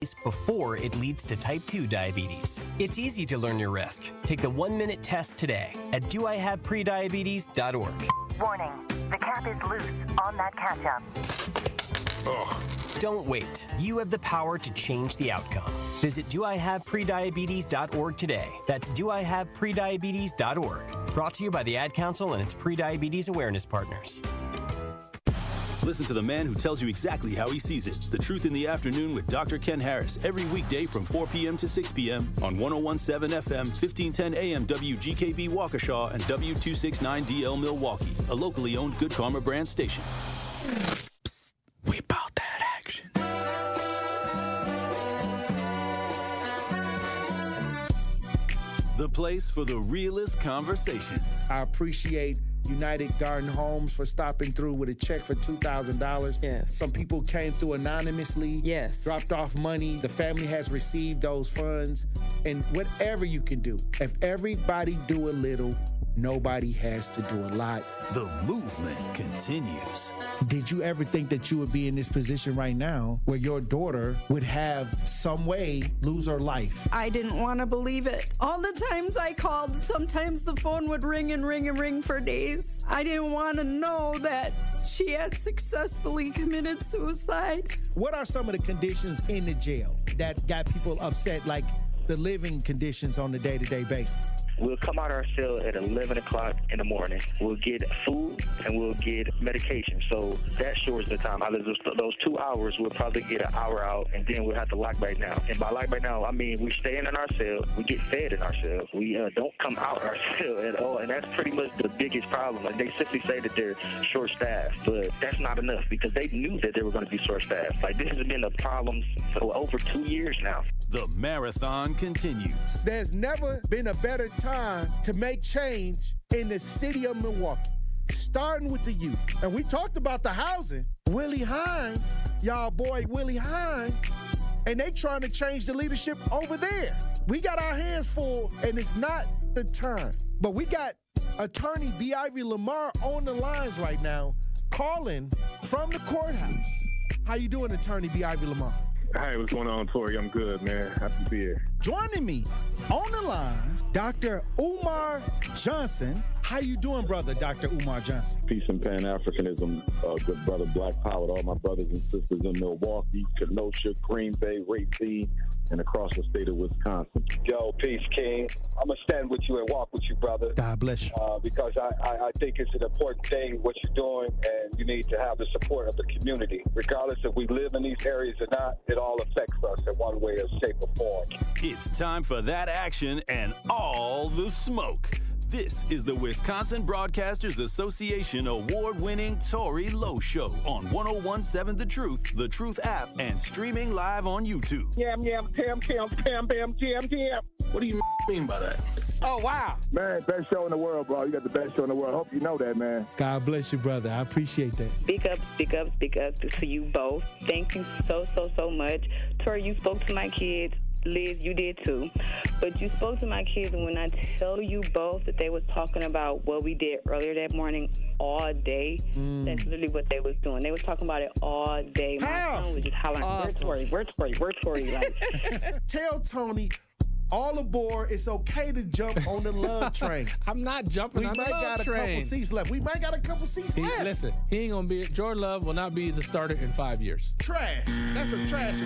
before it leads to type 2 diabetes. It's easy to learn your risk. Take the 1-minute test today at doihaveprediabetes.org. Warning, the cap is loose on that catch-up. Ugh. Don't wait. You have the power to change the outcome. Visit doihaveprediabetes.org today. That's doihaveprediabetes.org. Brought to you by the Ad Council and its pre-diabetes awareness partners. Listen to the man who tells you exactly how he sees it. The Truth in the Afternoon with Dr. Ken Harris every weekday from 4 p.m. to 6 p.m. on 101.7 FM, 1510 AM WGKB Waukesha and W269DL Milwaukee, a locally owned Good Karma brand station. Psst, we bought that action. The place for the realest conversations. I appreciate United Garden Homes for stopping through with a check for $2,000. Yes. Some people came through anonymously. Yes. Dropped off money. The family has received those funds. And whatever you can do, if everybody do a little, nobody has to do a lot. The movement continues. Did you ever think that you would be in this position right now where your daughter would have some way lose her life? I didn't want to believe it. All the times I called, sometimes the phone would ring and ring and ring for days. I didn't want to know that she had successfully committed suicide. What are some of the conditions in the jail that got people upset, like the living conditions on a day-to-day basis? We'll come out our cell at 11 o'clock in the morning. We'll get food and we'll get medication. So that shortens the time. Out of those 2 hours, we'll probably get an hour out, and then we'll have to lock back down. And by lock back down, I mean we stay in our cell. We get fed in our cell. We don't come out our cell at all, and that's pretty much the biggest problem. Like, they simply say that they're short-staffed, but that's not enough because they knew that they were going to be short-staffed. Like, this has been a problem for over 2 years now. The marathon continues. There's never been a better time to make change in the city of Milwaukee, starting with the youth. And we talked about the housing. Willie Hines, y'all boy Willie Hines, and they trying to change the leadership over there. We got our hands full, and it's not the time. But we got attorney B. Ivy Lamar on the lines right now, calling from the courthouse. How you doing, attorney B. Ivy Lamar? Hey, what's going on, Tory? I'm good, man. Happy to be here. Joining me on the lines, Dr. Umar Johnson. How you doing, brother, Dr. Umar Johnson? Peace and Pan-Africanism, good brother, Black Power, to all my brothers and sisters in Milwaukee, Kenosha, Green Bay, Racine, and across the state of Wisconsin. Yo, peace, King. I'm going to stand with you and walk with you, brother. God bless you. Because I think it's an important thing, what you're doing, and you need to have the support of the community. Regardless if we live in these areas or not, it all affects us in one way or shape or form. It's time for that action and all the smoke. This is the Wisconsin Broadcasters Association award-winning Tory Lowe Show on 101.7 The Truth app, and streaming live on YouTube. Yam, pam, jam. What do you mean by that? Oh, wow. Man, best show in the world, bro. You got the best show in the world. Hope you know that, man. God bless you, brother. I appreciate that. Speak up to you both. Thank you so much. Tory, you spoke to my kids. Liz, you did too. But you spoke to my kids, and when I tell you both that they was talking about what we did earlier that morning all day, that's literally what they was doing. They was talking about it all day. My son was just hollering, awesome. Where's Tory? Like, tell Tony, all aboard. It's okay to jump on the love train. I'm not jumping on the love train. We might got a couple seats left. left. Listen, he ain't going to be, Jordan Love will not be the starter in 5 years. Trash. That's a trash.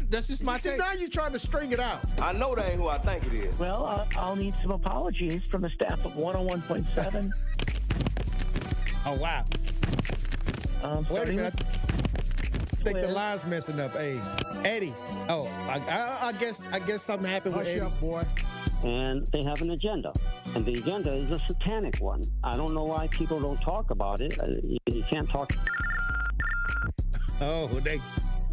That's just my take. Now you're trying to string it out. I know that ain't who I think it is. Well, I'll need some apologies from the staff of 101.7. Oh, wow. Wait a minute. I think the line's messing up. Hey, Eddie. Oh, I guess something happened with Eddie. Hush up, boy. And they have an agenda. And the agenda is a satanic one. I don't know why people don't talk about it. You can't talk.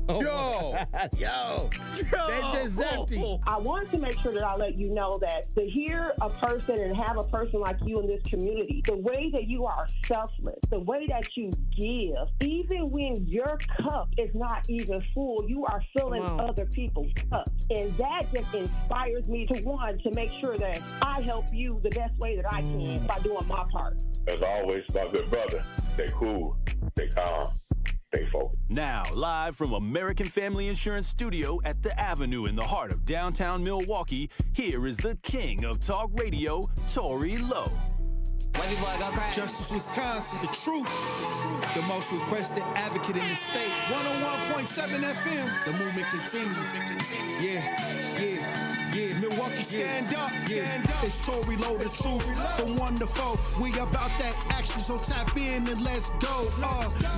Yo, they just empty. I wanted to make sure that I let you know that to hear a person and have a person like you in this community, the way that you are selfless, the way that you give, even when your cup is not even full, you are filling other people's cups. And that just inspires me to make sure that I help you the best way that I can by doing my part. As always, my good brother, stay cool, stay calm, stay focused. Now, live from American Family Insurance Studio at the Avenue in the heart of downtown Milwaukee, here is the king of talk radio, Tory Lowe. Justice, Wisconsin, the truth, the most requested advocate in the state. 101.7 FM, the movement continues. Yeah. Milwaukee, stand up. It's Tory Lowe, the truth. From 1 to 4, we about that action, so tap in and let's go.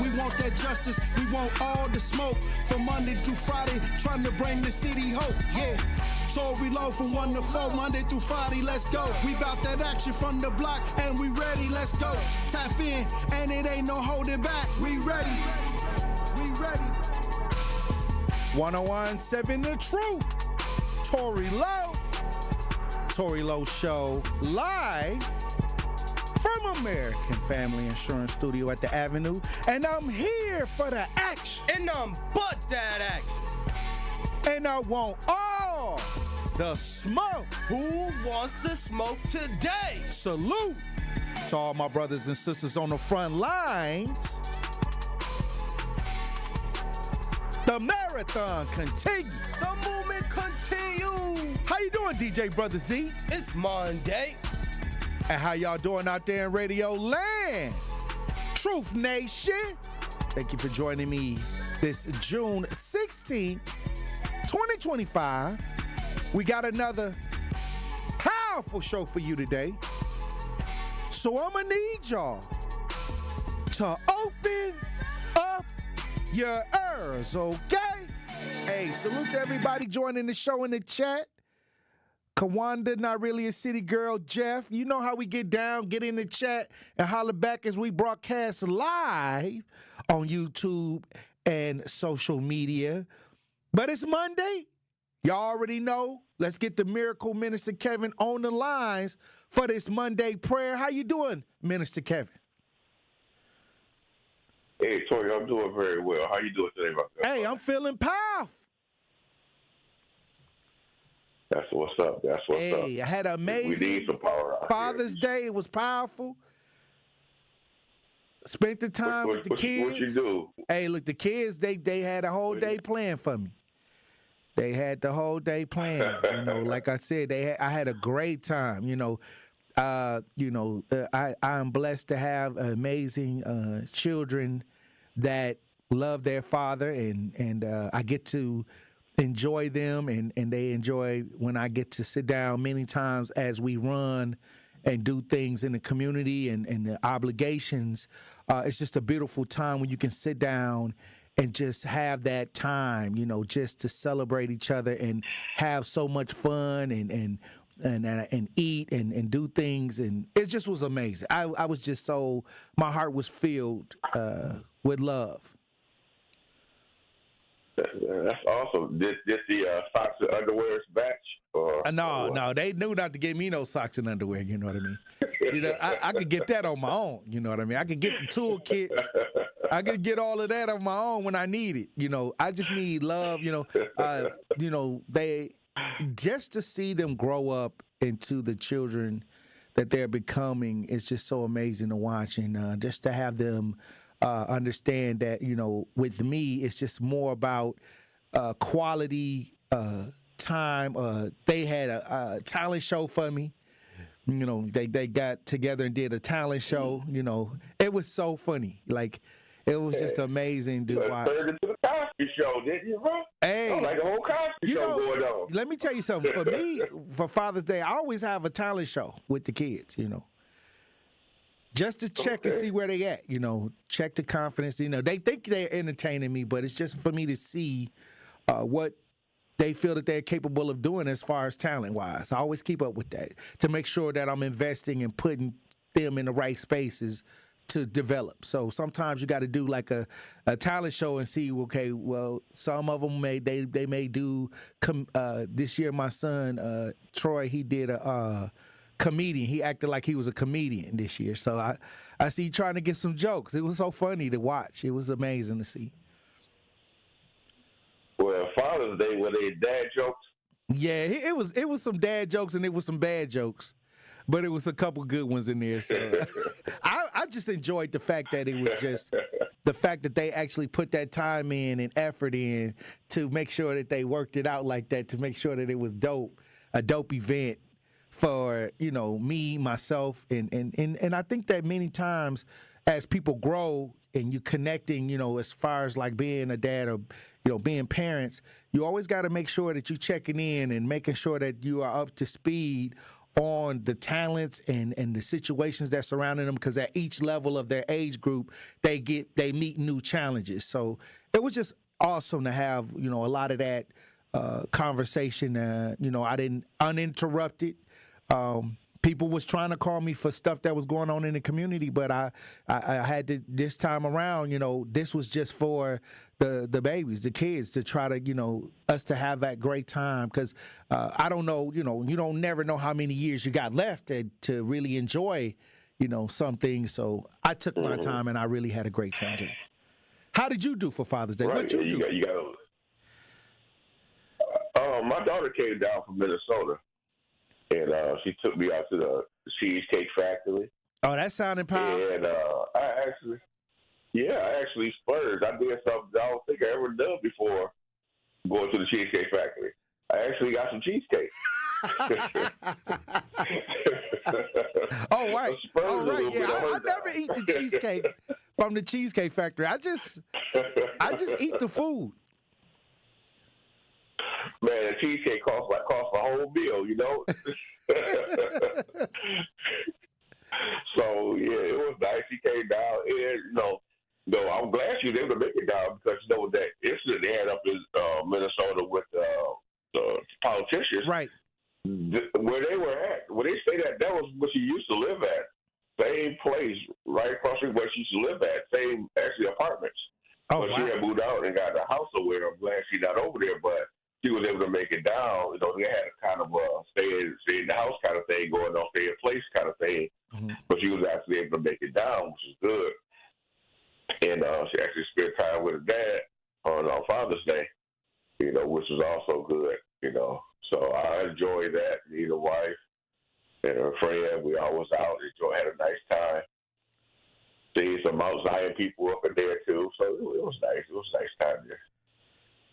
We want that justice, we want all the smoke. From Monday through Friday, trying to bring the city hope. Yeah. Tory Lowe from 1 to 4, Monday through Friday, let's go. We bout that action from the block, and we ready, let's go. Tap in, and it ain't no holding back. We ready. 101.7 The Truth. Tory Lowe. Tory Lowe Show live from American Family Insurance Studio at the Avenue. And I'm here for the action. And but that action. And I want all the smoke. Who wants the smoke today? Salute to all my brothers and sisters on the front lines. The marathon continues. The movement continues. How you doing, DJ Brother Z? It's Monday. And how y'all doing out there in Radio Land? Truth Nation. Thank you for joining me this June 16th, 2025. We got another powerful show for you today. So I'm gonna need y'all to open up your ears, okay? Hey, salute to everybody joining the show in the chat. Kawanda, not really a city girl. Jeff, you know how we get down, get in the chat, and holler back as we broadcast live on YouTube and social media. But it's Monday. Y'all already know. Let's get the Miracle Minister Kevin on the lines for this Monday prayer. How you doing, Minister Kevin? Hey, Tory, I'm doing very well. How you doing today, my friend? Hey, I'm feeling powerful. That's what's up. Hey, I had an amazing we need some power out Father's here. Day. It was powerful. Spent the time with the kids. What you do? Hey, look, the kids, they had a whole day planned for me. They had the whole day planned. Like I said, I had a great time. I am blessed to have amazing children that love their father, and I get to enjoy them, and they enjoy when I get to sit down many times as we run and do things in the community and the obligations. It's just a beautiful time when you can sit down and just have that time, just to celebrate each other and have so much fun and eat and do things. And it just was amazing. I was just my heart was filled with love. That's awesome. Did the socks and underwear batch? No, they knew not to give me no socks and underwear. You know what I mean? I could get that on my own. You know what I mean? I could get the toolkit. I could get all of that on my own when I need it. I just need love. They just to see them grow up into the children that they're becoming is just so amazing to watch, and just to have them understand that with me it's just more about quality time. They had a talent show for me. They got together and did a talent show. It was so funny. Like, it was just amazing to watch. Turned into the Cosby Show, didn't you, bro? Hey, like a whole Cosby show going on. Let me tell you something. For me, for Father's Day, I always have a talent show with the kids. Just to check and see where they at. Check the confidence. They think they're entertaining me, but it's just for me to see what they feel that they're capable of doing as far as talent-wise. I always keep up with that to make sure that I'm investing and putting them in the right spaces to develop. So sometimes you got to do like a talent show and see, okay, well, some of them may do. This year, my son Troy, he did a comedian. He acted like he was a comedian this year. So I see trying to get some jokes. It was so funny to watch. It was amazing to see. Well, Father's Day, were they dad jokes? Yeah, it was some dad jokes and it was some bad jokes, but it was a couple good ones in there. So I just enjoyed the fact that it was just the fact that they actually put that time in and effort in to make sure that they worked it out like that, to make sure that it was dope, a dope event for, me, myself, and I think that many times as people grow and you connecting, as far as like being a dad or, being parents, you always got to make sure that you're checking in and making sure that you are up to speed on the talents and the situations that surrounding them, because at each level of their age group, they meet new challenges. So it was just awesome to have, a lot of that conversation. I didn't uninterrupted. People was trying to call me for stuff that was going on in the community, but I had to, this time around, this was just for the babies, the kids, to try to, us to have that great time. Because I don't know, you don't never know how many years you got left to really enjoy, some things. So I took my time and I really had a great time there. How did you do for Father's Day? Right. What you do? My daughter came down from Minnesota. And she took me out to the Cheesecake Factory. Oh, that sounded powerful. And I actually splurged. I did something I don't think I ever done before going to the Cheesecake Factory. I actually got some cheesecake. Oh, right. Yeah, I never eat the cheesecake from the Cheesecake Factory. I just eat the food. Man, the cheesecake costs a whole meal, So yeah, it was nice. She came down, and I'm glad she was able to make it down, because that incident they had up in Minnesota with the politicians, right? Where they were at, where they stayed at, that was where she used to live at. Same place, right across the street where she used to live at. Same actually apartments. Oh, but wow. She had moved out and got a house somewhere. I'm glad she's not over there, but she was able to make it down. They had a kind of stay in the house kind of thing going on, stay in place kind of thing. Mm-hmm. But she was actually able to make it down, which is good. And she actually spent time with her dad on Father's Day, which was also good, So I enjoyed that. Me and the wife and her friend, we all was out, had a nice time. Seeing some Mount Zion people up in there too, so it was nice. It was a nice time there.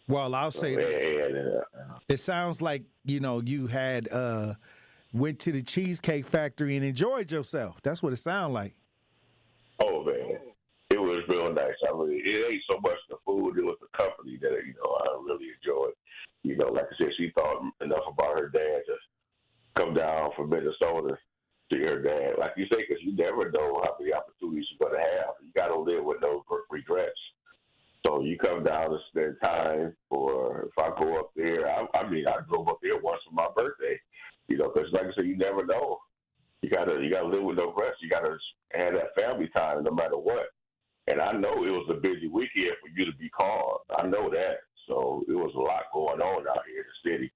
Well, I'll say this. It sounds like, you had went to the Cheesecake Factory and enjoyed yourself. That's what it sounded like. Oh, man. It was real nice. It ain't so much the food, it was the company that, I really enjoyed. Like I said, she thought enough about her dad to come down from Minnesota to her dad. Like you say, because you never know how many opportunities you're going to have. You got to live with no regrets. So you come down to spend time, or if I go up there, I drove up there once for my birthday, because like I said, you never know. You gotta live with no regrets. You gotta have that family time no matter what. And I know it was a busy weekend for you to be called. I know that. So it was a lot going on out here in the city.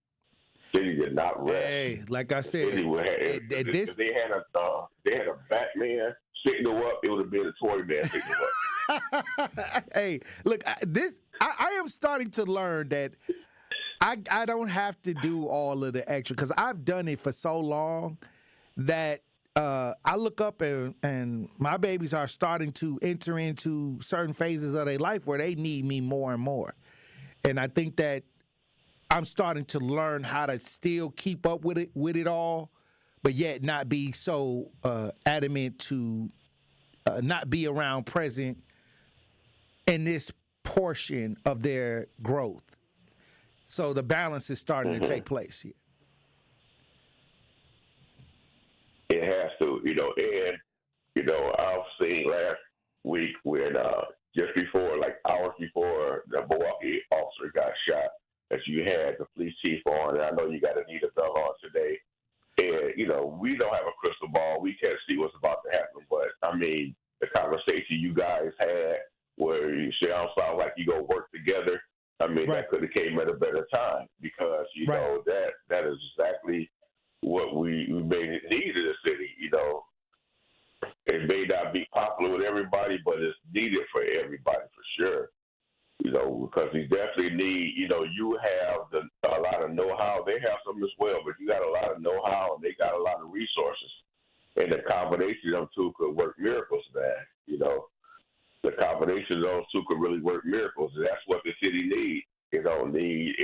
City did not rest. Hey, like I said, if they had a Batman sitting them up, it would have been a Tory man sitting them up. Hey, look, I am starting to learn that I don't have to do all of the extra, because I've done it for so long that I look up and my babies are starting to enter into certain phases of their life where they need me more and more. And I think that I'm starting to learn how to still keep up with it all, but yet not be so adamant to not be around present in this portion of their growth. So the balance is starting to take place here. It has to, and, I've seen last week when just before, like hours before the Milwaukee officer got shot, that you had the police chief on, and I know you got Anita Bell on today. And, we don't have a crystal ball. We can't see what's about to happen. But, the conversation you guys had where you sound like you go work together, right. That could have came at a better time, because, know, that is exactly what we may need in the city, It may not be popular with everybody, but it's needed for everybody for sure. Because we definitely need, you have a lot of know-how. They have some as well, but you got a lot of know-how, and they got a lot of resources. And the combination of them two could work miracles, man, the combination of those two could really work miracles. And that's what the city needs. It don't need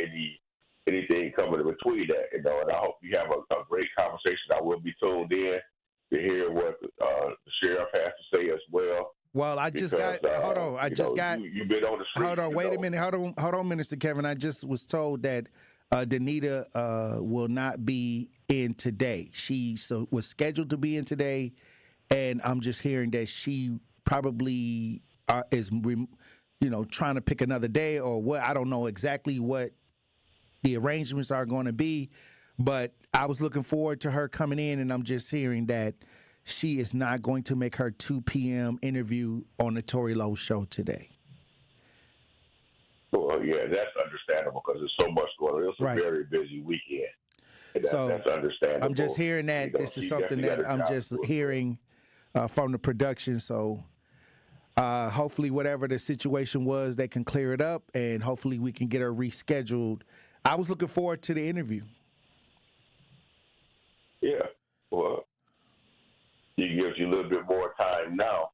anything coming in between that. And I hope you have a great conversation. I will be tuned in to hear what the sheriff has to say as well. Well, I just got. Hold on. I just got. You've been on the street. Hold on. Wait a minute. Hold on, Minister Kevin. I just was told that Danita will not be in today. She was scheduled to be in today, and I'm just hearing that she probably is, trying to pick another day or what. I don't know exactly what the arrangements are going to be, but I was looking forward to her coming in, and I'm just hearing that she is not going to make her 2 p.m. interview on the Tory Lowe show today. Well, yeah, that's understandable because there's so much going on. It's a very busy weekend. And that's understandable. I'm just hearing that this is something that I'm just hearing from the production. So hopefully whatever the situation was, they can clear it up, and hopefully we can get her rescheduled. I was looking forward to the interview. Yeah, well, it gives you a little bit more time now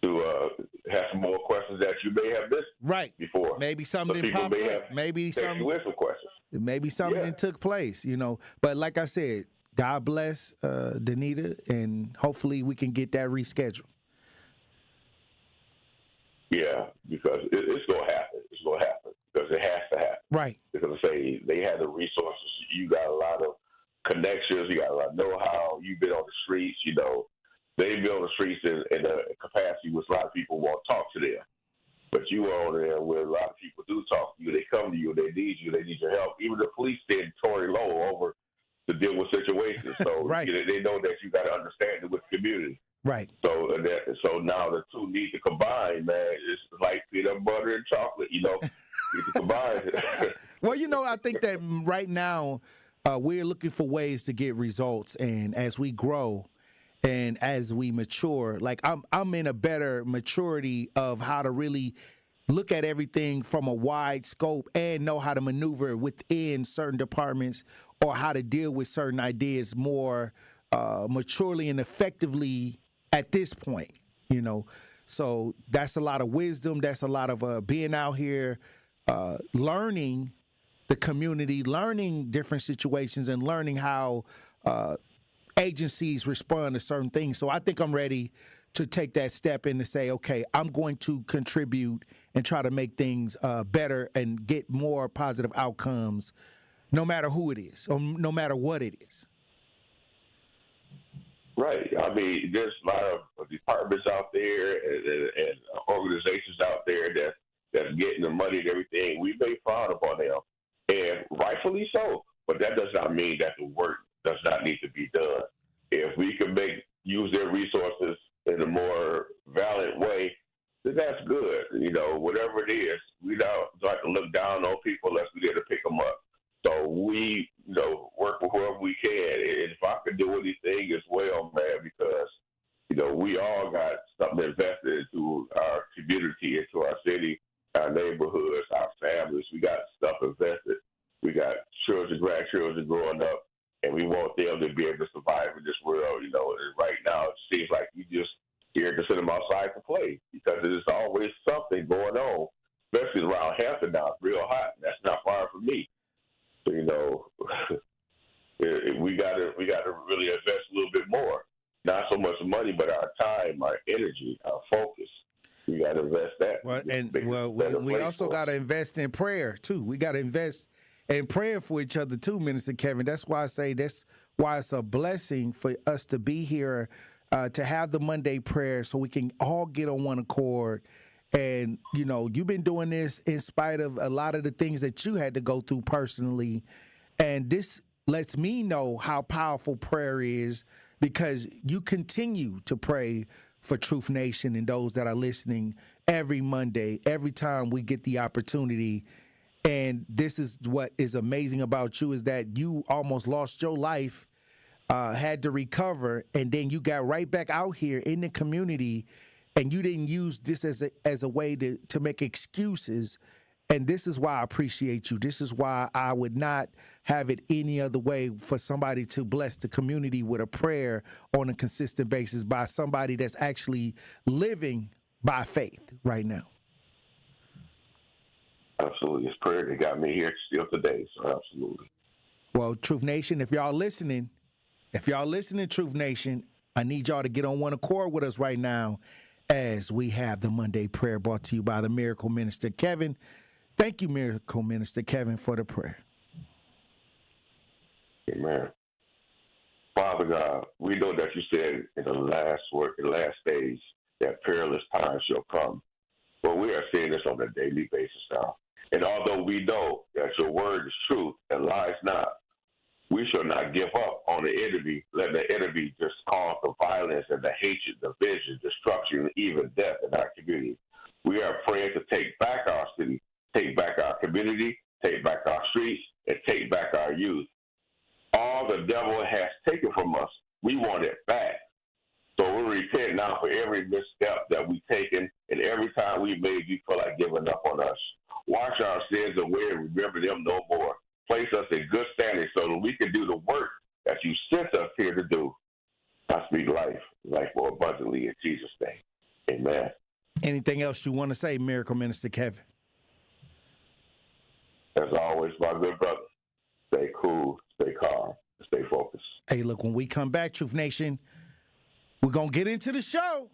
to have some more questions that you may have missed before. Maybe something didn't pop up. Maybe something. Some questions. Maybe something took place, But like I said, God bless Danita, and hopefully we can get that rescheduled. Yeah, because it's going to happen. It's going to happen because it has to happen. Right. Because they have the resources. You got a lot of connections. You got a lot of know-how. You've been on the streets. They've been on the streets in a capacity which a lot of people won't talk to them. But you are on there where a lot of people do talk to you. They come to you. They need you. They need your help. Even the police send Tory Lowe over to deal with situations. So they know that you got to understand it with the community. Right. So now the two need to combine, man. It's like peanut butter and chocolate, need to combine. Well, I think that right now we're looking for ways to get results, and as we grow and as we mature, like I'm in a better maturity of how to really look at everything from a wide scope and know how to maneuver within certain departments or how to deal with certain ideas more maturely and effectively at this point, So that's a lot of wisdom. That's a lot of being out here, learning the community, learning different situations, and learning how agencies respond to certain things. So I think I'm ready to take that step in to say, okay, I'm going to contribute and try to make things better and get more positive outcomes, no matter who it is or no matter what it is. Right. I mean, there's a lot of departments out there and organizations out there that's getting the money and everything. We may frown upon them, and rightfully so. But that does not mean that the work does not need to be done. If we can use their resources in a more valiant way, then that's good. Whatever it is, we don't like to look down on people unless we're there to pick them up. So we, work with whoever we can. And if I can do anything as well, man, because, we all got something invested into our community, into our city, our neighborhoods, our families. We got stuff invested. We got children, grandchildren growing up, and we want them to be able to survive in this world. And right now it seems like you just here to send them outside to play because there's always something going on, especially around Hampton now. It's real hot. That's not far from me. So, we got to really invest a little bit more. Not so much money, but our time, our energy, our focus. We got to invest that. We also got to invest in prayer too. We got to invest in praying for each other too, Minister Kevin. That's why I say that's why it's a blessing for us to be here, to have the Monday prayer, so we can all get on one accord. And, you've been doing this in spite of a lot of the things that you had to go through personally. And this lets me know how powerful prayer is, because you continue to pray for Truth Nation and those that are listening every Monday, every time we get the opportunity. And this is what is amazing about you, is that you almost lost your life, had to recover, and then you got right back out here in the community. And you didn't use this as a way to make excuses. And this is why I appreciate you. This is why I would not have it any other way for somebody to bless the community with a prayer on a consistent basis by somebody that's actually living by faith right now. Absolutely. It's prayer that got me here still today, so absolutely. Well, Truth Nation, if y'all listening, Truth Nation, I need y'all to get on one accord with us right now as we have the Monday prayer brought to you by the Miracle Minister Kevin. Thank you, Miracle Minister Kevin, for the prayer. Amen. Father God, we know that you said in the last days that perilous times shall come. But we are seeing this on a daily basis now. And although we know that your word is truth and lies not, we shall not give up on the enemy, letting the enemy just cause the violence and the hatred, division, destruction, and even death in our community. We are praying to take back our city, take back our community, take back our streets, and take back our youth. All the devil has taken from us, we want it back. So we repent now for every misstep that we've taken, and every time we made you feel like giving up on us. Wash our sins away and remember them no more. Place us in good standing so that we can do the work that you sent us here to do. I speak life more abundantly in Jesus' name. Amen. Anything else you want to say, Miracle Minister Kevin? As always, my good brother, stay cool, stay calm, stay focused. Hey, look, when we come back, Truth Nation, we're going to get into the show.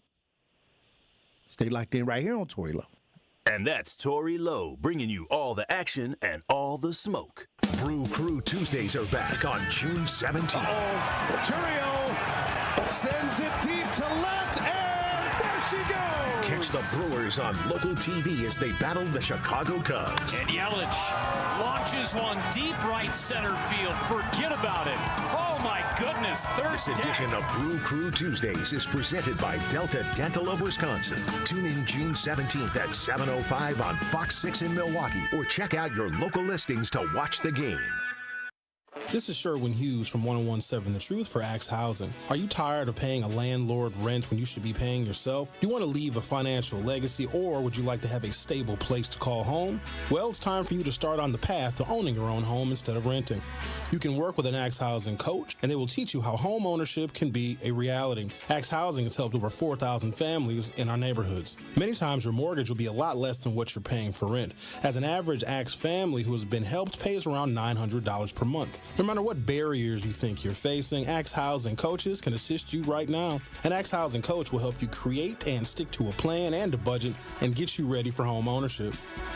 Stay locked in right here on Tory Lowe. And that's Tory Lowe, bringing you all the action and all the smoke. Brew Crew Tuesdays are back on June 17th. Curio sends it deep to left, and there she goes. Catch the Brewers on local TV as they battle the Chicago Cubs. And Yelich launches one deep right center field. Forget about it. Oh, my goodness. This edition of Brew Crew Tuesdays is presented by Delta Dental of Wisconsin. Tune in June 17th at 7:05 on Fox 6 in Milwaukee, or check out your local listings to watch the game. This is Sherwin Hughes from 1017 The Truth for Axe Housing. Are you tired of paying a landlord rent when you should be paying yourself? Do you want to leave a financial legacy, or would you like to have a stable place to call home? Well, it's time for you to start on the path to owning your own home instead of renting. You can work with an Axe Housing coach, and they will teach you how home ownership can be a reality. Axe Housing has helped over 4,000 families in our neighborhoods. Many times your mortgage will be a lot less than what you're paying for rent. As an average Axe family who has been helped pays around $900 per month. No matter what barriers you think you're facing, Axe Housing coaches can assist you right now. An Axe Housing coach will help you create and stick to a plan and a budget and get you ready for home ownership.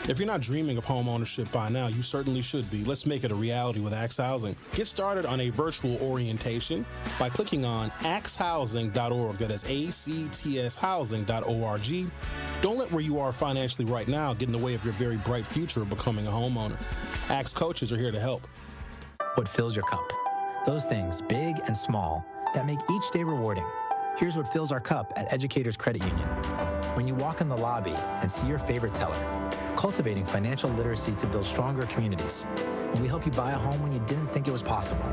If you're not dreaming of home ownership by now, you certainly should be. Let's make it a reality with Axe Housing. Get started on a virtual orientation by clicking on axehousing.org. That is ACTS housing.org. Don't let where you are financially right now get in the way of your very bright future of becoming a homeowner. Axe coaches are here to help. What fills your cup? Those things, big and small, that make each day rewarding. Here's what fills our cup at Educators Credit Union. When you walk in the lobby and see your favorite teller, cultivating financial literacy to build stronger communities. When we help you buy a home when you didn't think it was possible.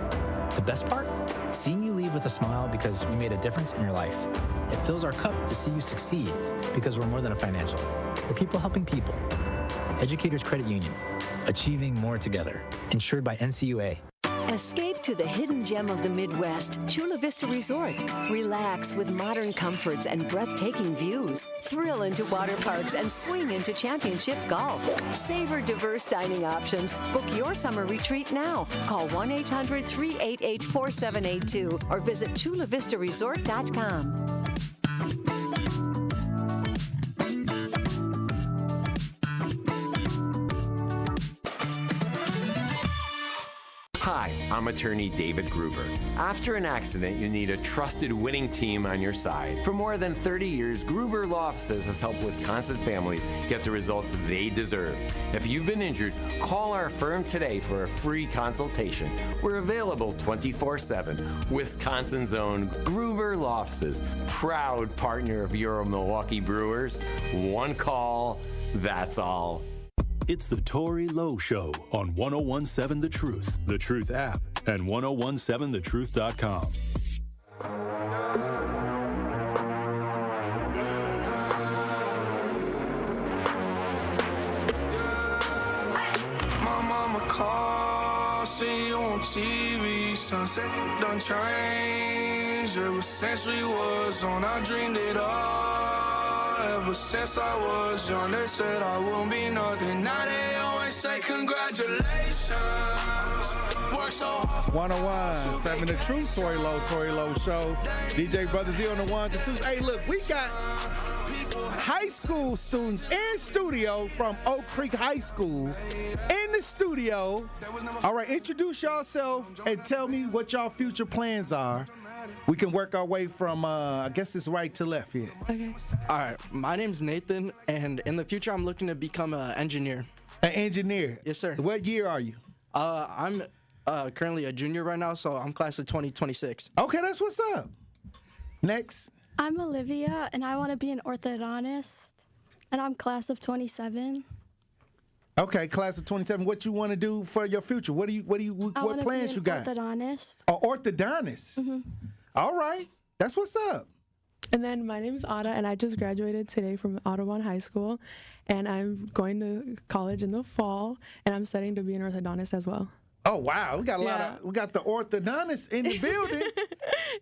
The best part? Seeing you leave with a smile because we made a difference in your life. It fills our cup to see you succeed because we're more than a financial. We're people helping people. Educators Credit Union. Achieving more together. Insured by NCUA. Escape to the hidden gem of the Midwest, Chula Vista Resort. Relax with modern comforts and breathtaking views. Thrill into water parks and swing into championship golf. Savor diverse dining options. Book your summer retreat now. Call 1-800-388-4782 or visit chulavistaresort.com. Hi, I'm attorney David Gruber. After an accident, you need a trusted winning team on your side. For more than 30 years, Gruber Law Offices has helped Wisconsin families get the results they deserve. If you've been injured, call our firm today for a free consultation. We're available 24/7. Wisconsin's own Gruber Law Offices, proud partner of your Milwaukee Brewers. One call, that's all. It's the Tory Lowe Show on 1017 The Truth app, and 1017thetruth.com. My mama called, see you on TV, sunset done changed. Ever since we was on, I dreamed it all. ever since I was young. They said I won't be nothing. Now they always say congratulations. Work so hard. 101, 7 The Truth, Tory Lowe Show. DJ Brother Z on the ones and twos. Hey, look, we got high school students in studio from Oak Creek High School in the studio. All right, introduce yourself and tell me what y'all future plans are. We can work our way from, I guess it's right to left here. Okay. All right, my name's Nathan, and in the future, I'm looking to become an engineer. An engineer? Yes, sir. What year are you? I'm currently a junior right now, so I'm class of 2026. Okay, that's what's up. Next. I'm Olivia, and I want to be an orthodontist, and I'm class of 27. Okay, class of 27. What you want to do for your future? What plans you got? Orthodontist. Oh, orthodontist. Mm-hmm. All right, that's what's up. And then my name's Ada, and I just graduated today from Audubon High School, and I'm going to college in the fall, and I'm studying to be an orthodontist as well. Oh wow, we got a lot of the orthodontists in the building.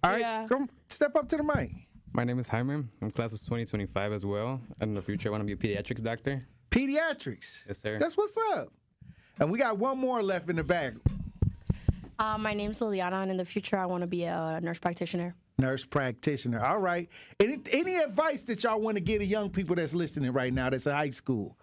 All right, come step up to the mic. My name is Jaime. I'm class of 2025 as well. And in the future, I want to be a pediatrics doctor. Pediatrics? Yes, sir. That's what's up. And we got one more left in the bag. My name's Liliana, and in the future, I want to be a nurse practitioner. Nurse practitioner. All right. Any advice that y'all want to give to young people that's listening right now that's in high school?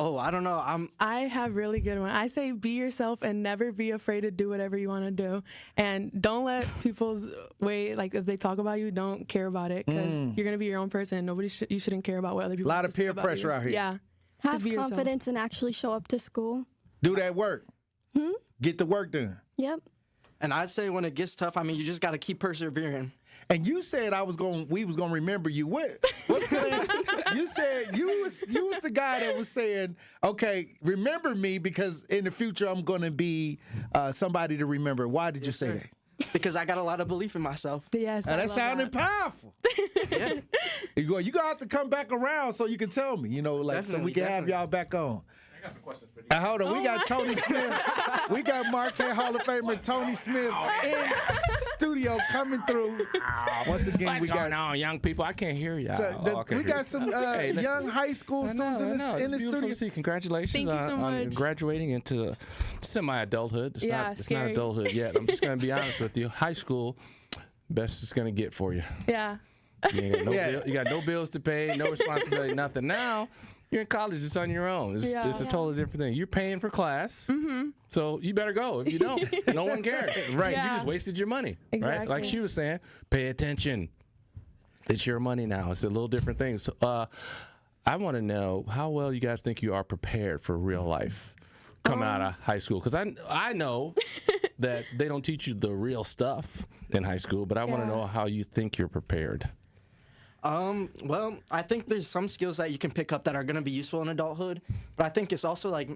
Oh, I don't know. I have really good one. I say be yourself and never be afraid to do whatever you want to do. And don't let people's way, like if they talk about you, don't care about it because you're going to be your own person. You shouldn't care about what other people A lot have of to say peer about pressure you. out here. Yeah. Have Just be yourself. confidence and actually show up to school. Do that work. Get the work done. Yep. And I'd say when it gets tough, I mean, you just got to keep persevering. And you said we was gonna remember you. What thing? You said you was the guy that was saying, okay, remember me because in the future I'm gonna be somebody to remember. Why did you say that? Because I got a lot of belief in myself. Yes, and that sounded powerful. Yeah. You gonna have to come back around so you can tell me, so we can have y'all back on. I got some questions for you. Hold on, we got Tony Smith. We got Marquette Hall of Famer Tony Smith in studio coming through. Once again, What's we got going on, young people. I can't hear y'all. So we got some young high school students in the studio. Congratulations Thank you so on much. graduating into semi-adulthood. It's not adulthood yet. I'm just going to be honest with you. High school, best it's going to get for you. Yeah. You got no bills to pay, no responsibility, nothing. Now, you're in college, it's on your own. It's a totally different thing. You're paying for class, so you better go. If you don't, no one cares. Right. You just wasted your money. Exactly. Right? Like she was saying, pay attention. It's your money now. It's a little different thing. So I want to know how well you guys think you are prepared for real life coming out of high school. Because I know that they don't teach you the real stuff in high school, but I want to know how you think you're prepared. Well, I think there's some skills that you can pick up that are going to be useful in adulthood, but I think it's also like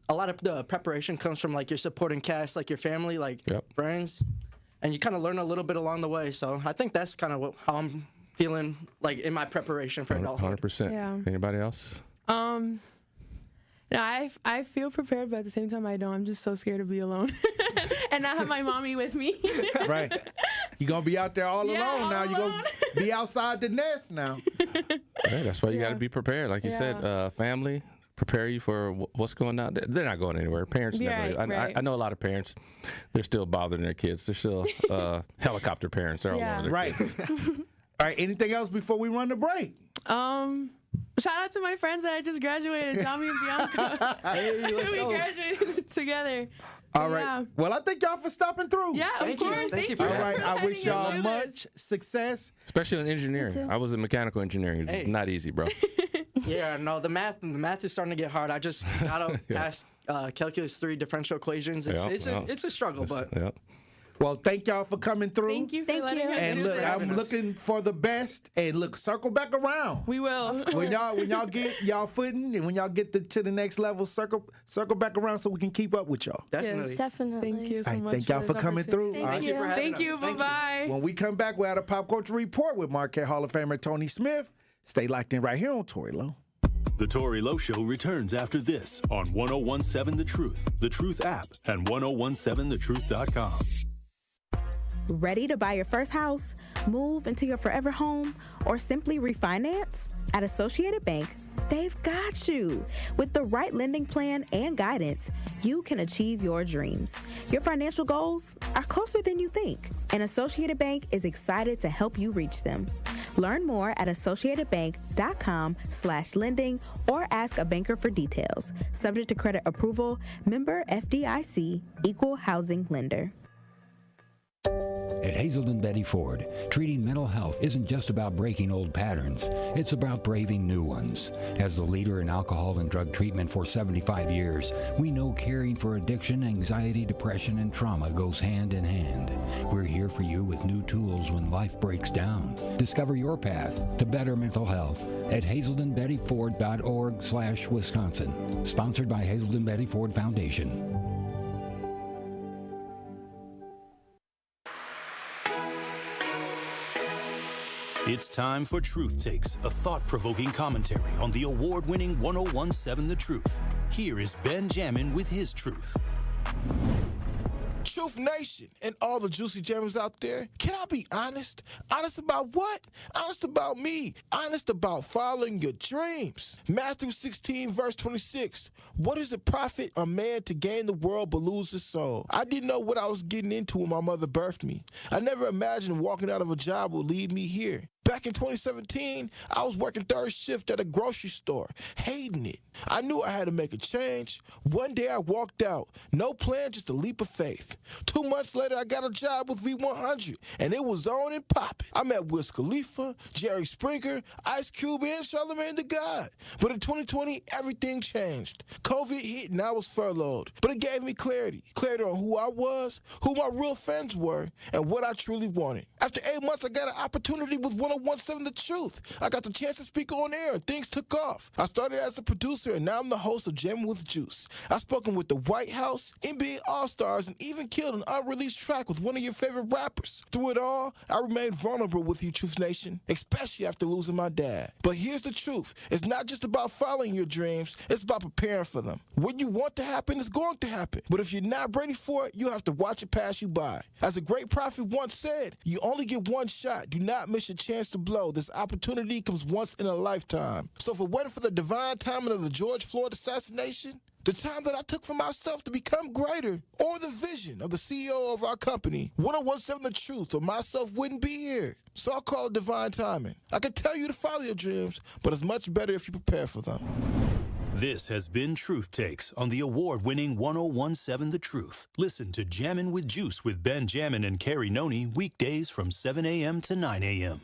a lot of the preparation comes from like your supporting cast, like your family, like friends, and you kind of learn a little bit along the way. So I think that's kind of how I'm feeling like in my preparation for adulthood. 100%. Yeah. Anybody else? No, I feel prepared, but at the same time, I don't. I'm just so scared to be alone and not have my mommy with me. Right. You're going to be out there all alone now. You're going to be outside the nest now. Yeah, that's why you got to be prepared. Like you said, family, prepare you for what's going on. They're not going anywhere. Parents never. I know a lot of parents, they're still bothering their kids. They're still helicopter parents. They're all over their kids. All right, anything else before we run the break? Shout out to my friends that I just graduated, Tommy and Bianca. Let's we go. graduated together. All right. Yeah. Well, I thank y'all for stopping through. Yeah, of course. Thank you. All right. I having wish us y'all do much success. Especially in engineering. I was in mechanical engineering. It's not easy, bro. Yeah, no, the math is starting to get hard. I just got to pass calculus 3 differential equations. It's a struggle, but. Yeah. Well, thank y'all for coming through. Thank you for letting us And do look, this. I'm looking for the best. And look, circle back around. We will. When y'all get y'all footing and when y'all get to the next level, circle back around so we can keep up with y'all. Definitely. Yes, definitely. Thank you so much. Thank y'all for this coming through. opportunity. All right. Thank you for having us. Thank you. Bye-bye. When we come back, we're at a Pop Culture Report with Marquette Hall of Famer Tony Smith. Stay locked in right here on Tory Lowe. The Tory Lowe Show returns after this on 1017 The Truth app, and 1017thetruth.com. Ready to buy your first house, move into your forever home, or simply refinance? At Associated Bank, they've got you. With the right lending plan and guidance, you can achieve your dreams. Your financial goals are closer than you think, and Associated Bank is excited to help you reach them. Learn more at associatedbank.com/lending or ask a banker for details. Subject to credit approval, member FDIC, equal housing lender. At Hazelden Betty Ford, treating mental health isn't just about breaking old patterns. It's about braving new ones. As the leader in alcohol and drug treatment for 75 years, we know caring for addiction, anxiety, depression, and trauma goes hand in hand. We're here for you with new tools when life breaks down. Discover your path to better mental health at hazeldenbettyford.org/Wisconsin. Sponsored by Hazelden Betty Ford Foundation. It's time for Truth Takes, a thought-provoking commentary on the award-winning 1017 The Truth. Here is Ben Jammin with his truth. Truth Nation and all the juicy jammers out there, can I be honest? Honest about what? Honest about me. Honest about following your dreams. Matthew 16, verse 26. What does it profit a man to gain the world but lose his soul? I didn't know what I was getting into when my mother birthed me. I never imagined walking out of a job would lead me here. Back in 2017, I was working third shift at a grocery store, hating it. I knew I had to make a change. One day I walked out. No plan, just a leap of faith. 2 months later, I got a job with V100, and it was on and popping. I met Wiz Khalifa, Jerry Springer, Ice Cube, and Charlamagne the God. But in 2020, everything changed. COVID hit, and I was furloughed. But it gave me clarity. Clarity on who I was, who my real friends were, and what I truly wanted. After 8 months, I got an opportunity with 1017 The Truth. I got the chance to speak on air, and things took off. I started as a producer, and now I'm the host of Jammin' with Juice. I've spoken with the White House, NBA All-Stars, and even killed an unreleased track with one of your favorite rappers. Through it all, I remained vulnerable with you, Truth Nation, especially after losing my dad. But here's the truth. It's not just about following your dreams. It's about preparing for them. What you want to happen is going to happen. But if you're not ready for it, you have to watch it pass you by. As a great prophet once said, you only get one shot. Do not miss your chance to blow. This opportunity comes once in a lifetime. So if it wasn't for the divine timing of the George Floyd assassination, the time that I took for myself to become greater, or the vision of the CEO of our company, 1017 The Truth, or myself wouldn't be here. So I call it divine timing. I can tell you to follow your dreams, but it's much better if you prepare for them. This has been Truth Takes on the award-winning 1017 The Truth. Listen to Jammin' with Juice with Ben Jammin and Carrie Noni weekdays from 7 a.m. to 9 a.m.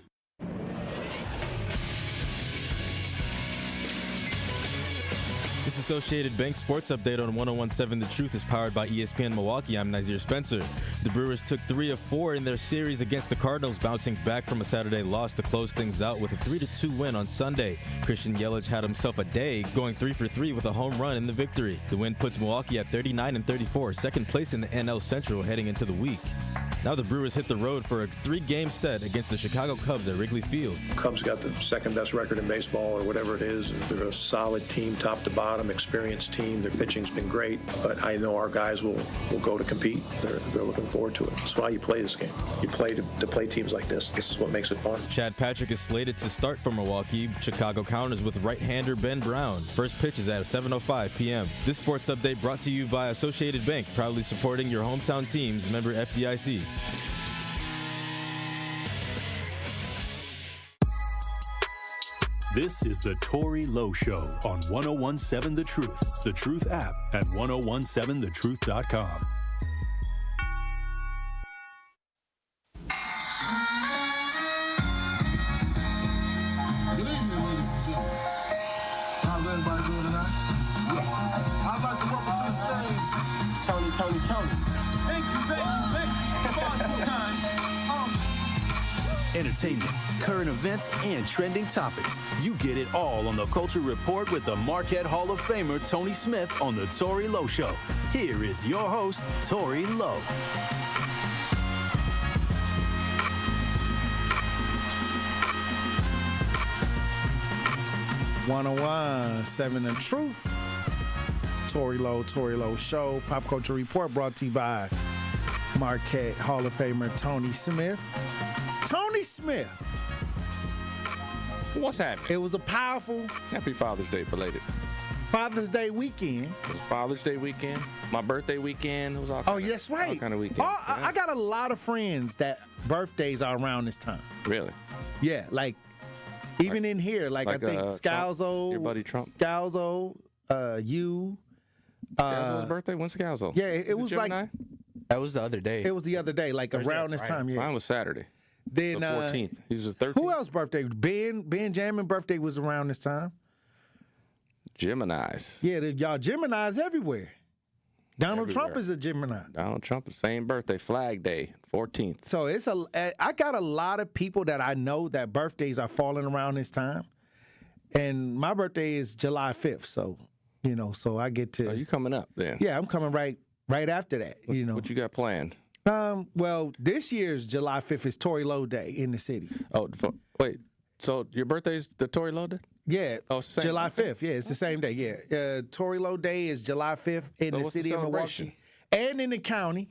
This Associated Bank Sports Update on 1017 The Truth is powered by ESPN Milwaukee. I'm Nazir Spencer. The Brewers took 3 of 4 in their series against the Cardinals, bouncing back from a Saturday loss to close things out with a 3-2 win on Sunday. Christian Yelich had himself a day, going 3 for 3 with a home run in the victory. The win puts Milwaukee at 39-34, second place in the NL Central heading into the week. Now the Brewers hit the road for a 3-game set against the Chicago Cubs at Wrigley Field. Cubs got the second best record in baseball or whatever it is. They're a solid team, top to bottom, experienced team. Their pitching's been great, but I know our guys will go to compete. They're looking forward to it. That's why you play this game. You play to play teams like this. This is what makes it fun. Chad Patrick is slated to start for Milwaukee. Chicago counters with right-hander Ben Brown. First pitch is at 7:05 p.m. This sports update brought to you by Associated Bank, proudly supporting your hometown teams. Member FDIC. This is the Tory Lowe Show on 1017 The Truth app, at 1017thetruth.com. Good evening, ladies and gentlemen. How's everybody doing tonight? I'd like to welcome to the stage Tony. Thank you. Far too kind. Entertainment, current events, and trending topics. You get it all on the Culture Report with the Marquette Hall of Famer Tony Smith on the Tory Lowe Show. Here is your host, Tory Lowe. 1017 The Truth. Tory Lowe Show. Pop Culture Report brought to you by Marquette Hall of Famer Tony Smith. Tony Smith. What's happening? It was a powerful Happy Father's Day belated. Father's Day weekend. It was Father's Day weekend. My birthday weekend. It was all kind that's right. All kind of weekend. Oh, I got a lot of friends that birthdays are around this time. Really? Yeah, like even in here, like I think Scalzo, your buddy Trump, Scalzo, you. Scalzo's birthday? When's Scalzo? Yeah, it was Gemini? like that was the other day. It was the other day, like around this time. Yeah, mine was Saturday. Then the 14th. He was the 13th. Who else birthday? Ben Jammin birthday was around this time. Geminis. Yeah, y'all Geminis everywhere. Donald Trump is a Gemini. Donald Trump, same birthday, Flag Day, 14th. So I got a lot of people that I know that birthdays are falling around this time, and my birthday is July 5th. So so I get to. Are you coming up then? Yeah, I'm coming right after that. What you got planned? Well, this year's July 5th is Tory Lowe Day in the city. Oh, wait. So your birthday's the Tory Lowe Day? Yeah. Oh, same. July 5th. Yeah, it's the same day. Yeah. Tory Lowe Day is July 5th in the city of Milwaukee and in the county.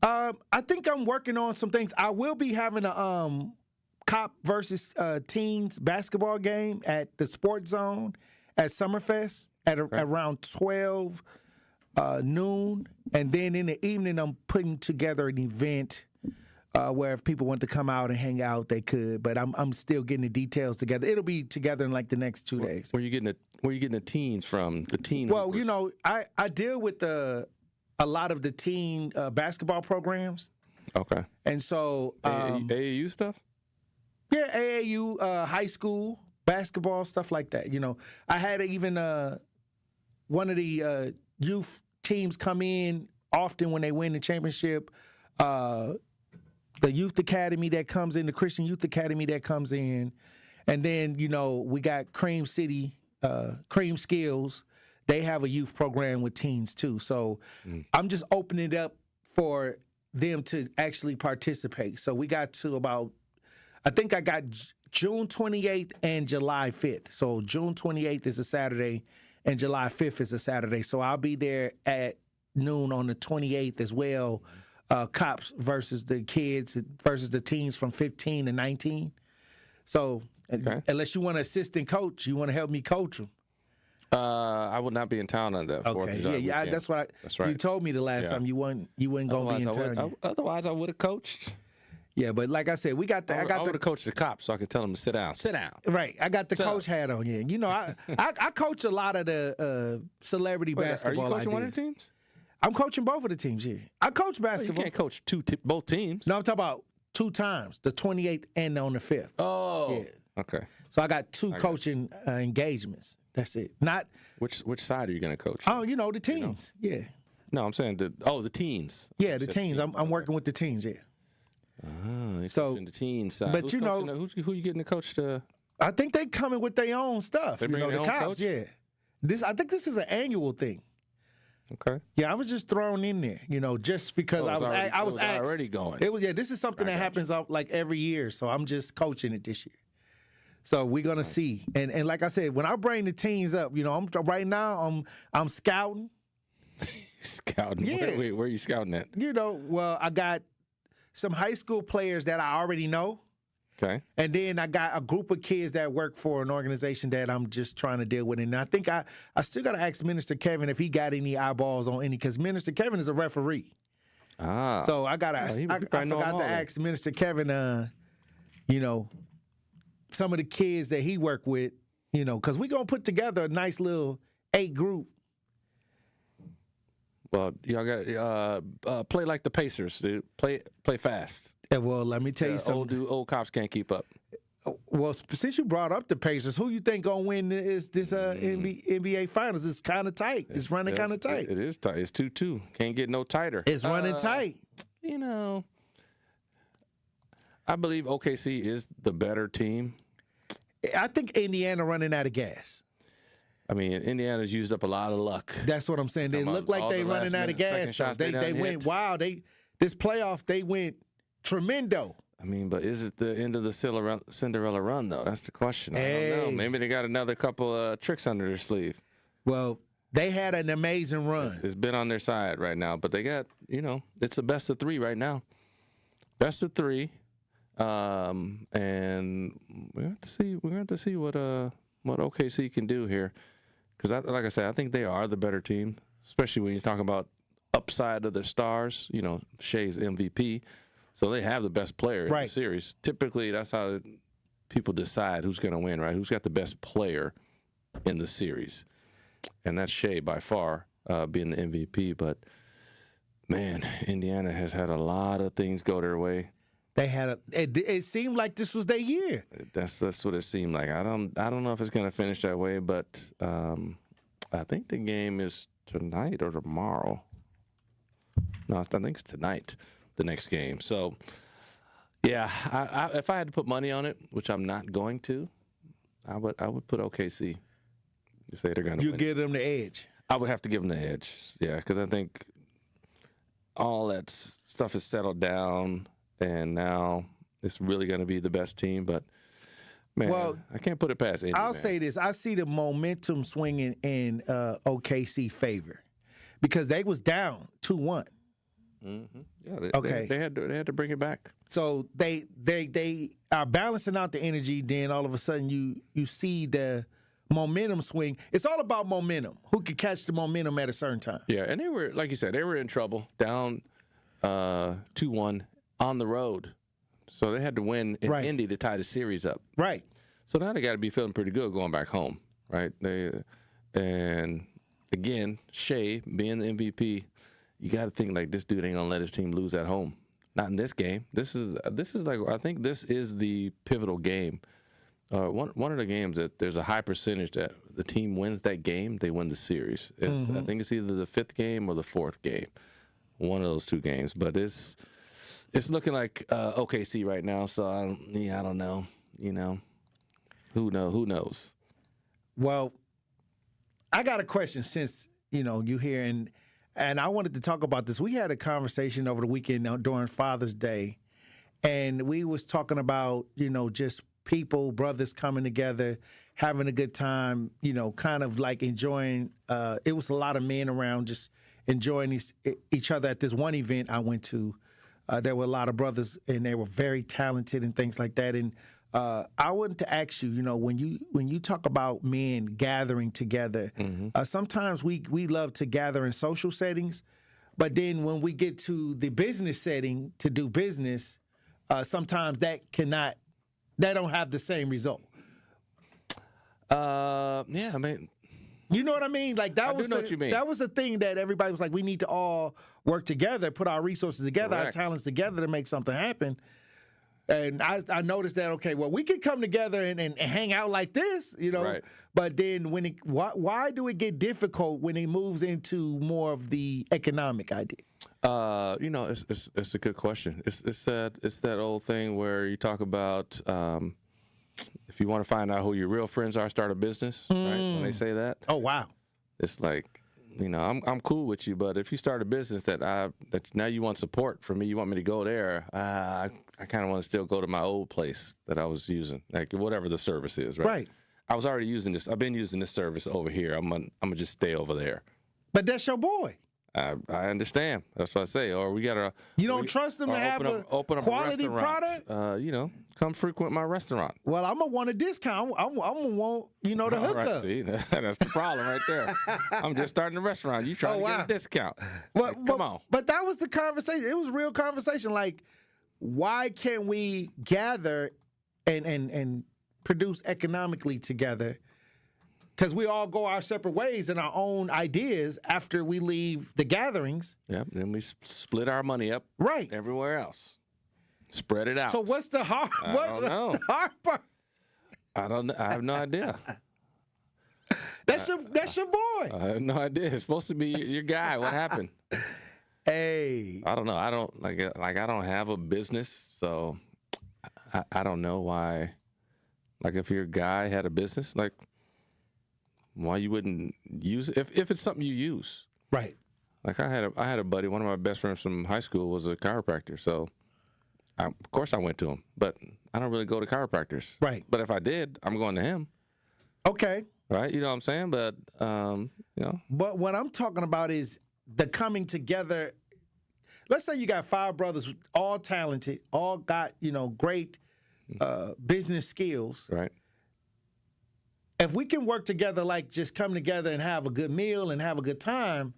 I think I'm working on some things. I will be having a cop versus teens basketball game at the Sports Zone at Summerfest at around 12 noon. And then in the evening, I'm putting together an event where if people want to come out and hang out, they could. But I'm still getting the details together. It'll be together in like the next 2 days. Where you getting the teens from? The teen. Well, I deal with a lot of the teen basketball programs. Okay. And so AAU stuff. Yeah, AAU, high school basketball stuff like that. I had even one of the youth teams come in often when they win the championship. The youth academy that comes in, the Christian Youth Academy that comes in. And then, we got Cream City, Cream Skills. They have a youth program with teens too. So I'm just opening it up for them to actually participate. So we got to I think I got June 28th and July 5th. So June 28th is a Saturday and July 5th is a Saturday. So I'll be there at noon on the 28th as well. Cops versus the kids versus the teens from 15 to 19. So unless you want an assistant coach, you want to help me coach them. I would not be in town on that. Okay, yeah, that's what that's right. You told me the last time you weren't gonna be in town. Otherwise, I would have coached. Yeah, but like I said, we got the. I would have coached the cops so I could tell them to sit down. Sit down. Right, I got the coach hat on. Yeah, I coach a lot of the celebrity basketball. Are you coaching ideas. one of the teams? I'm coaching both of the teams. Yeah, I coach basketball. You can't coach both teams. No, I'm talking about 2 times, the 28th and on the 5th. Oh, yeah. Okay. So I got 2 coaching engagements. That's it. Not which side are you going to coach? Oh, the teens. Yeah. No, I'm saying the teens. Yeah, the teens. I'm working with the teens. Yeah. So the teen side. But who you getting to coach the? I think they coming with their own stuff. They bring their own cops. Coach? Yeah. I think this is an annual thing. Okay. Yeah, I was just thrown in there, just because I was asked. Already going. It was This is something that happens like every year, so I'm just coaching it this year. So we're gonna see, and like I said, when I bring the teams up, I'm right now I'm scouting. Scouting. Yeah. Where are you scouting at? Well, I got some high school players that I already know. Okay. And then I got a group of kids that work for an organization that I'm just trying to deal with. And I think I still got to ask Minister Kevin if he got any eyeballs on any, because Minister Kevin is a referee. Ah. So I forgot to ask Minister Kevin, some of the kids that he worked with, because we're going to put together a nice little 8 group. Well, y'all got play like the Pacers, dude. Play fast. Yeah, well, let me tell you something. Old cops can't keep up. Well, since you brought up the Pacers, who you think gonna win this NBA Finals? It's kind of tight. It's running kind of tight. It is tight. It's 2-2. Can't get no tighter. It's running tight. I believe OKC is the better team. I think Indiana running out of gas. I mean, Indiana's used up a lot of luck. That's what I'm saying. They look like they running out of gas. They went wild. This playoff they went tremendo. I mean, but is it the end of the Cinderella run, though? That's the question. I don't know. Maybe they got another couple tricks under their sleeve. Well, they had an amazing run. It's been on their side right now, but they got it's a best of 3 right now. Best of 3. And we're going to have to see what OKC can do here. Because, like I said, I think they are the better team, especially when you talk about upside of their stars. Shea's MVP. So they have the best player in the series. Typically, that's how people decide who's going to win, right? Who's got the best player in the series. And that's Shea by far being the MVP. But, man, Indiana has had a lot of things go their way. They had it seemed like this was their year. That's what it seemed like. I don't know if it's going to finish that way, but I think the game is tonight or tomorrow. No, I think it's tonight, the next game. So, yeah, if I had to put money on it, which I'm not going to, I would put OKC. You say they're going to win. You give them the edge. I would have to give them the edge, yeah, because I think all that stuff is settled down, and now it's really going to be the best team. But, man, I can't put it past Indy. I'll say this. I see the momentum swinging in OKC favor because they was down 2-1. Mm-hmm. Yeah, they had to bring it back. So they are balancing out the energy. Then all of a sudden you see the momentum swing. It's all about momentum. Who could catch the momentum at a certain time? Yeah, and they were, like you said, they were in trouble, down 2-1 on the road. So they had to win in Indy to tie the series up. Right. So now they got to be feeling pretty good going back home, right? And again, Shea being the MVP, you got to think like this dude ain't gonna let his team lose at home. Not in this game. This is like, I think this is the pivotal game. One of the games that there's a high percentage that the team wins that game, they win the series. I think it's either the 5th game or the 4th game, one of those 2 games. But it's looking like OKC right now. So I don't know. Who knows? Well, I got a question since you here and I wanted to talk about this. We had a conversation over the weekend during Father's Day, and we was talking about, just people, brothers coming together, having a good time, kind of like enjoying. It was a lot of men around just enjoying each other at this one event I went to. There were a lot of brothers, and they were very talented and things like that. And I wanted to ask you, when you talk about men gathering together, sometimes we love to gather in social settings, but then when we get to the business setting to do business, sometimes that don't have the same result. Yeah, I mean, you know what I mean? Like I do know what you mean. That was the thing that everybody was like, we need to all work together, put our resources together, our talents together to make something happen. And I noticed that, okay, well, we could come together and hang out like this, Right. But then why do it get difficult when it moves into more of the economic idea? It's a good question. It's that old thing where you talk about if you want to find out who your real friends are, start a business, right? When they say that. Oh, wow. It's like, I'm cool with you, but if you start a business that now you want support from me, you want me to go there, I kind of want to still go to my old place that I was using, like whatever the service is, right? Right. I was already using this. I've been using this service over here. I'm gonna just stay over there. But that's your boy. I understand. That's what I say. Or we gotta. You don't trust them to have open up quality a restaurant. product. Come frequent my restaurant. Well, I'm gonna want a discount. I'm gonna want the hookup. Right, see, that's the problem right there. I'm just starting a restaurant. You trying to get a discount? Come on. But that was the conversation. It was a real conversation. Like, why can't we gather and produce economically together? Because we all go our separate ways in our own ideas after we leave the gatherings. Yep, then we split our money up everywhere else. Spread it out. So what's the hard the hard part? I have no idea. That's your boy. I have no idea. It's supposed to be your guy. What happened? Hey. I don't know. I don't I don't have a business, so I don't know why. Like if your guy had a business, like why you wouldn't use it if it's something you use. Right. Like I had a buddy, one of my best friends from high school was a chiropractor, so of course I went to him, but I don't really go to chiropractors. Right. But if I did, I'm going to him. Okay. Right? You know what I'm saying? But But what I'm talking about is the coming together let's say you got 5 brothers, all talented, all got, great business skills. Right. If we can work together, like just come together and have a good meal and have a good time,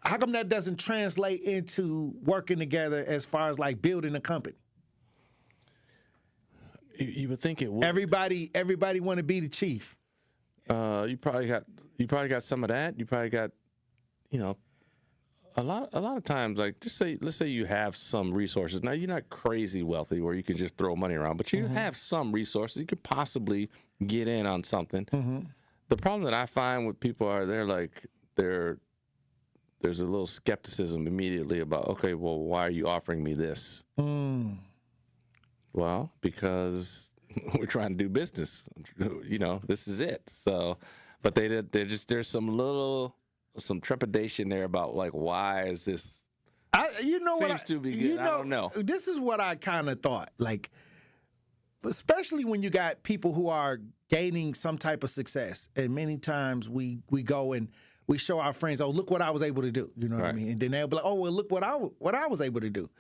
how come that doesn't translate into working together as far as like building a company? You would think it would. Everybody want to be the chief. You probably got some of that. You probably got, a lot of times, like let's say you have some resources. Now you're not crazy wealthy where you can just throw money around, but you have some resources. You could possibly get in on something. The problem that I find with people are there's a little skepticism immediately about, okay, well, why are you offering me this? Well, because we're trying to do business. This is it. So, but there's some trepidation there about like, why is this? Seems to be good. I don't know. This is what I kind of thought. Like, especially when you got people who are gaining some type of success, and many times we go and we show our friends, oh, look what I was able to do. You know what I mean? And then they'll be like, oh, well, look what I was able to do.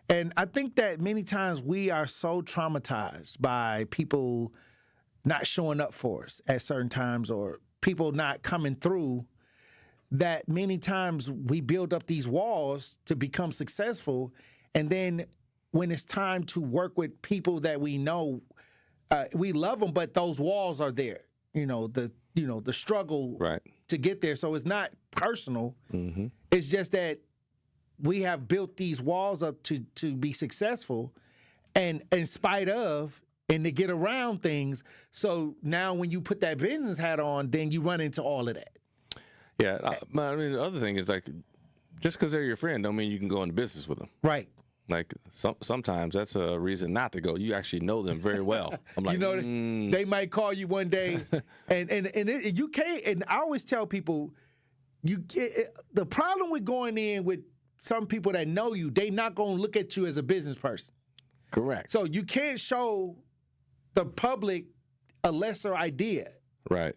And I think that many times we are so traumatized by people not showing up for us at certain times or people not coming through that many times we build up these walls to become successful. And then when it's time to work with people that we know, we love them, but those walls are there. The struggle to get there. So it's not personal. It's just that we have built these walls up to be successful and in spite of and to get around things. So now when you put that business hat on, then you run into all of that. Yeah. I mean, the other thing is like, just because they're your friend don't mean you can go into business with them. Right. Like sometimes that's a reason not to go. You actually know them very well. I'm like, they might call you one day and you can't. And I always tell people, the problem with going in with some people that know you, they not going to look at you as a business person. Correct. So you can't show the public a lesser idea. Right.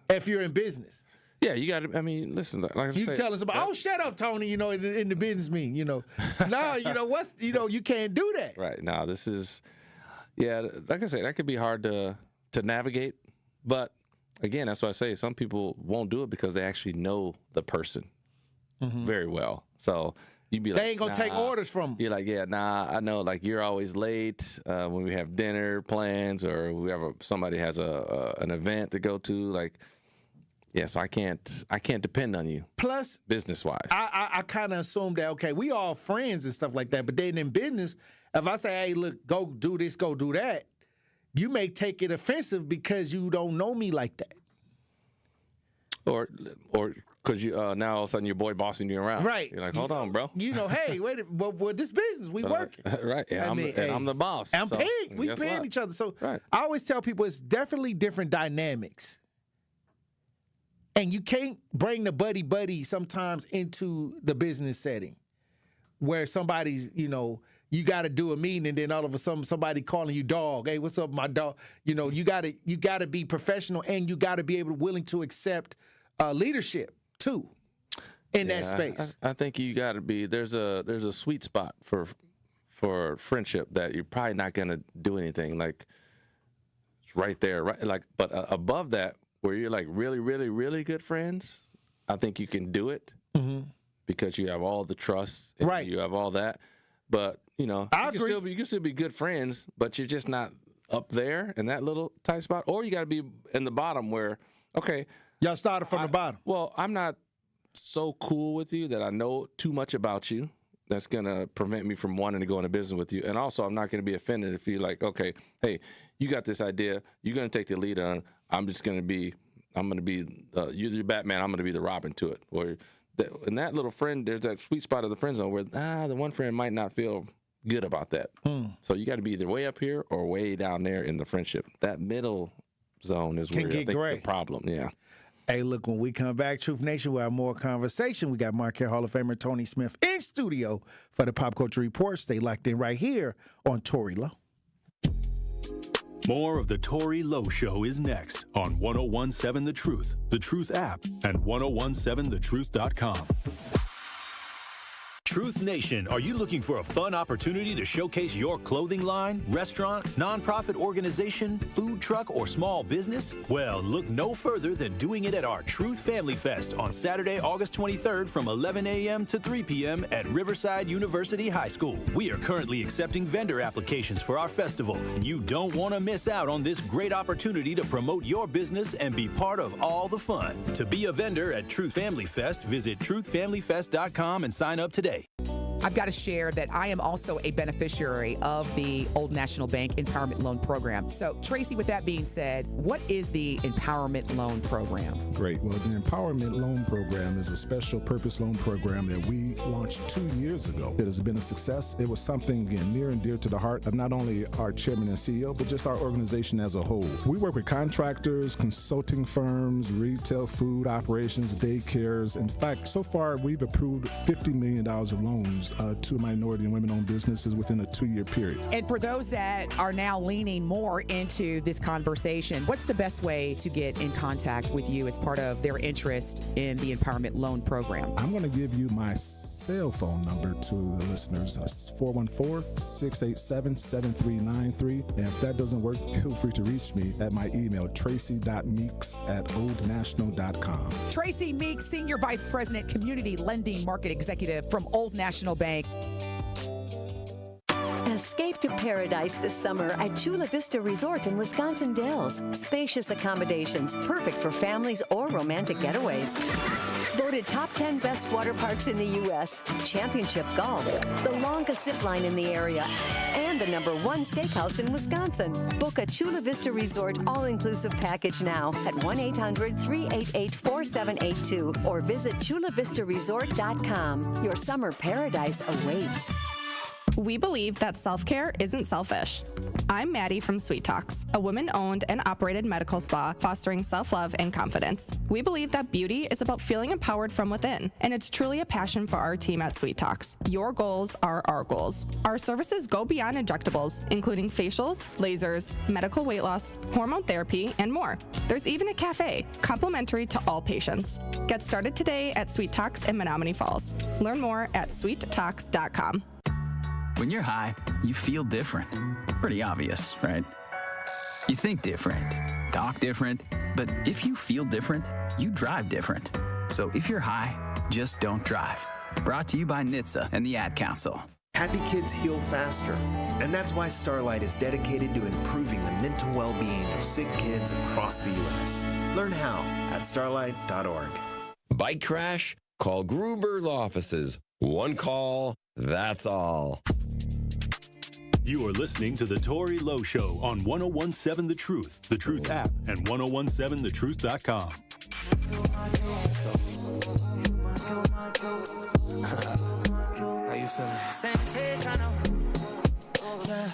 If you're in business. Yeah, you got to, I mean, listen, like I you said, tell us about, oh, shut up, Tony, in the business meeting, No, you can't do that. Right. Now, this is, like I said, that could be hard to navigate. But again, that's why I say some people won't do it because they actually know the person very well. So you'd be like, they ain't going to take orders from them. You're like, I know, like you're always late when we have dinner plans or we have somebody has an event to go to, like, yeah, so I can't depend on you. Plus, business-wise. I kind of assume that, okay, we all friends and stuff like that, but then in business, if I say, hey, look, go do this, go do that, you may take it offensive because you don't know me like that. Or because you now all of a sudden your boy bossing you around. Right. You're like, hold on, bro. Hey, wait, but this business, we working. Right. Yeah, I'm the boss. I'm paying. We paying each other. So I always tell people it's definitely different dynamics. And you can't bring the buddy sometimes into the business setting where somebody's, you got to do a meeting and then all of a sudden somebody calling you dog. Hey, what's up, my dog? You got to be professional and you got to be willing to accept leadership too in that space. I think you got to be, there's a sweet spot for friendship that you're probably not going to do anything like it's right there. Right. Like, but above that, where you're like really, really, really good friends, I think you can do it because you have all the trust, and you have all that. But you can still be good friends, but you're just not up there in that little tight spot. Or you got to be in the bottom where, okay, y'all started from the bottom. Well, I'm not so cool with you that I know too much about you. That's gonna prevent me from wanting to go into business with you. And also, I'm not gonna be offended if you're like, okay, hey, you got this idea, you're gonna take the lead on. I'm gonna be you're the Batman. I'm gonna be the Robin to it. Or in that little friend, there's that sweet spot of the friend zone where the one friend might not feel good about that. So you got to be either way up here or way down there in the friendship. That middle zone is where I think the problem. Yeah. Hey, look, when we come back, Truth Nation, we'll have more conversation. We got Marquette Hall of Famer Tony Smith in studio for the Pop Culture Report. Stay locked in right here on Tory Lowe. More of the Tory Lowe Show is next on 1017 The Truth app, and 1017thetruth.com. Truth Nation, are you looking for a fun opportunity to showcase your clothing line, restaurant, nonprofit organization, food truck, or small business? Well, look no further than doing it at our Truth Family Fest on Saturday, August 23rd from 11 a.m. to 3 p.m. at Riverside University High School. We are currently accepting vendor applications for our festival. You don't want to miss out on this great opportunity to promote your business and be part of all the fun. To be a vendor at Truth Family Fest, visit truthfamilyfest.com and sign up today. I've got to share that I am also a beneficiary of the Old National Bank Empowerment Loan Program. So, Tracy, with that being said, what is the Empowerment Loan Program? Great. Well, the Empowerment Loan Program is a special purpose loan program that we launched 2 years ago. It has been a success. It was something, again, near and dear to the heart of not only our chairman and CEO, but just our organization as a whole. We work with contractors, consulting firms, retail food operations, daycares. In fact, so far, we've approved $50 million of loans to minority and women-owned businesses within a 2-year period. And for those that are now leaning more into this conversation, what's the best way to get in contact with you as part of their interest in the Empowerment Loan Program? I'm going to give you my cell phone number to the listeners. It's 414-687-7393. And if that doesn't work, feel free to reach me at my email, tracy.meeks@oldnational.com. Tracy Meeks, Senior Vice President, Community Lending Market Executive from Old National Bank. Escape to paradise this summer at Chula Vista Resort in Wisconsin Dells. Spacious accommodations, perfect for families or romantic getaways. Voted top 10 best water parks in the U.S., championship golf, the longest zip line in the area, and the #1 steakhouse in Wisconsin. Book a Chula Vista Resort all-inclusive package now at 1-800-388-4782 or visit chulavistaresort.com. Your summer paradise awaits. We believe that self-care isn't selfish. I'm Maddie from Sweet Talks, a women-owned and operated medical spa fostering self-love and confidence. We believe that beauty is about feeling empowered from within, and it's truly a passion for our team at Sweet Talks. Your goals are our goals. Our services go beyond injectables, including facials, lasers, medical weight loss, hormone therapy, and more. There's even a cafe, complimentary to all patients. Get started today at Sweet Talks in Menominee Falls. Learn more at sweettalks.com. When you're high, you feel different. Pretty obvious, right? You think different, talk different, but if you feel different, you drive different. So if you're high, just don't drive. Brought to you by NHTSA and the Ad Council. Happy kids heal faster, and that's why Starlight is dedicated to improving the mental well-being of sick kids across the U.S. Learn how at starlight.org. Bike crash? Call Gruber Law Offices. One call, that's all. You are listening to The Tory Lowe Show on 101.7 The Truth app, and 101.7thetruth.com. How you feeling? Sensational. Yeah.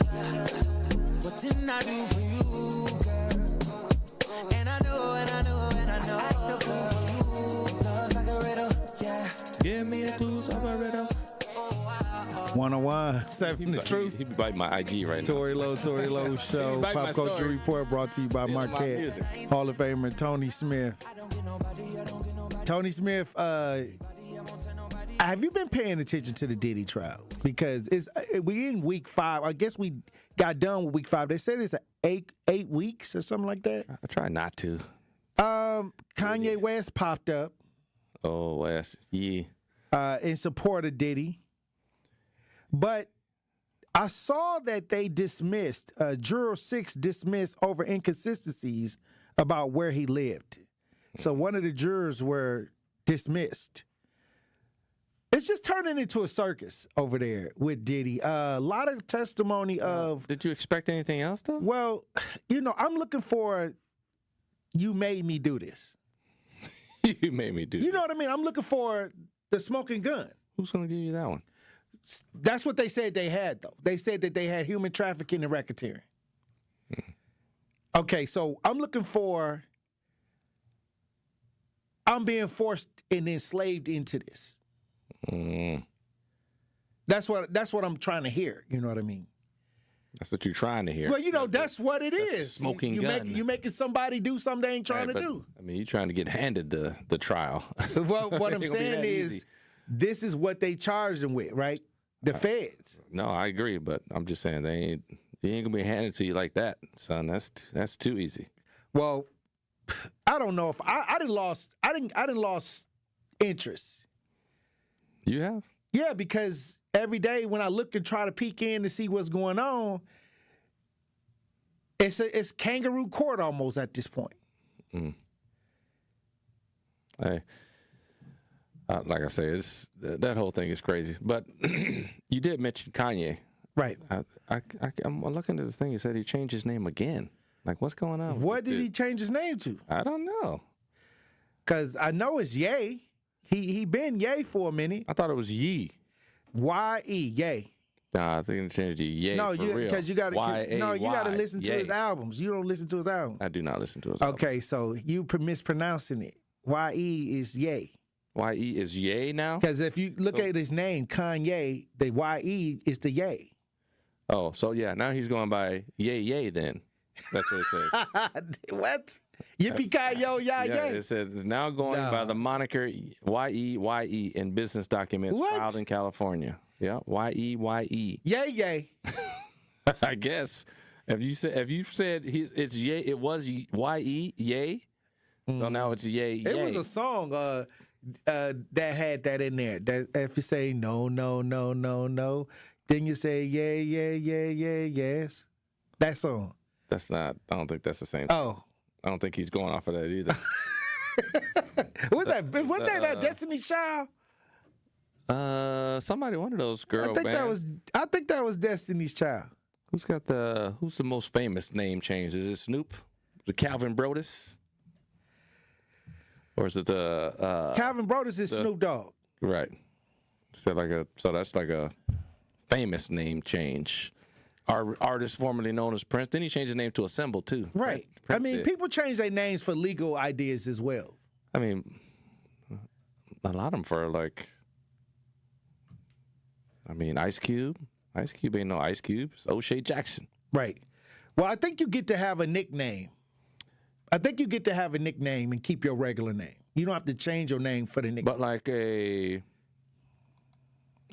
What didn't I do for you, girl? And I know, and I know, and I know. I act the fool for you. Love like a riddle, yeah. Give me the clues of a riddle. 101.7 The Truth. He be biting my IG right now. Tory Lowe Show. Pop Culture Report brought to you by Marquette. Hall of Famer Tony Smith. Tony Smith, have you been paying attention to the Diddy trial? Because we in week 5. I guess we got done with week 5. They said it's 8 weeks or something like that. I try not to. Kanye West popped up. Oh, West, yeah. In support of Diddy. But I saw that they dismissed, Juror 6 dismissed over inconsistencies about where he lived. So one of the jurors were dismissed. It's just turning into a circus over there with Diddy. A lot of testimony of... Did you expect anything else, though? Well, I'm looking for you made me do this. You made me do this. You know what I mean? I'm looking for the smoking gun. Who's going to give you that one? That's what they said they had, though. They said that they had human trafficking and racketeering. Okay, so I'm looking for... I'm being forced and enslaved into this. That's what I'm trying to hear. You know what I mean? That's what you're trying to hear. Well, that's what it is. Smoking gun. You're making somebody do something they ain't trying to do. I mean, you're trying to get handed the trial. Well, what I'm saying is this is what they charged them with, right? The feds. No, I agree, but I'm just saying he ain't gonna be handed to you like that, son. That's too easy. Well, I don't know if I didn't lost interest. You have? Yeah, because every day when I look and try to peek in to see what's going on, it's kangaroo court almost at this point. Hey, like I say, that whole thing is crazy. But you did mention Kanye, right? I'm looking at this thing. He said he changed his name again. Like, what's going on? What did he change his name to? I don't know. Because I know it's Ye. He been Ye for a minute. I thought it was Ye. Y-E, Ye. Nah, I think they changed it to Ye. No, because you got to listen to his albums. You don't listen to his albums. I do not listen to his albums. Okay, so you mispronouncing it. Y-E is Ye. Y-E is Ye now? Because if you look at his name, Kanye, the Y-E is the Ye. Oh, so yeah, now he's going by Ye then. That's what it says. What? Yippee-ki-yo, yeah, yay. It says it's now going by the moniker Y-E in business documents filed in California. Yeah, Y-E. Yay. I guess. If you said it's Ye, it was Y-E, Ye. So now it's Ye. It was a song that had that in there. That if you say no, then you say yeah, yes. That song. That's not. I don't think that's the same. Oh. I don't think he's going off of that either. Was that Destiny's Child? Somebody, one of those girl bands. I think that was Destiny's Child. Who's the most famous name change? Is it Snoop? The Calvin Brodus? Or is it the Calvin Brodus is Snoop Dogg. Right. So that's like a famous name change. Our artist formerly known as Prince. Then he changed his name to a symbol too. Right. I mean, people change their names for legal ideas as well. I mean, a lot of them for Ice Cube. Ice Cube ain't no Ice Cube. It's O'Shea Jackson. Right. Well, I think you get to have a nickname. And keep your regular name. You don't have to change your name for the nickname. But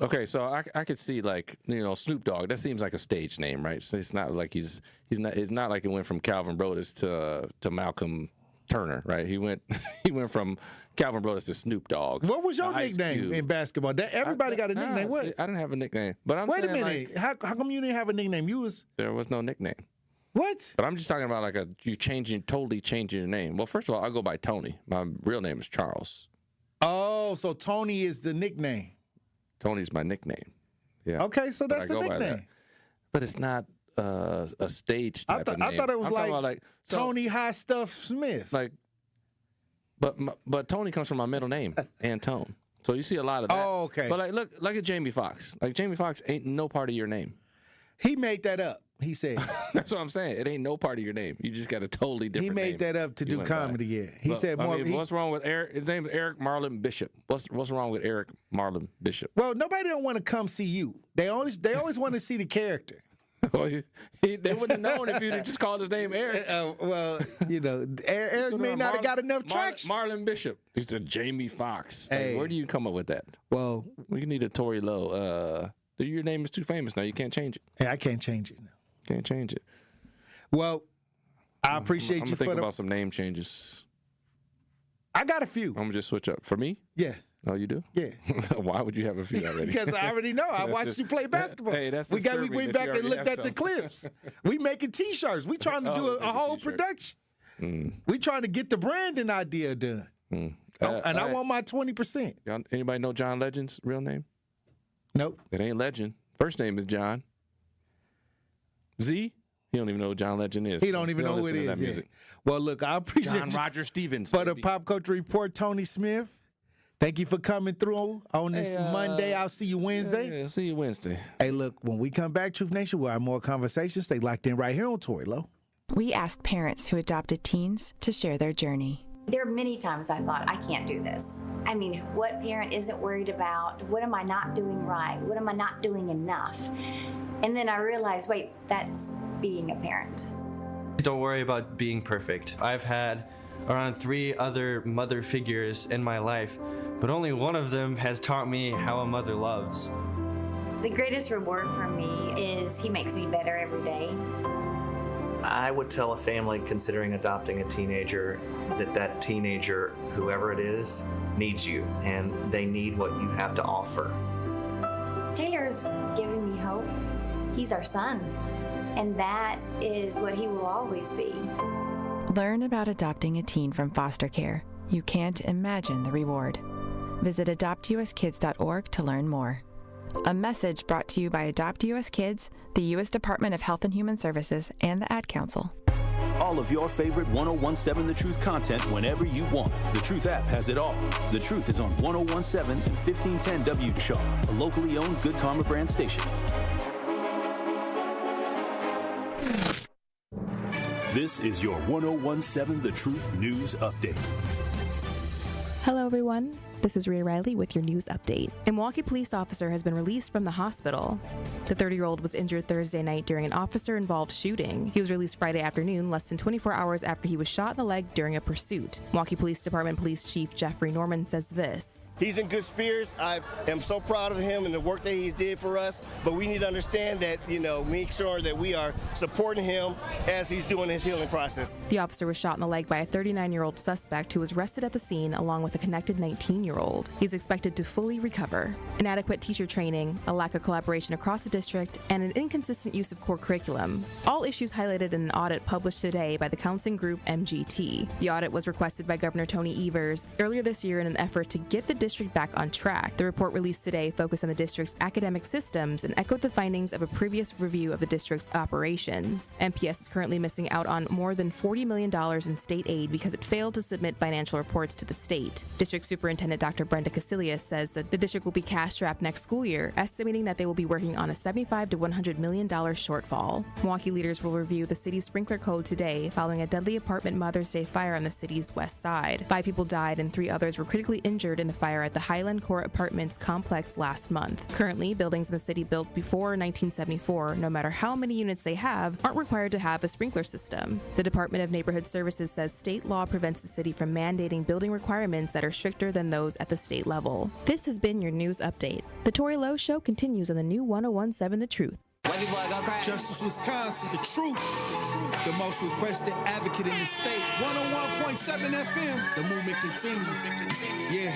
okay, so I could see Snoop Dogg. That seems like a stage name, right? So it's not like it's not like it went from Calvin Brodus to Malcolm Turner, right? He went from Calvin Brodus to Snoop Dogg. What was your nickname in basketball? Everybody got a nickname. What? I didn't have a nickname. But wait a minute. How come you didn't have a nickname? There was no nickname. What? But I'm just talking about you totally changing your name. Well, first of all, I go by Tony. My real name is Charles. Oh, so Tony is the nickname. Tony's my nickname. Yeah. Okay, so that's the nickname. But it's not a stage type of name. I thought it was Tony High Stuff Smith. But Tony comes from my middle name, Antone. So you see a lot of that. Oh, okay. But look at Jamie Foxx. Jamie Foxx ain't no part of your name. He made that up. He said. That's what I'm saying. It ain't no part of your name. You just got a totally different name. He made that up to do comedy, yeah. He said more. What's wrong with Eric? His name is Eric Marlon Bishop. What's wrong with Eric Marlon Bishop? Well, nobody don't want to come see you. They always want to see the character. Well, they wouldn't have known if you'd just called his name Eric. Eric may not have got enough traction. Marlon Bishop. He said Jamie Foxx. Hey. Where do you come up with that? Well, we need a Tory Lowe. Your name is too famous now. You can't change it. Hey, I can't change it now. Can't change it. Well, I appreciate you for thinking about some name changes. I got a few. I'm going to just switch up. For me? Yeah. Oh, you do? Yeah. Why would you have a few already? Because I already know. I watched you play basketball. Hey, that's we went back and looked at the clips. We making T-shirts. We trying to do a whole production. We trying to get the branding idea done. And I want my 20%. Anybody know John Legend's real name? Nope. It ain't Legend. First name is John. Z? He don't even know who John Legend is. He don't even know who it is. Yeah. Well, look, I appreciate John Roger Stevens. For the Pop Culture Report, Tony Smith. Thank you for coming through on this Monday. I'll see you Wednesday. Yeah, see you Wednesday. Hey, look, when we come back, Truth Nation, we'll have more conversations. Stay locked in right here on Tory Lowe. We asked parents who adopted teens to share their journey. There are many times I thought, I can't do this. I mean, what parent isn't worried about? What am I not doing right? What am I not doing enough? And then I realized, wait, that's being a parent. Don't worry about being perfect. I've had around 3 other mother figures in my life but only one of them has taught me how a mother loves. The greatest reward for me is he makes me better every day. I would tell a family considering adopting a teenager that teenager, whoever it is, needs you, and they need what you have to offer. Taylor's given me hope. He's our son, and that is what he will always be. Learn about adopting a teen from foster care. You can't imagine the reward. Visit adoptuskids.org to learn more. A message brought to you by Adopt US Kids, the U.S. Department of Health and Human Services, and the Ad Council. All of your favorite 1017 The Truth content whenever you want. The Truth app has it all. The Truth is on 1017 and 1510 W. Shaw, a locally owned Good Karma brand station. This is your 1017 The Truth News Update. Hello, everyone. This is Rhea Riley with your news update. A Milwaukee police officer has been released from the hospital. The 30-year-old was injured Thursday night during an officer-involved shooting. He was released Friday afternoon, less than 24 hours after he was shot in the leg during a pursuit. Milwaukee Police Department Police Chief Jeffrey Norman says this. He's in good spirits. I am so proud of him and the work that he did for us, but we need to understand that, make sure that we are supporting him as he's doing his healing process. The officer was shot in the leg by a 39-year-old suspect who was arrested at the scene along with a connected 19-year-old. He's expected to fully recover. Inadequate teacher training, a lack of collaboration across the district, and an inconsistent use of core curriculum. All issues highlighted in an audit published today by the counseling group MGT. The audit was requested by Governor Tony Evers earlier this year in an effort to get the district back on track. The report released today focused on the district's academic systems and echoed the findings of a previous review of the district's operations. MPS is currently missing out on more than $40 million in state aid because it failed to submit financial reports to the state. District Superintendent Dr. Brenda Casilius says that the district will be cash-strapped next school year, estimating that they will be working on a $75 to $100 million shortfall. Milwaukee leaders will review the city's sprinkler code today following a deadly apartment Mother's Day fire on the city's west side. 5 people died and 3 others were critically injured in the fire at the Highland Court Apartments complex last month. Currently, buildings in the city built before 1974, no matter how many units they have, aren't required to have a sprinkler system. The Department of Neighborhood Services says state law prevents the city from mandating building requirements that are stricter than those at the state level. This has been your news update. The Tory Lowe Show continues on the new 1017 The Truth. Justice, Wisconsin, the truth. The most requested advocate in the state. 101.7 FM. The movement continues. Yeah.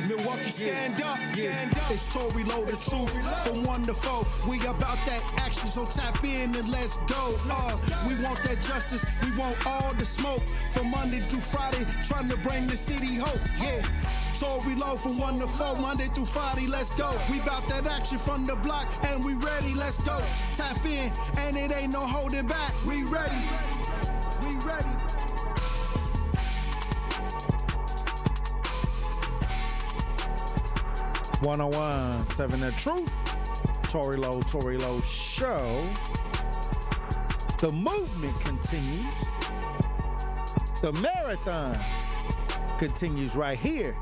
Milwaukee, stand up. It's Tory Lowe, the truth. From 1 to 4. We about that action, so tap in and let's go. We want that justice. We want all the smoke. From Monday through Friday, trying to bring the city hope. Yeah. Tory Lowe from 1 to 4, Monday through Friday, let's go. We bout that action from the block, and we ready, let's go. Tap in, and it ain't no holding back. We ready. 1017 The Truth. Tory Lowe Show. The movement continues. The marathon continues right here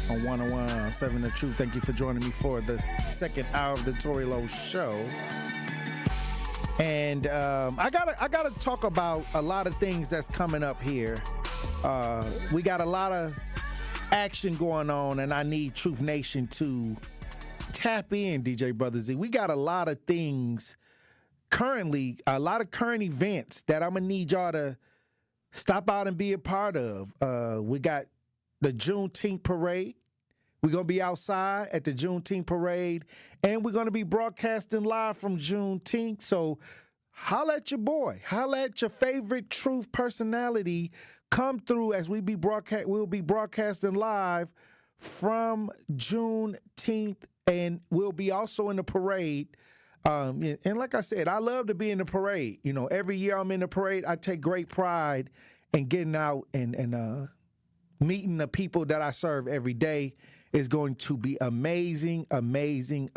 on 1017 The Truth. Thank you for joining me for the second hour of the Tory Lowe Show. And I gotta talk about a lot of things that's coming up here. We got a lot of action going on, and I need Truth Nation to tap in, DJ Brother Z. We got a lot of things currently, a lot of current events that I'm gonna need y'all to stop out and be a part of. We got the Juneteenth parade. We're going to be outside at the Juneteenth parade, and we're going to be broadcasting live from Juneteenth. So holla at your boy. Holla at your favorite Truth personality. Come through as we'll be broadcasting live from Juneteenth, and we'll be also in the parade. And like I said, I love to be in the parade. Every year I'm in the parade, I take great pride in getting out and meeting the people that I serve every day. Is going to be amazing. Once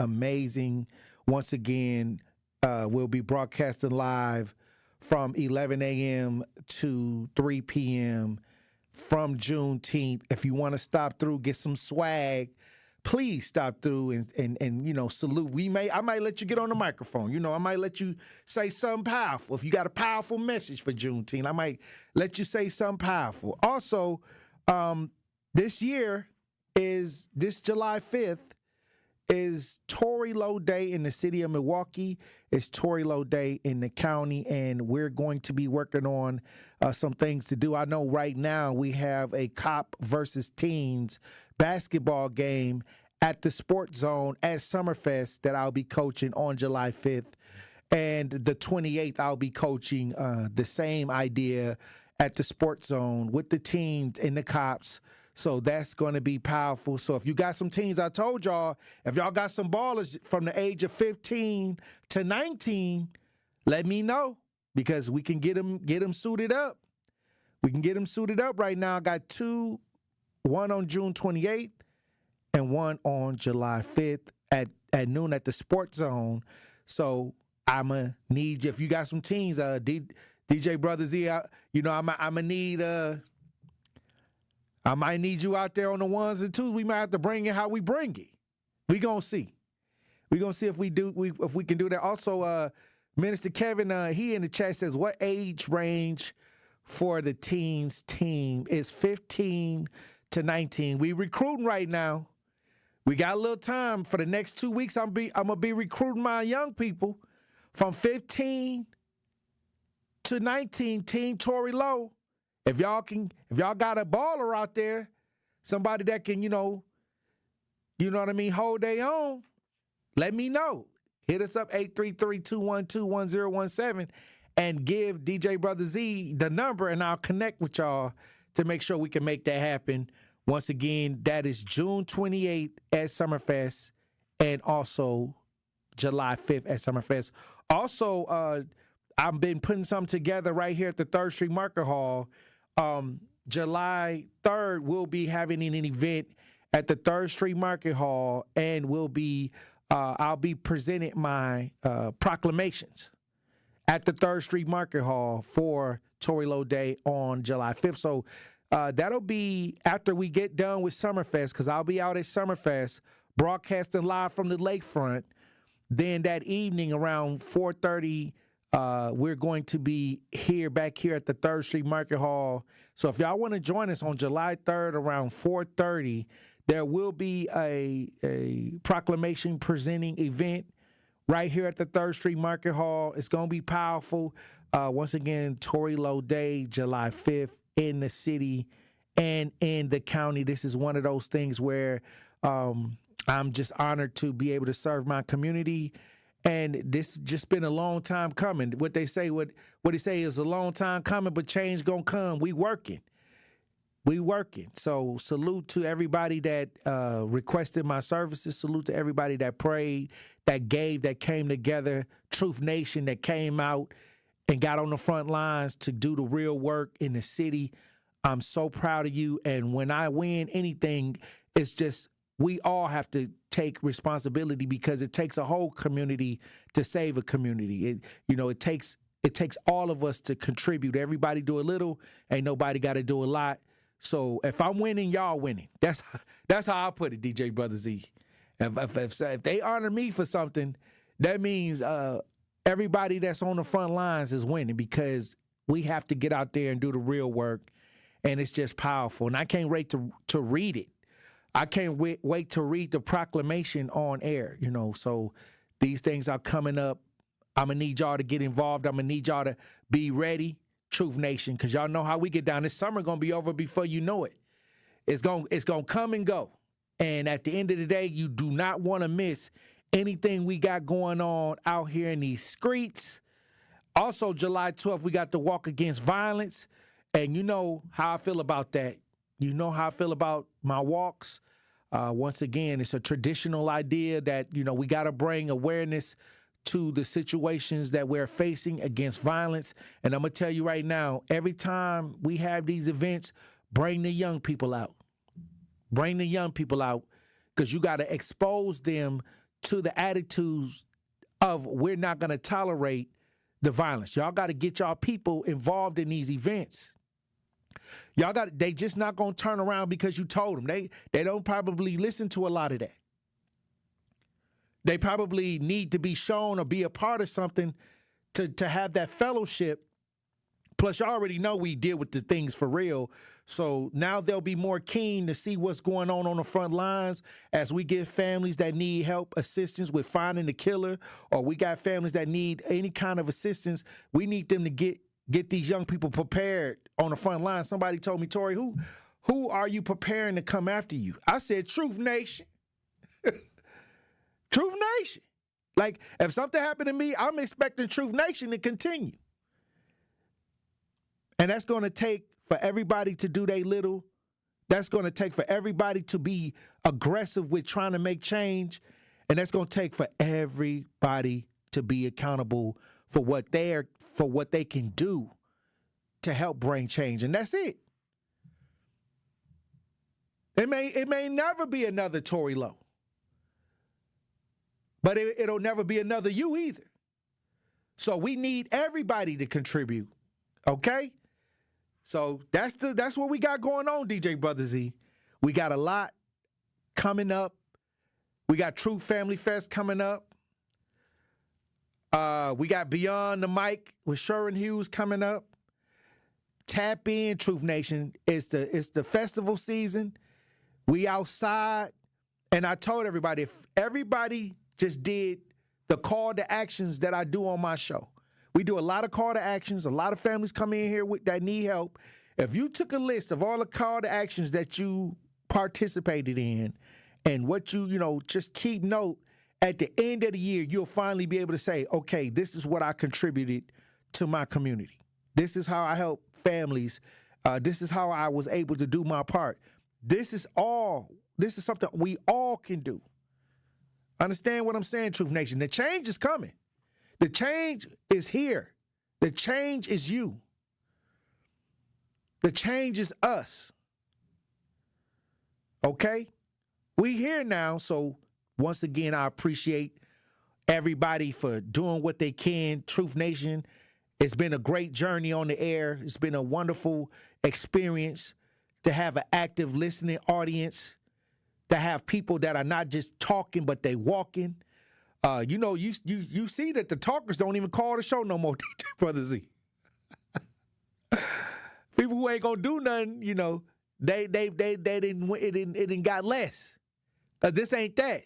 again, we'll be broadcasting live from 11 a.m. to 3 p.m. from Juneteenth. If you want to stop through, get some swag, please stop through and salute. I might let you get on the microphone. I might let you say something powerful. If you got a powerful message for Juneteenth, I might let you say something powerful. Also, this year is this July 5th is Tory Lowe Day in the city of Milwaukee. It's Tory Lowe Day in the county, and we're going to be working on some things to do. I know right now we have a cop versus teens basketball game at the Sports Zone at Summerfest that I'll be coaching on July 5th. And the 28th, I'll be coaching the same idea at the Sports Zone with the teams and the cops. So that's going to be powerful. So if you got some teams, I told y'all, if y'all got some ballers from the age of 15 to 19, let me know because we can get them suited up. We can get them suited up right now. I got two, one on June 28th and one on July 5th at noon at the Sports Zone. So I'm going to need you. If you got some teams, DJ Brother Z, I'm going to need... I might need you out there on the ones and twos. We might have to bring it how we bring it. We gonna see. We gonna see if we can do that. Also, Minister Kevin, he in the chat says, what age range for the teens team is 15 to 19? We recruiting right now. We got a little time for the next 2 weeks. I'm gonna be recruiting my young people from 15 to 19. Team Tory Lowe. If y'all got a baller out there, somebody that can, you know what I mean, hold their own, let me know. Hit us up 833-212-1017 and give DJ Brother Z the number, and I'll connect with y'all to make sure we can make that happen. Once again, that is June 28th at Summerfest and also July 5th at Summerfest. Also, I've been putting something together right here at the 3rd Street Market Hall. July 3rd, we'll be having an event at the 3rd Street Market Hall, and I'll be presenting my proclamations at the 3rd Street Market Hall for Tory Lowe Day on July 5th. So that'll be after we get done with Summerfest, because I'll be out at Summerfest broadcasting live from the lakefront. Then that evening around 4:30, we're going to be back here at the 3rd Street Market Hall. So if y'all want to join us on July 3rd around 4:30, there will be a proclamation presenting event right here at the 3rd Street Market Hall. It's going to be powerful. Once again, Tory Lowe Day, July 5th in the city and in the county. This is one of those things where I'm just honored to be able to serve my community. And this just been a long time coming. What they say is a long time coming, but change gonna come. We working. So salute to everybody that requested my services. Salute to everybody that prayed, that gave, that came together. Truth Nation that came out and got on the front lines to do the real work in the city. I'm so proud of you. And when I win anything, it's just we all have to take responsibility because it takes a whole community to save a community. It takes all of us to contribute. Everybody do a little. Ain't nobody got to do a lot. So if I'm winning, y'all winning. That's how I put it, DJ Brother Z. If they honor me for something, that means everybody that's on the front lines is winning because we have to get out there and do the real work, and it's just powerful. And I can't wait to read it. I can't wait to read the proclamation on air, So these things are coming up. I'm going to need y'all to get involved. I'm going to need y'all to be ready, Truth Nation, because y'all know how we get down. This summer going to be over before you know it. It's going to come and go. And at the end of the day, you do not want to miss anything we got going on out here in these streets. Also, July 12th, we got the Walk Against Violence. And you know how I feel about that. You know how I feel about my walks. Once again, it's a traditional idea that, we got to bring awareness to the situations that we're facing against violence. And I'm going to tell you right now, every time we have these events, bring the young people out. Bring the young people out because you got to expose them to the attitudes of we're not going to tolerate the violence. Y'all got to get y'all people involved in these events. They just not going to turn around because you told them. They don't probably listen to a lot of that. They probably need to be shown or be a part of something to have that fellowship Plus, you already know we deal with the things for real. So now they'll be more keen to see what's going on the front lines as we get families that need help, assistance with finding the killer, or we got families that need any kind of assistance. We need them to get these young people prepared on the front line. Somebody told me, Tory, who are you preparing to come after you? I said, Truth Nation. Truth Nation. Like, if something happened to me, I'm expecting Truth Nation to continue. And that's going to take for everybody to do their little. That's going to take for everybody to be aggressive with trying to make change. And that's going to take for everybody to be accountable for what they can do to help bring change. And that's it. It may never be another Tory Lowe. But it'll never be another you either. So we need everybody to contribute. Okay? So that's what we got going on, DJ Brother Z. We got a lot coming up. We got Truth Family Fest coming up. We got Beyond the Mic with Sherwin Hughes coming up. Tap in, Truth Nation. It's the festival season. We outside. And I told everybody, if everybody just did the call to actions that I do on my show. We do a lot of call to actions. A lot of families come in here that need help. If you took a list of all the call to actions that you participated in and what you just keep note, at the end of the year, you'll finally be able to say, okay, this is what I contributed to my community. This is how I help families. This is how I was able to do my part. This is something we all can do. Understand what I'm saying, Truth Nation? The change is coming. The change is here. The change is you. The change is us. Okay? We here now, so once again, I appreciate everybody for doing what they can. Truth Nation, it's been a great journey on the air. It's been a wonderful experience to have an active listening audience, to have people that are not just talking, but they walking. You see that the talkers don't even call the show no more, DJ Brother Z. People who ain't gonna do nothing, they didn't got less. This ain't that.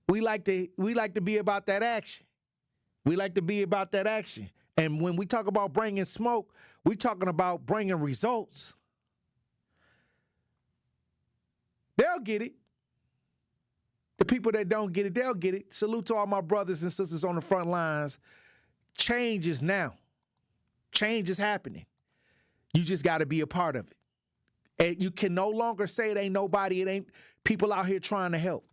We like to be about that action. We like to be about that action. And when we talk about bringing smoke, we're talking about bringing results. They'll get it. The people that don't get it, they'll get it. Salute to all my brothers and sisters on the front lines. Change is now. Change is happening. You just got to be a part of it. And you can no longer say it ain't people out here trying to help.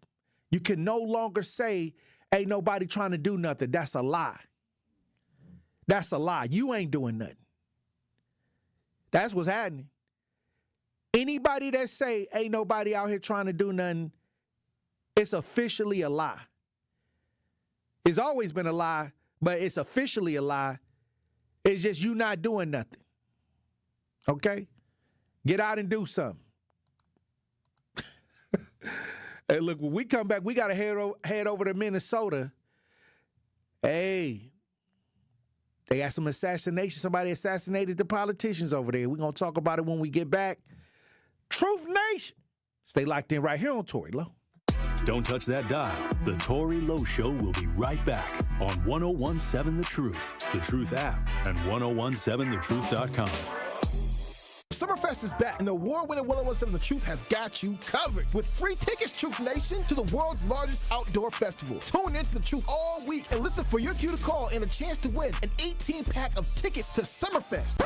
You can no longer say ain't nobody trying to do nothing. That's a lie. That's a lie. You ain't doing nothing. That's what's happening. Anybody that say ain't nobody out here trying to do nothing, it's officially a lie. It's always been a lie, but it's officially a lie. It's just you not doing nothing. Okay? Get out and do something. Hey, look, when we come back, we got to head over to Minnesota. Hey, they got some assassination. Somebody assassinated the politicians over there. We're going to talk about it when we get back. Truth Nation. Stay locked in right here on Tory Lowe. Don't touch that dial. The Tory Lowe Show will be right back on 1017 The Truth, The Truth app, and 1017thetruth.com. Summerfest is back, and the award-winning 1017 The Truth has got you covered. With free tickets, Truth Nation, to the world's largest outdoor festival. Tune into The Truth all week and listen for your cue to call and a chance to win an 18-pack of tickets to Summerfest.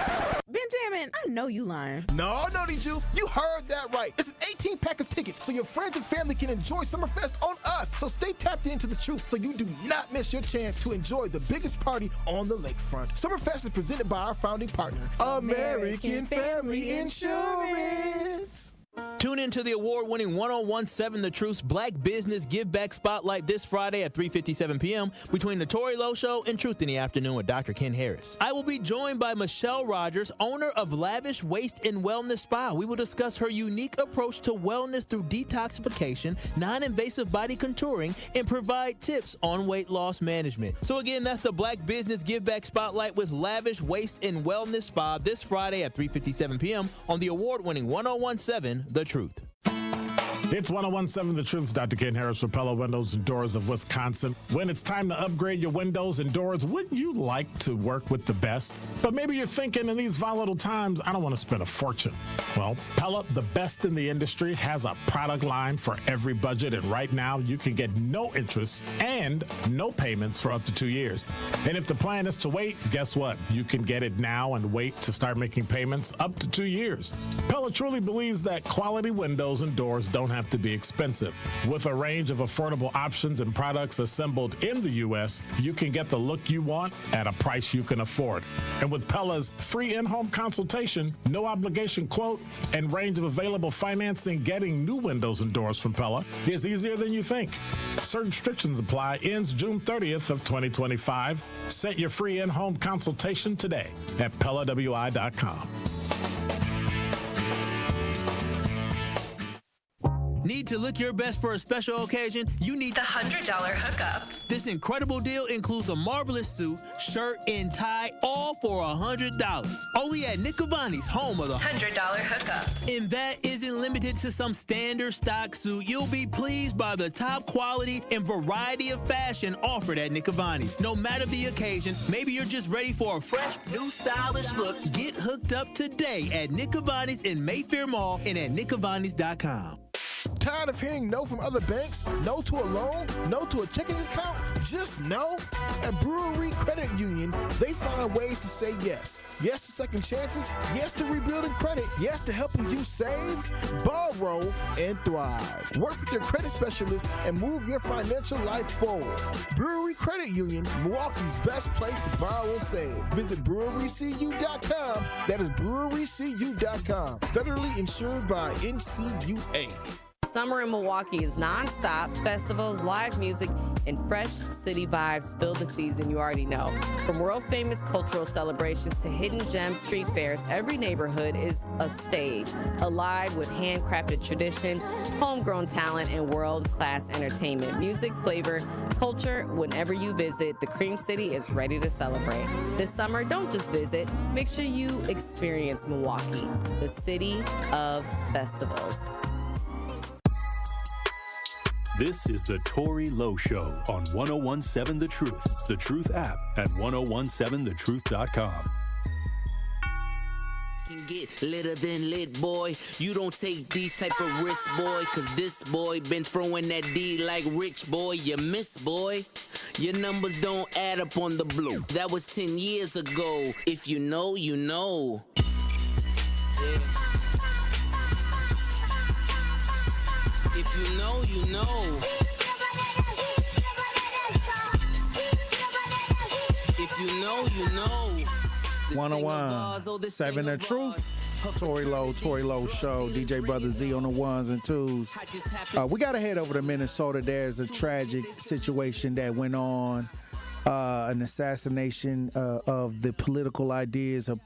Benjamin, I know you lying. No, Nutty Juice, you heard that right. It's an 18-pack of tickets so your friends and family can enjoy Summerfest on us. So stay tapped into The Truth so you do not miss your chance to enjoy the biggest party on the lakefront. Summerfest is presented by our founding partner, American Family Insurance. Tune in to the award-winning 1017 The Truth's Black Business Give Back Spotlight this Friday at 3:57 p.m. between the Tory Lowe Show and Truth in the Afternoon with Dr. Ken Harris. I will be joined by Michelle Rogers, owner of Lavish Waist and Wellness Spa. We will discuss her unique approach to wellness through detoxification, non-invasive body contouring, and provide tips on weight loss management. So again, that's the Black Business Give Back Spotlight with Lavish Waist and Wellness Spa this Friday at 3:57 p.m. on the award-winning 1017 The Truth. It's 1017 The Truth's Dr. Ken Harris for Pella Windows and Doors of Wisconsin. When it's time to upgrade your windows and doors, wouldn't you like to work with the best? But maybe you're thinking in these volatile times, I don't want to spend a fortune. Well, Pella, the best in the industry, has a product line for every budget, and right now you can get no interest and no payments for up to 2 years. And if the plan is to wait, guess what? You can get it now and wait to start making payments up to 2 years. Pella truly believes that quality windows and doors don't have to be expensive. With a range of affordable options and products assembled in the U.S., you can get the look you want at a price you can afford. And with Pella's free in-home consultation, no obligation quote, and range of available financing, getting new windows and doors from Pella is easier than you think. Certain restrictions apply. Ends June 30th of 2025. Set your free in-home consultation today at PellaWI.com. Need to look your best for a special occasion? You need the $100 hookup. This incredible deal includes a marvelous suit, shirt, and tie, all for $100. Only at Nick Cavani's, home of the $100 hookup. And that isn't limited to some standard stock suit. You'll be pleased by the top quality and variety of fashion offered at Nick Cavani's. No matter the occasion, maybe you're just ready for a fresh, new stylish look. Get hooked up today at Nick Cavani's in Mayfair Mall and at nickcavani's.com. Tired of hearing no from other banks? No to a loan? No to a checking account? Just no? At Brewery Credit Union, they find ways to say yes. Yes to second chances. Yes to rebuilding credit. Yes to helping you save, borrow, and thrive. Work with your credit specialist and move your financial life forward. Brewery Credit Union, Milwaukee's best place to borrow and save. Visit brewerycu.com. That is brewerycu.com. Federally insured by NCUA. Summer in Milwaukee is nonstop. Festivals, live music, and fresh city vibes fill the season you already know. From world-famous cultural celebrations to hidden gem street fairs, every neighborhood is a stage, alive with handcrafted traditions, homegrown talent, and world-class entertainment. Music, flavor, culture, whenever you visit, the Cream City is ready to celebrate. This summer, don't just visit. Make sure you experience Milwaukee, the city of festivals. This is the Tory Lowe Show on 1017 The Truth app at 1017thetruth.com. Can get litter than lit, boy. You don't take these type of risks, boy, cause this boy been throwing that D like rich, boy. You miss, boy. Your numbers don't add up on the blue. That was 10 years ago. If you know, you know. Yeah. If you know, you know. If you know, you know. 101.7 The Truth. Tory Lowe Show. DJ Brother Z on the ones and twos. We got to head over to Minnesota. There's a tragic situation that went on. An assassination of the political ideas, a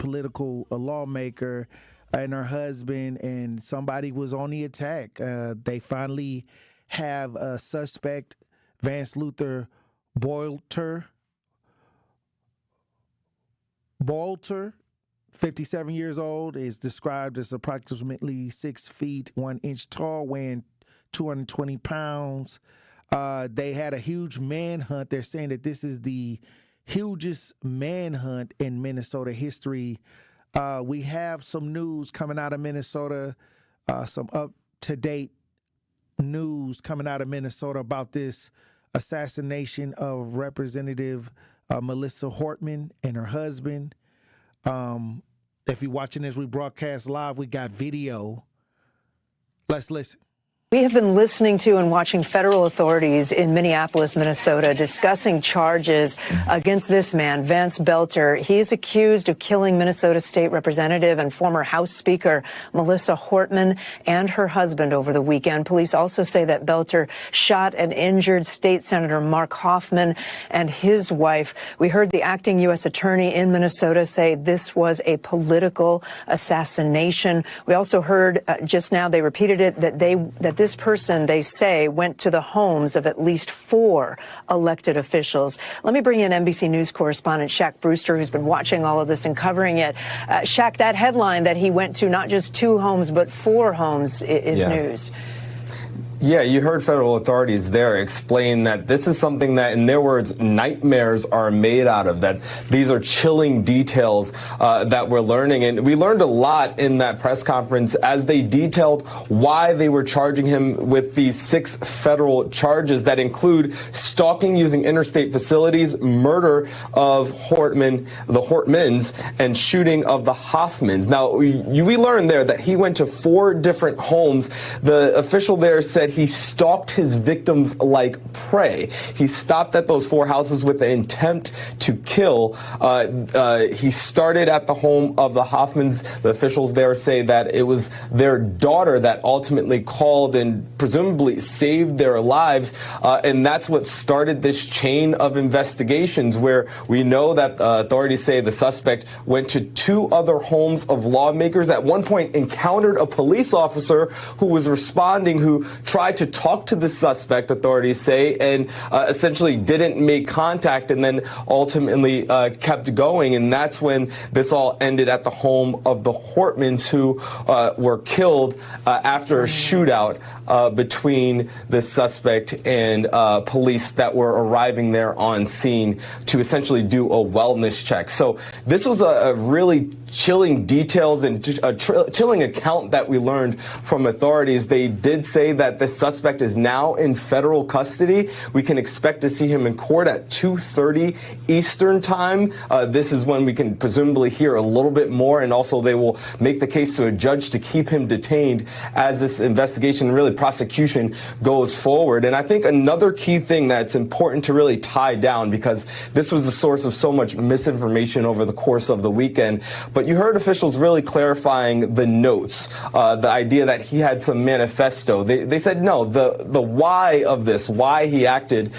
lawmaker and her husband, and somebody was on the attack. They finally have a suspect, Vance Luther Boilter, 57 years old, is described as approximately 6 feet 1 inch tall, weighing 220 pounds. They had a huge manhunt. They're saying that this is the hugest manhunt in Minnesota history. We have some news coming out of Minnesota, some up-to-date news coming out of Minnesota about this assassination of Representative Melissa Hortman and her husband. If you're watching this, we broadcast live. We got video. Let's listen. We have been listening to and watching federal authorities in Minneapolis, Minnesota, discussing charges against this man, Vance Belter. He is accused of killing Minnesota State Representative and former House Speaker Melissa Hortman and her husband over the weekend. Police also say that Belter shot and injured State Senator Mark Hoffman and his wife. We heard the acting U.S. attorney in Minnesota say this was a political assassination. We also heard just now, they repeated it, that this person, they say, went to the homes of at least 4 elected officials. Let me bring in NBC News correspondent Shaq Brewster, who's been watching all of this and covering it. Shaq, that headline that he went to not just 2 homes, but 4 homes is news. Yeah, you heard federal authorities there explain that this is something that, in their words, nightmares are made out of, that these are chilling details that we're learning. And we learned a lot in that press conference as they detailed why they were charging him with these 6 federal charges that include stalking using interstate facilities, murder of the Hortmans, and shooting of the Hoffmans. Now, we learned there that he went to 4 different homes. The official there said he stalked his victims like prey. He stopped at those 4 houses with the intent to kill. He started at the home of the Hoffmans. The officials there say that it was their daughter that ultimately called and presumably saved their lives. And that's what started this chain of investigations, where we know that authorities say the suspect went to 2 other homes of lawmakers. At one point encountered a police officer who was responding, who tried to talk to the suspect, authorities say, and essentially didn't make contact, and then ultimately kept going. And that's when this all ended at the home of the Hortmans, who were killed after a shootout between the suspect and police that were arriving there on scene to essentially do a wellness check. So this was a really chilling details and a chilling account that we learned from authorities. They did say that the suspect is now in federal custody. We can expect to see him in court at 2:30 Eastern time. This is when we can presumably hear a little bit more, and also they will make the case to a judge to keep him detained as this investigation, really prosecution, goes forward. And I think another key thing that's important to really tie down, because this was the source of so much misinformation over the course of the weekend, but you heard officials really clarifying the notes, the idea that he had some manifesto. They said no, the why of this, why he acted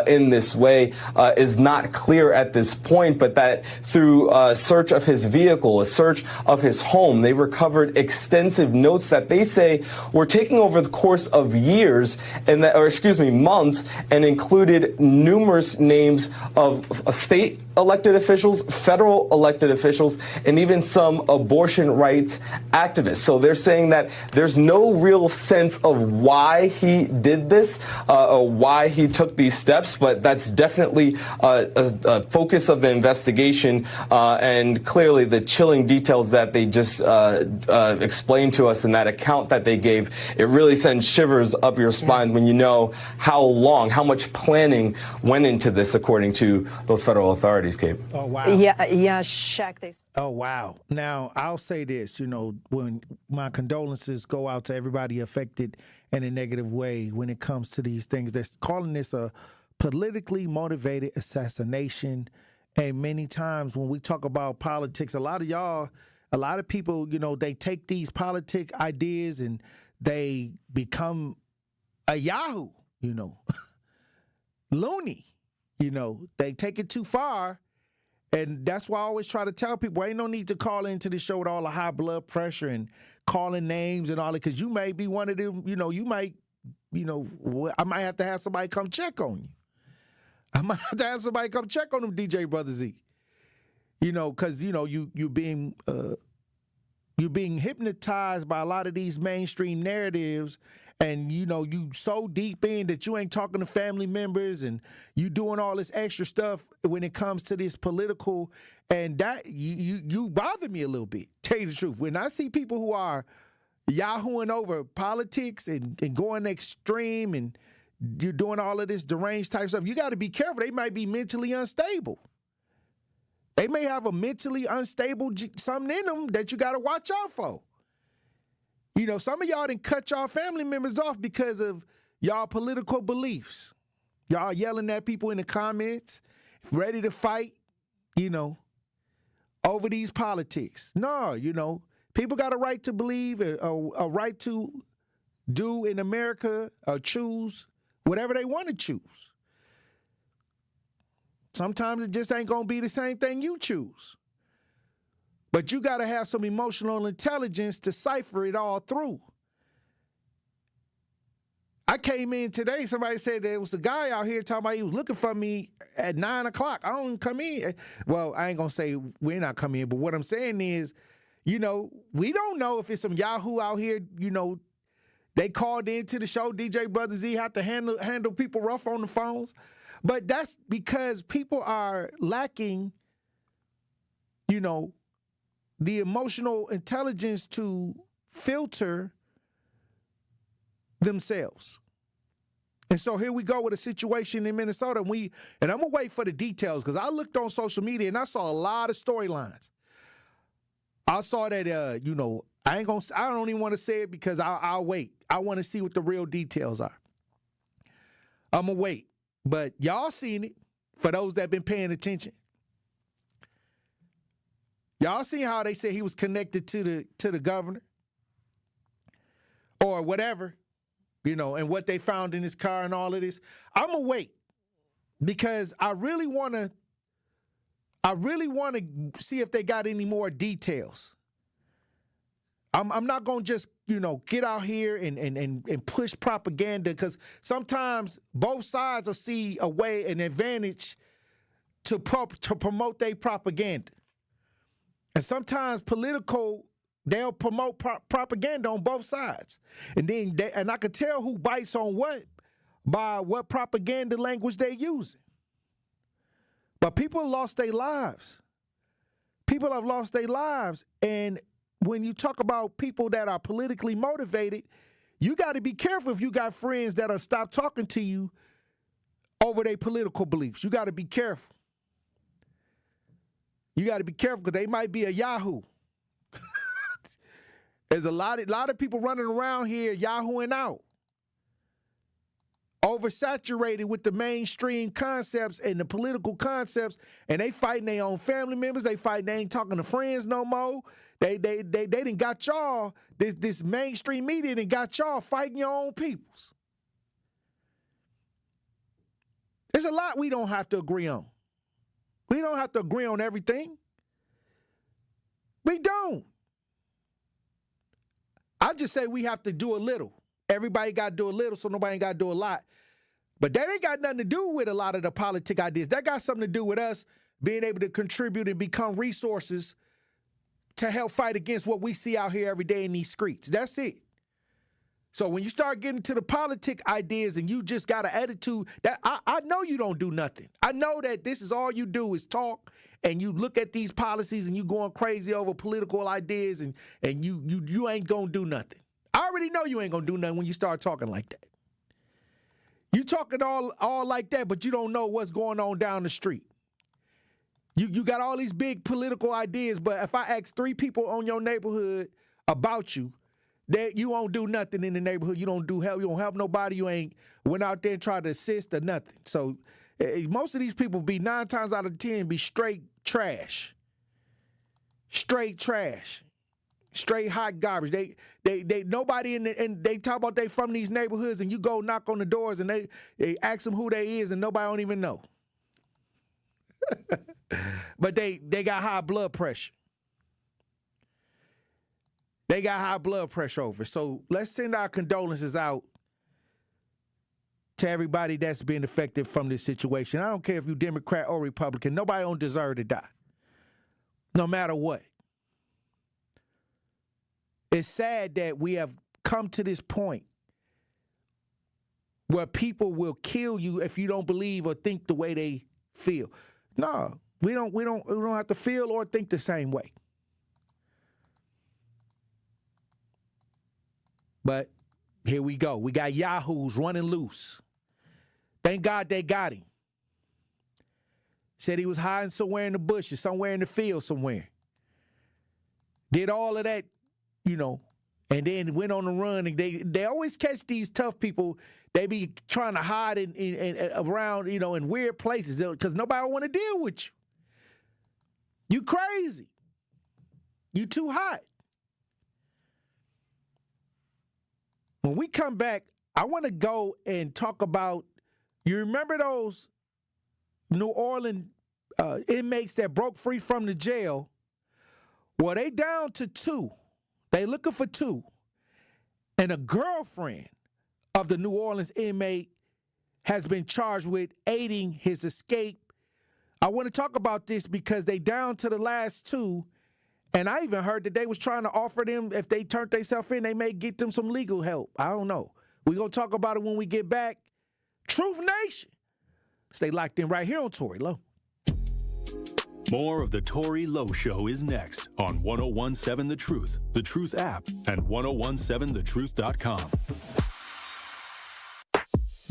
in this way is not clear at this point, but that through a search of his vehicle, a search of his home, they recovered extensive notes that they say were taken over the course of years, and that, or excuse me, months, and included numerous names of state elected officials, federal elected officials, and even some abortion rights activists. So they're saying that there's no real sense of why he did this, or why he took these steps, but that's definitely a focus of the investigation, and clearly the chilling details that they just explained to us in that account that they gave. It really sends shivers up your spine when you know how much planning went into this, according to those federal authorities, Kate. Oh, wow. Yeah, Shaq. Oh, wow. Now, I'll say this, when my condolences go out to everybody affected in a negative way when it comes to these things. They're calling this a politically motivated assassination. And many times when we talk about politics, a lot of people, they take these politic ideas and they become a Yahoo, loony, they take it too far. And that's why I always try to tell people, ain't no need to call into the show with all the high blood pressure and calling names and all that, because you may be one of them, I might have to have somebody come check on you. I might have to have somebody come check on them, DJ Brother Z. Because, you're being hypnotized by a lot of these mainstream narratives, and you so deep in that you ain't talking to family members, and you doing all this extra stuff when it comes to this political, and that you bother me a little bit. Tell you the truth, when I see people who are yahooing over politics and going extreme, and you're doing all of this deranged type stuff, you got to be careful. They might be mentally unstable. They may have a mentally unstable something in them that you got to watch out for. You know, some of y'all done cut y'all family members off because of y'all political beliefs. Y'all yelling at people in the comments, ready to fight, you know, over these politics. No, you know, people got a right to believe, a right to do in America or choose whatever they want to choose. Sometimes it just ain't going to be the same thing you choose. But you got to have some emotional intelligence to cipher it all through. I came in today, somebody said there was a guy out here talking about he was looking for me at 9 o'clock. I don't come in. Well, I ain't going to say we're not coming in, but what I'm saying is, you know, we don't know if it's some Yahoo out here, you know, they called into the show. DJ Brother Z had to handle people rough on the phones. But that's because people are lacking, you know, the emotional intelligence to filter themselves. And so here we go with a situation in Minnesota. And I'm going to wait for the details because I looked on social media and I saw a lot of storylines. I saw that, you know, I don't even want to say it because I'll wait. I want to see what the real details are. I'm going to wait. But y'all seen it for those that been paying attention. Y'all seen how they said he was connected to the governor or whatever, you know, and what they found in his car and all of this. I'm going to wait because I really want to see if they got any more details. I'm not going to just, you know, get out here and push propaganda because sometimes both sides will see an advantage to promote their propaganda. And sometimes they'll promote propaganda on both sides. And then I can tell who bites on what by what propaganda language they're using. But people lost their lives. People have lost their lives. And when you talk about people that are politically motivated, you got to be careful if you got friends that'll stop talking to you over their political beliefs. You got to be careful. You got to be careful because they might be a Yahoo. There's a lot of people running around here Yahooing out. Oversaturated with the mainstream concepts and the political concepts, and they fighting their own family members. They ain't talking to friends no more. They done got y'all, this mainstream media done got y'all fighting your own peoples. There's a lot we don't have to agree on. We don't have to agree on everything. We don't. I just say we have to do a little. Everybody got to do a little, so nobody ain't got to do a lot. But that ain't got nothing to do with a lot of the politic ideas. That got something to do with us being able to contribute and become resources to help fight against what we see out here every day in these streets. That's it. So when you start getting to the politic ideas and you just got an attitude, that I know you don't do nothing. I know that this is all you do is talk and you look at these policies and you going crazy over political ideas and you ain't gonna do nothing. I already know you ain't gonna do nothing when you start talking like that. You talking all like that, but you don't know what's going on down the street. You got all these big political ideas, but if I ask 3 people on your neighborhood about you, that you won't do nothing in the neighborhood. You don't help nobody. You ain't went out there and tried to assist or nothing. So most of these people be 9 times out of 10 be straight trash. Straight trash. Straight hot garbage. They nobody and they talk about they from these neighborhoods and you go knock on the doors and they ask them who they is and nobody don't even know. But they got high blood pressure. They got high blood pressure over. So let's send our condolences out to everybody that's being affected from this situation. I don't care if you're Democrat or Republican. Nobody don't deserve to die. No matter what. It's sad that we have come to this point where people will kill you if you don't believe or think the way they feel. No, we don't have to feel or think the same way. But here we go. We got yahoos running loose. Thank God they got him. Said he was hiding somewhere in the bushes, somewhere in the field somewhere. Did all of that, and then went on the run. And they always catch these tough people. They be trying to hide in around, in weird places because nobody want to deal with you. You crazy. You too hot. When we come back, I want to go and talk about, you remember those New Orleans inmates that broke free from the jail? Well, they down to 2. They looking for 2. And a girlfriend of the New Orleans inmate has been charged with aiding his escape. I want to talk about this because they down to the last 2. And I even heard that they was trying to offer them, if they turned themselves in, they may get them some legal help. I don't know. We're going to talk about it when we get back. Truth Nation. Stay locked in right here on Tory Lowe. More of the Tory Lowe Show is next on 1017 The Truth app, and 1017thetruth.com.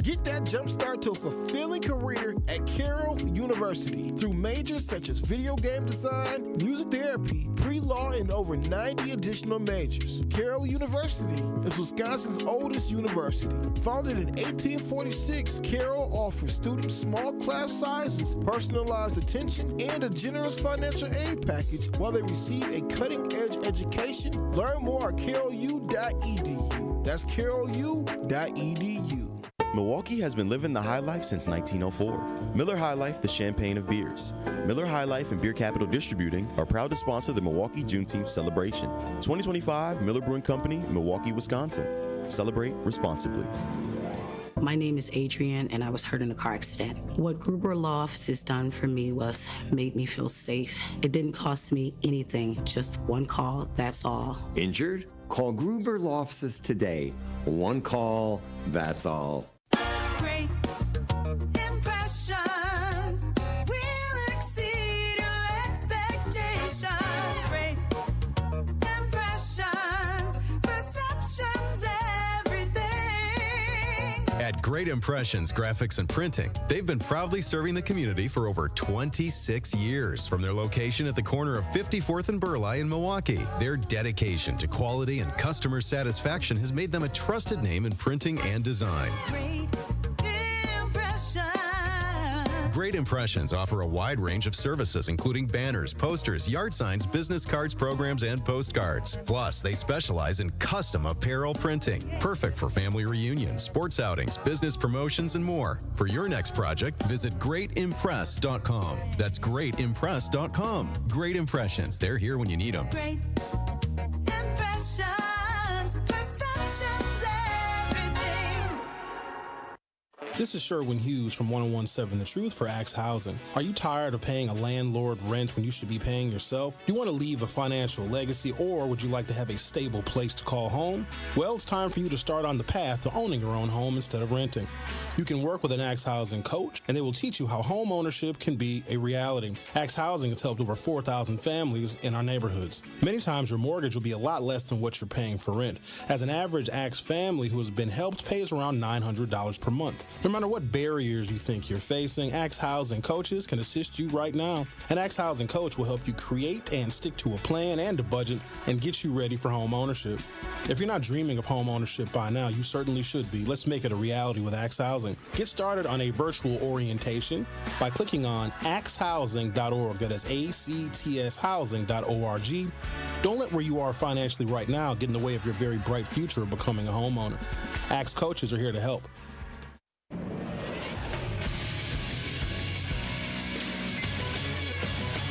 Get that jump start to a fulfilling career at Carroll University through majors such as video game design, music therapy, pre-law, and over 90 additional majors. Carroll University is Wisconsin's oldest university. Founded in 1846, Carroll offers students small class sizes, personalized attention, and a generous financial aid package while they receive a cutting-edge education. Learn more at carrollu.edu. That's carrollu.edu. Milwaukee has been living the high life since 1904. Miller High Life, the champagne of beers. Miller High Life and Beer Capital Distributing are proud to sponsor the Milwaukee Juneteenth celebration. 2025 Miller Brewing Company, Milwaukee, Wisconsin. Celebrate responsibly. My name is Adrienne, and I was hurt in a car accident. What Gruber Law Office has done for me was made me feel safe. It didn't cost me anything, just one call, that's all. Injured? Call Gruber Law Offices today. One call, that's all. Great impressions will exceed your expectations. Great impressions, perceptions, everything. At Great Impressions Graphics and Printing, they've been proudly serving the community for over 26 years. From their location at the corner of 54th and Burleigh in Milwaukee, their dedication to quality and customer satisfaction has made them a trusted name in printing and design. Great Impressions offer a wide range of services, including banners, posters, yard signs, business cards, programs, and postcards. Plus, they specialize in custom apparel printing, perfect for family reunions, sports outings, business promotions, and more. For your next project, visit greatimpress.com. That's greatimpress.com. Great Impressions. They're here when you need them. Great impressions, perceptions, everything. This is Sherwin Hughes from 1017 The Truth for Axe Housing. Are you tired of paying a landlord rent when you should be paying yourself? Do you want to leave a financial legacy, or would you like to have a stable place to call home? Well, it's time for you to start on the path to owning your own home instead of renting. You can work with an Axe Housing coach, and they will teach you how home ownership can be a reality. Axe Housing has helped over 4,000 families in our neighborhoods. Many times your mortgage will be a lot less than what you're paying for rent. As an average Axe family who has been helped pays around $900 per month. No matter what barriers you think you're facing, Axe Housing coaches can assist you right now. An Axe Housing coach will help you create and stick to a plan and a budget and get you ready for home ownership. If you're not dreaming of home ownership by now, you certainly should be. Let's make it a reality with Axe Housing. Get started on a virtual orientation by clicking on axhousing.org. That is ACTShousing.org. Don't let where you are financially right now get in the way of your very bright future of becoming a homeowner. Axe coaches are here to help.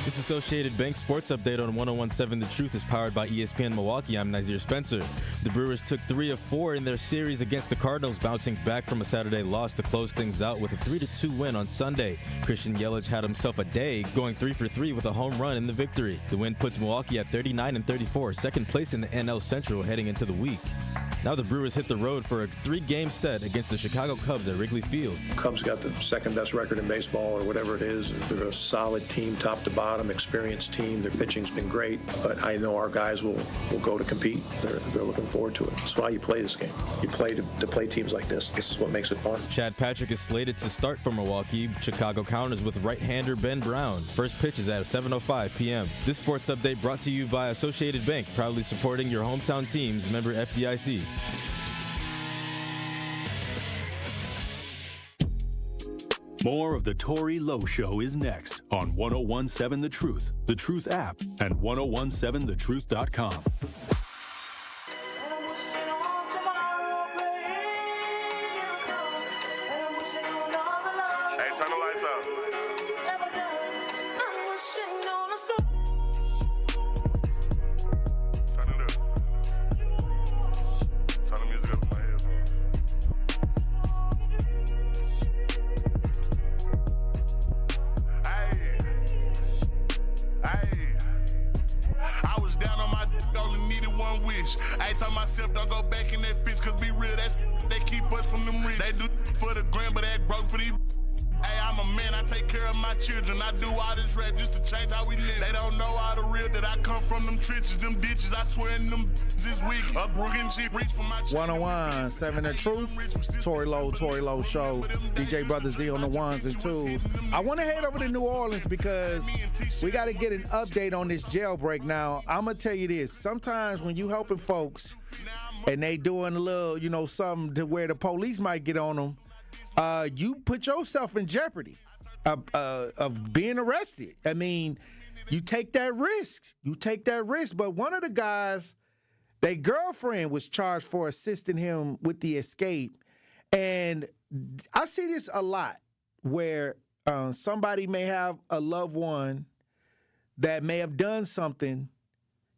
This Associated Bank Sports Update on 1017 The Truth is powered by ESPN Milwaukee. I'm Nazir Spencer. The Brewers took 3 of 4 in their series against the Cardinals, bouncing back from a Saturday loss to close things out with a 3-2 win on Sunday. Christian Yelich had himself a day, going 3 for 3 with a home run in the victory. The win puts Milwaukee at 39-34, second place in the NL Central heading into the week. Now the Brewers hit the road for a 3-game set against the Chicago Cubs at Wrigley Field. Cubs got the second best record in baseball or whatever it is. They're a solid team, top to bottom, experienced team. Their pitching's been great, but I know our guys will go to compete. They're looking forward to it. That's why you play this game. You play to play teams like this. This is what makes it fun. Chad Patrick is slated to start for Milwaukee. Chicago counters with right-hander Ben Brown. First pitch is at 7:05 p.m. This sports update brought to you by Associated Bank, proudly supporting your hometown teams, member FDIC. More of the Tory Lowe Show is next on 1017 The Truth, The Truth app, and 1017thetruth.com. Hey, turn the lights up. Turn it up. Turn the music up in my headphones. I was down on my only needed one wish. I told myself don't go back in that fist, cause be real, they keep us from them rich. They do for the gram, but that broke for these. Hey, I'm a man, I take care of my children. I do all this rap just to change how we live. They don't know all the real that I come from them trenches, them ditches. I swear in them this week. Up Brooklyn, she reach for my 101.7 The Truth. Tory Lowe Show. DJ Brother Z on the ones and twos. I want to head over to New Orleans because we got to get an update on this jailbreak. Now, I'm going to tell you this. Sometimes when you helping folks and they doing a little, something to where the police might get on them, you put yourself in jeopardy of being arrested. I mean, you take that risk. But one of the guys, their girlfriend was charged for assisting him with the escape. And I see this a lot where somebody may have a loved one that may have done something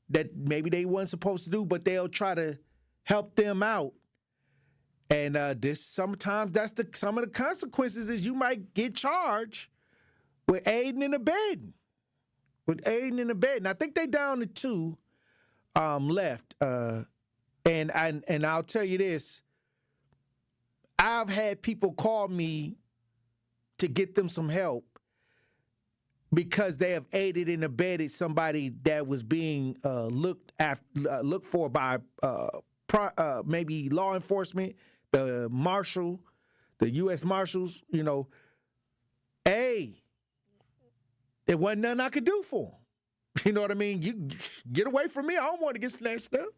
that maybe they weren't supposed to do, but they'll try to help them out. And sometimes some of the consequences is you might get charged with aiding and abetting. And I think they down to 2 left. And I'll tell you this. I've had people call me to get them some help because they have aided and abetted somebody that was being looked for by maybe law enforcement, the marshal, the U.S. Marshals, hey, it wasn't nothing I could do for them. You know what I mean? You get away from me. I don't want to get snatched up.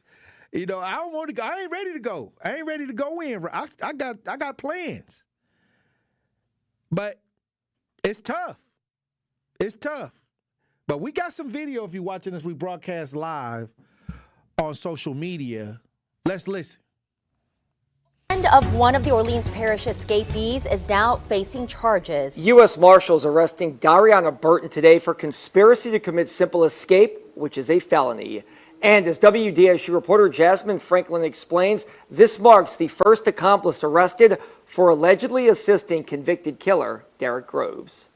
I don't want to go. I ain't ready to go. I ain't ready to go in. I got plans. But it's tough. But we got some video if you're watching us. We broadcast live on social media. Let's listen. Of one of the Orleans Parish escapees is now facing charges. U.S. Marshals arresting Dariana Burton today for conspiracy to commit simple escape, which is a felony. And as WDSU reporter Jasmine Franklin explains, this marks the first accomplice arrested for allegedly assisting convicted killer Derek Groves.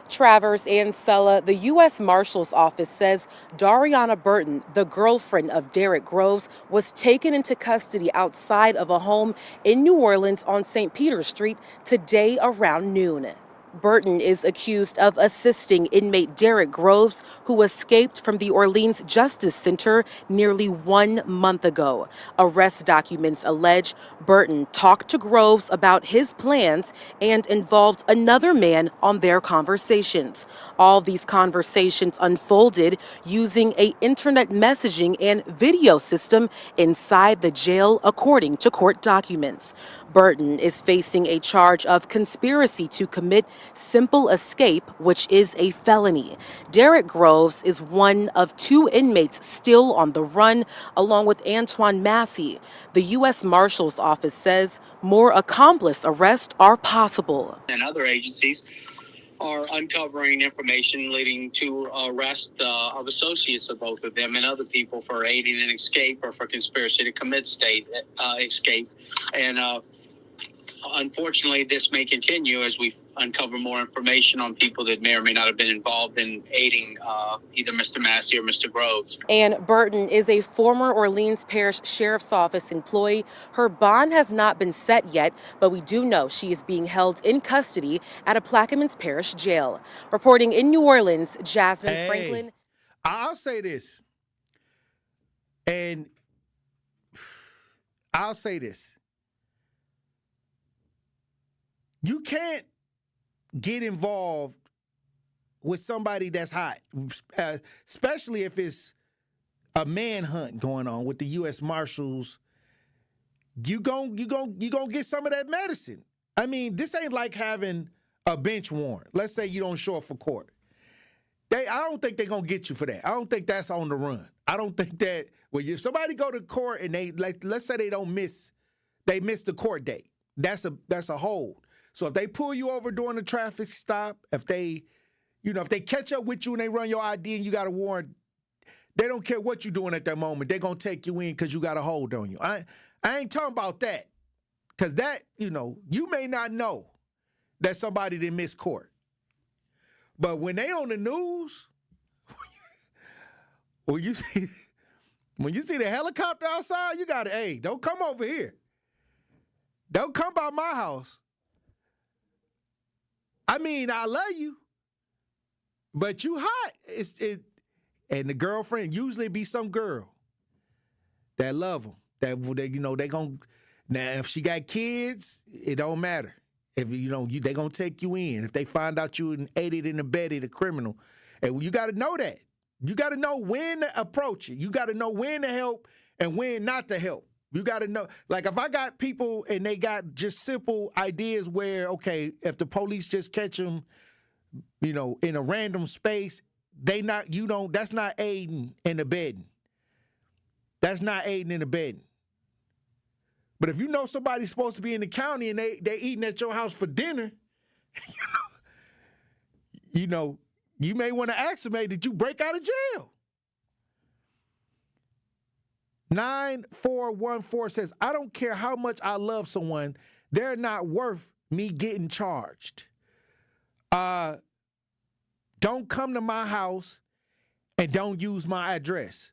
Travers and Sella, the U.S. Marshal's Office says Dariana Burton, the girlfriend of Derek Groves, was taken into custody outside of a home in New Orleans on St. Peter Street today around noon. Burton is accused of assisting inmate Derek Groves, who escaped from the Orleans Justice Center nearly 1 month ago. Arrest documents allege Burton talked to Groves about his plans and involved another man on their conversations. All these conversations unfolded using an internet messaging and video system inside the jail, according to court documents. Burton is facing a charge of conspiracy to commit simple escape, which is a felony. Derek Groves is one of 2 inmates still on the run, along with Antoine Massey. The U.S. Marshal's Office says more accomplice arrests are possible. And other agencies are uncovering information leading to arrest of associates of both of them and other people for aiding an escape or for conspiracy to commit escape. And unfortunately, this may continue as we uncover more information on people that may or may not have been involved in aiding either Mr. Massey or Mr. Groves. Ann Burton is a former Orleans Parish Sheriff's Office employee. Her bond has not been set yet, but we do know she is being held in custody at a Plaquemines Parish jail. Reporting in New Orleans, Jasmine Franklin. I'll say this, and I'll say this. You can't get involved with somebody that's hot, especially if it's a manhunt going on with the U.S. Marshals. You gon' get some of that medicine. I mean, this ain't like having a bench warrant. Let's say you don't show up for court. I don't think they're going to get you for that. I don't think that's on the run. I don't think that, well, if somebody go to court and let's say they miss the court date, that's a hold. So if they pull you over during a traffic stop, if they catch up with you and they run your ID and you got a warrant, they don't care what you're doing at that moment. They're going to take you in because you got a hold on you. I ain't talking about that, because that, you may not know that somebody didn't miss court. But when they on the news, when you see the helicopter outside, you got to, hey, don't come over here. Don't come by my house. I mean, I love you, but you hot. And the girlfriend usually be some girl that love them. They gonna, now if she got kids, it don't matter. If they gonna take you in. If they find out you aided and abetted a criminal, and you got to know that. You got to know when to approach it. You got to know when to help and when not to help. You got to know, like if I got people and they got just simple ideas where, okay, if the police just catch them, in a random space, that's not aiding and abetting. That's not aiding and abetting. But if you know somebody's supposed to be in the county and they eating at your house for dinner, you may want to ask them, hey, did you break out of jail? 9414 says, I don't care how much I love someone, they're not worth me getting charged. Don't come to my house and don't use my address.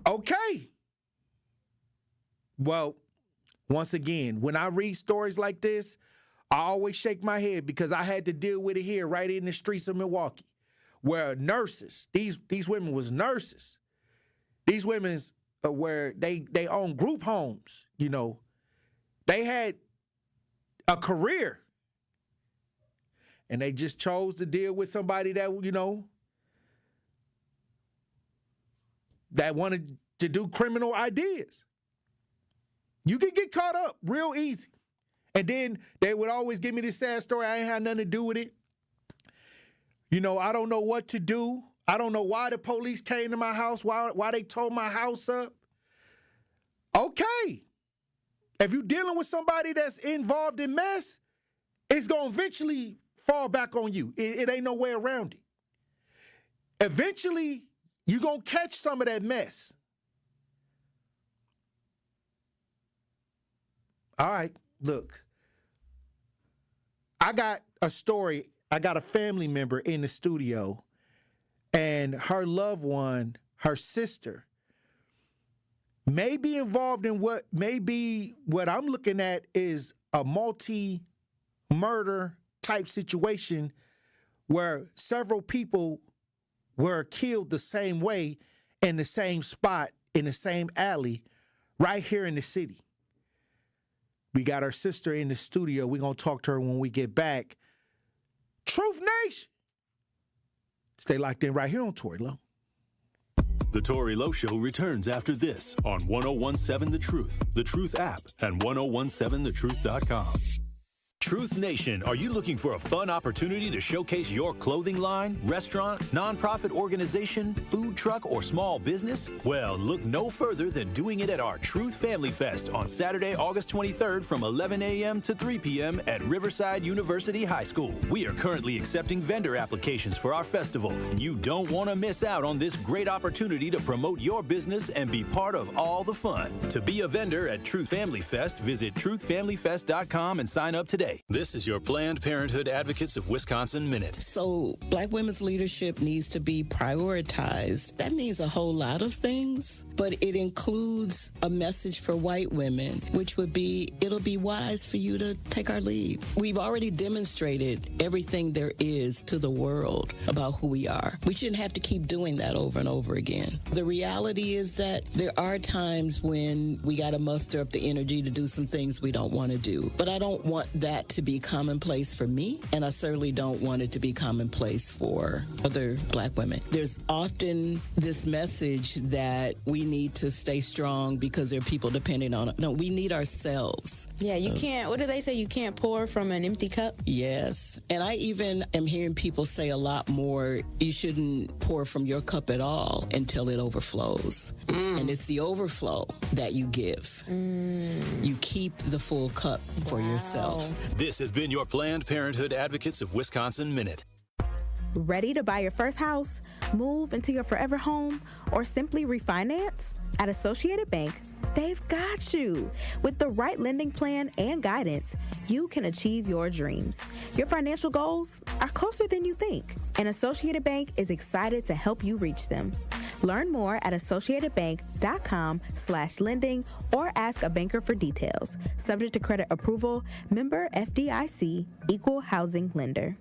Okay. Well, once again, when I read stories like this, I always shake my head because I had to deal with it here right in the streets of Milwaukee, where nurses, these women was nurses. These women's where they own group homes, they had a career, and they just chose to deal with somebody that that wanted to do criminal ideas. You can get caught up real easy. And then they would always give me this sad story. I ain't had nothing to do with it. I don't know what to do. I don't know why the police came to my house, why they tore my house up. Okay. If you're dealing with somebody that's involved in mess, it's going to eventually fall back on you. It ain't no way around it. Eventually, you're going to catch some of that mess. All right, look. I got a story. I got a family member in the studio, and her loved one, her sister, may be involved in what I'm looking at is a multi-murder type situation where several people were killed the same way in the same spot in the same alley right here in the city. We got our sister in the studio. We're going to talk to her when we get back. Truth Nation. Stay locked in right here on Tory Lowe. The Tory Lowe Show returns after this on 1017 The Truth app, and 1017thetruth.com. Truth Nation, are you looking for a fun opportunity to showcase your clothing line, restaurant, nonprofit organization, food truck, or small business? Well, look no further than doing it at our Truth Family Fest on Saturday, August 23rd from 11 a.m. to 3 p.m. at Riverside University High School. We are currently accepting vendor applications for our festival. You don't want to miss out on this great opportunity to promote your business and be part of all the fun. To be a vendor at Truth Family Fest, visit truthfamilyfest.com and sign up today. This is your Planned Parenthood Advocates of Wisconsin Minute. So, Black women's leadership needs to be prioritized. That means a whole lot of things, but it includes a message for white women, which would be, it'll be wise for you to take our lead. We've already demonstrated everything there is to the world about who we are. We shouldn't have to keep doing that over and over again. The reality is that there are times when we got to muster up the energy to do some things we don't want to do. But I don't want that to be commonplace for me, and I certainly don't want it to be commonplace for other Black women. There's often this message that we need to stay strong because there are people depending on it. No, we need ourselves. Yeah, you can't, what do they say? You can't pour from an empty cup? Yes. And I even am hearing people say a lot more, you shouldn't pour from your cup at all until it overflows. And it's the overflow that you give. You keep the full cup for yourself. This has been your Planned Parenthood Advocates of Wisconsin Minute. Ready to buy your first house, move into your forever home, or simply refinance? At Associated Bank, they've got you. With the right lending plan and guidance, you can achieve your dreams. Your financial goals are closer than you think, and Associated Bank is excited to help you reach them. Learn more at associatedbank.com/lending or ask a banker for details. Subject to credit approval, member FDIC, equal housing lender.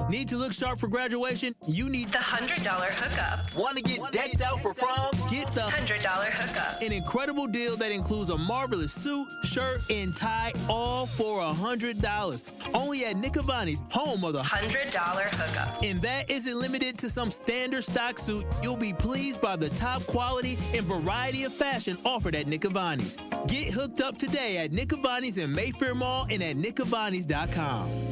Need to look sharp for graduation? You need the $100 hookup. Want to get decked out for prom? Get the $100 hookup. An incredible deal that includes a marvelous suit, shirt, and tie, all for $100. Only at Nick Avani's, home of the $100 hookup. And that isn't limited to some standard stock suit. You'll be pleased by the top quality and variety of fashion offered at Nick Avani's. Get hooked up today at Nick Avani's in Mayfair Mall and at nickavanis.com.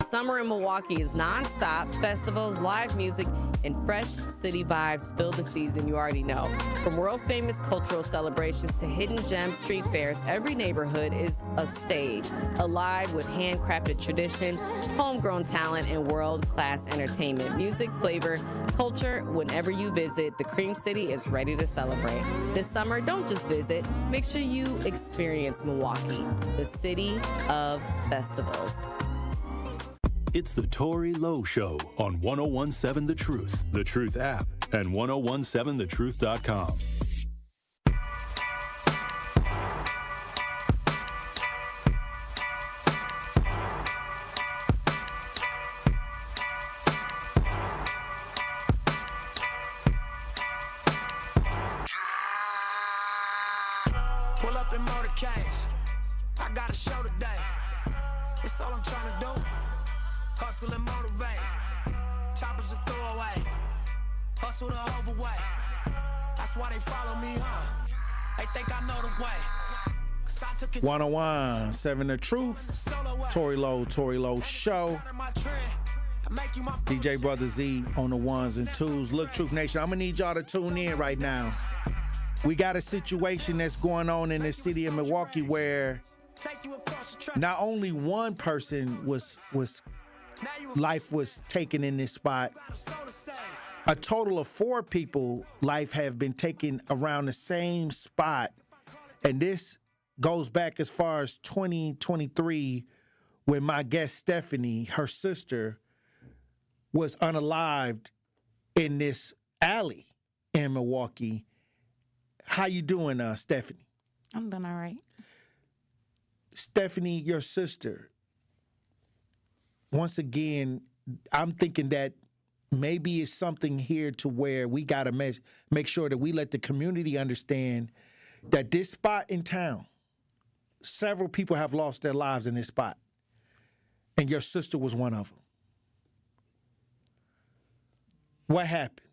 Summer in Milwaukee is nonstop. Festivals, live music, and fresh city vibes fill the season, you already know. From world-famous cultural celebrations to hidden gem street fairs, every neighborhood is a stage, alive with handcrafted traditions, homegrown talent, and world-class entertainment. Music, flavor, culture, whenever you visit, the Cream City is ready to celebrate. This summer, don't just visit. Make sure you experience Milwaukee, the city of festivals. It's the Tory Lowe Show on 1017 The Truth, The Truth app, and 1017thetruth.com. Pull up in motorcades. I got a show today. That's all I'm trying to do. Hustle and motivate. Choppers a throwaway. Hustle the overweight. That's why they follow me, huh? They think I know the way. 'Cause I took it. 1017 The Truth. Tory Lowe Show. DJ Brother Z on the ones and twos. Look, Truth Nation, I'm gonna need y'all to tune in right now. We got a situation that's going on in the city of Milwaukee where not only one person life was taken in this spot, a total of 4 people life have been taken around the same spot. And this goes back as far as 2023 when my guest Stephanie, her sister, was unalived in this alley in Milwaukee. How you doing, Stephanie? I'm doing all right. Stephanie, your sister, once again, I'm thinking that maybe it's something here to where we got to make sure that we let the community understand that this spot in town, several people have lost their lives in this spot, and your sister was one of them. What happened?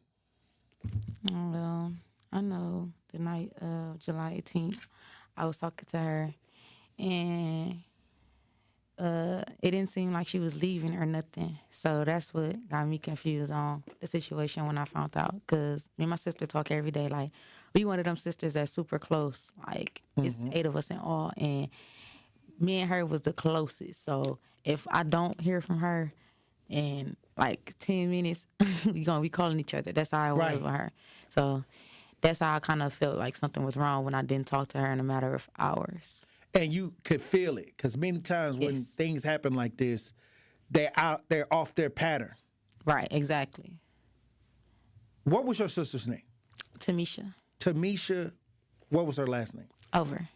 Well, I know the night of July 18th, I was talking to her, and it didn't seem like she was leaving or nothing. So that's what got me confused on the situation when I found out. Because me and my sister talk every day. Like, we one of them sisters that's super close. Like, it's 8 of us in all. And me and her was the closest. So if I don't hear from her in like 10 minutes, we gonna be calling each other. That's how I was with her. So that's how I kind of felt like something was wrong when I didn't talk to her in a matter of hours. And you could feel it, because many times when things happen like this, they're off their pattern. Right, exactly. What was your sister's name? Tamisha. Tamisha, what was her last name? Over.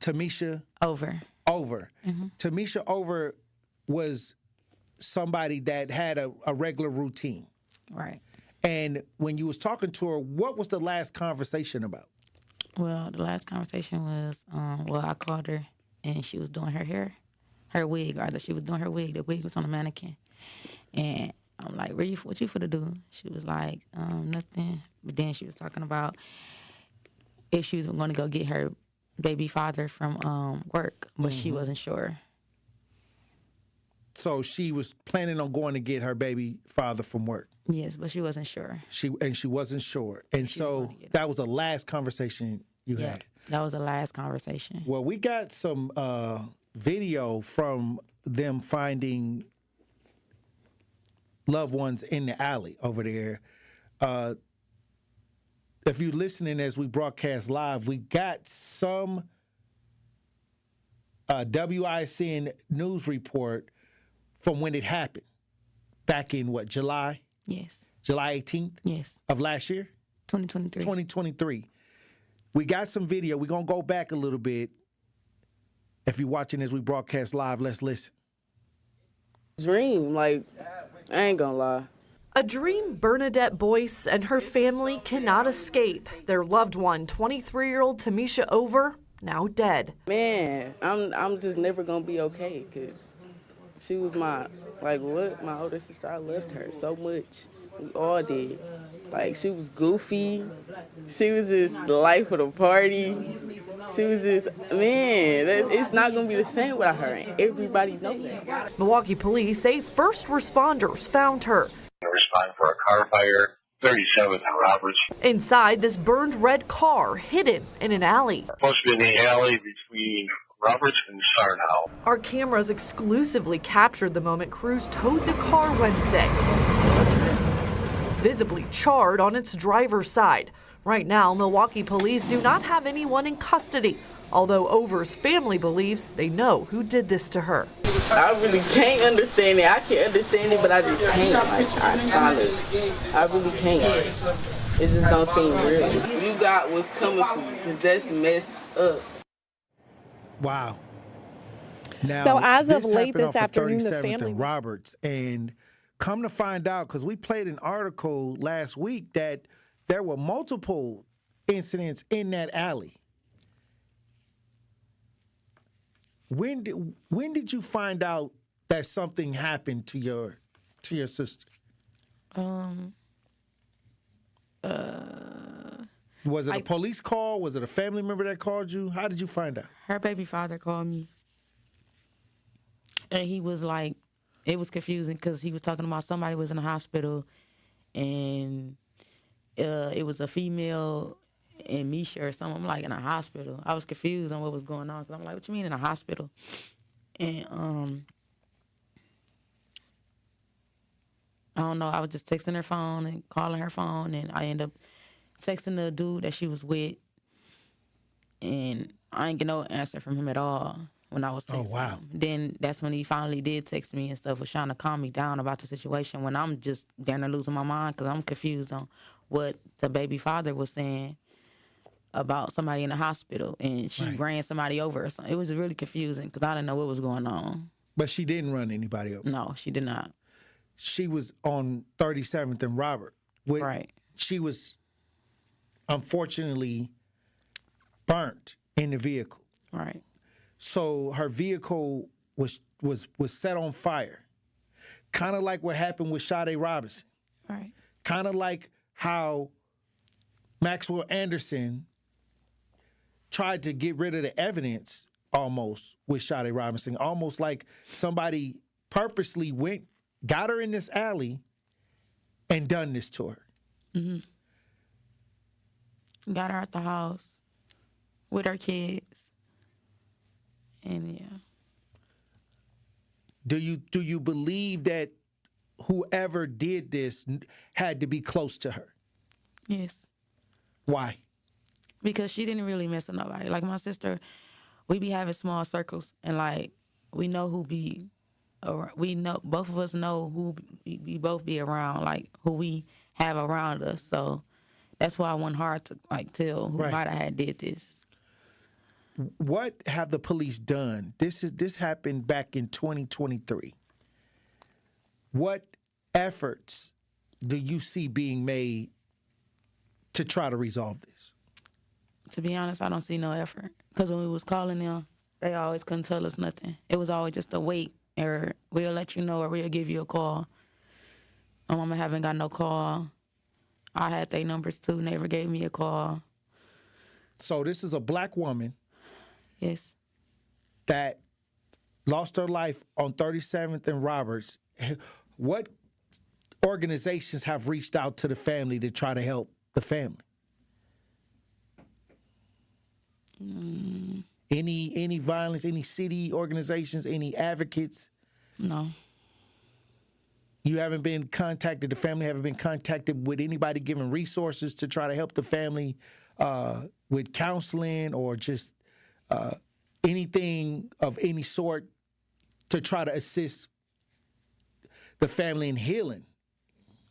Tamisha? Over. Over. Tamisha Over was somebody that had a regular routine. Right. And when you was talking to her, what was the last conversation about? Well, the last conversation was, I called her and she was doing her hair, her wig, rather. She was doing her wig. The wig was on a mannequin. And I'm like, what you finna do? She was like, nothing. But then she was talking about if she was going to go get her baby father from work, but she wasn't sure. So she was planning on going to get her baby father from work. Yes, but she wasn't sure. She wasn't sure. And so that was the last conversation you had. That was the last conversation. Well, we got some video from them finding loved ones in the alley over there. If you're listening as we broadcast live, we got some WICN news report from when it happened. Back in what, July? Yes. July 18th? Yes. Of last year? 2023. 2023. We got some video. We're going to go back a little bit. If you're watching as we broadcast live, let's listen. Dream, like, I ain't gonna lie. A dream Bernadette Boyce and her family cannot escape. Their loved one, 23-year-old Tamisha Over, now dead. Man, I'm just never gonna be okay, because she was my older sister. I loved her so much. We all did. Like, she was goofy. She was just the life of the party. She was just, it's not going to be the same without her, and everybody knows that. Milwaukee police say first responders found her. Responding for a car fire, 37th and Roberts. Inside this burned red car, hidden in an alley. Supposed to be in the alley between Roberts and Sarnow. Our cameras exclusively captured the moment crews towed the car Wednesday, visibly charred on its driver's side. Right now, Milwaukee police do not have anyone in custody, although Over's family believes they know who did this to her. I really can't understand it. I can understand it, but I just can't. I really can't. It just don't seem real. You got what's coming for you, because that's messed up. Wow. Now as of this late happened this off of afternoon, the 37th family and Roberts, and come to find out, because we played an article last week that there were multiple incidents in that alley. When did you find out that something happened to your sister? Was it a police call? Was it a family member that called you? How did you find out? Her baby father called me. And he was like, it was confusing because he was talking about somebody was in the hospital and it was a female and Misha or something. I'm like, in a hospital. I was confused on what was going on because I'm like, what you mean in a hospital? And I don't know. I was just texting her phone and calling her phone, and I ended up texting the dude that she was with, and I ain't get no answer from him at all when I was texting him. Then that's when he finally did text me and stuff, was trying to calm me down about the situation when I'm just down there losing my mind because I'm confused on what the baby father was saying about somebody in the hospital, and she ran somebody over or something. It was really confusing because I didn't know what was going on. But she didn't run anybody over. No, she did not. She was on 37th and Robert. Right. She was unfortunately burnt in the vehicle. Right. So her vehicle was set on fire. Kind of like what happened with Sade Robinson. Right. Kind of like how Maxwell Anderson tried to get rid of the evidence almost with Shade Robinson, almost like somebody purposely got her in this alley and done this to her. Mm-hmm. Got her at the house with her kids. And yeah. Do you believe that whoever did this had to be close to her? Yes. Why? Because she didn't really mess with nobody. Like my sister, we be having small circles, and like we know who be, we know both of us know who we both be around, like who we have around us. So that's why I wasn't hard to like tell who might have had did this. What have the police done? This happened back in 2023. What efforts do you see being made to try to resolve this? To be honest, I don't see no effort. Because when we was calling them, they always couldn't tell us nothing. It was always just a wait, or we'll let you know, or we'll give you a call. My mama haven't got no call. I had their numbers too, never gave me a call. So this is a black woman. Yes. That lost her life on 37th and Roberts. What organizations have reached out to the family to try to help the family? Any violence, any city organizations, any advocates? No. You haven't been contacted, the family haven't been contacted with anybody giving resources to try to help the family with counseling or just anything of any sort to try to assist the family in healing?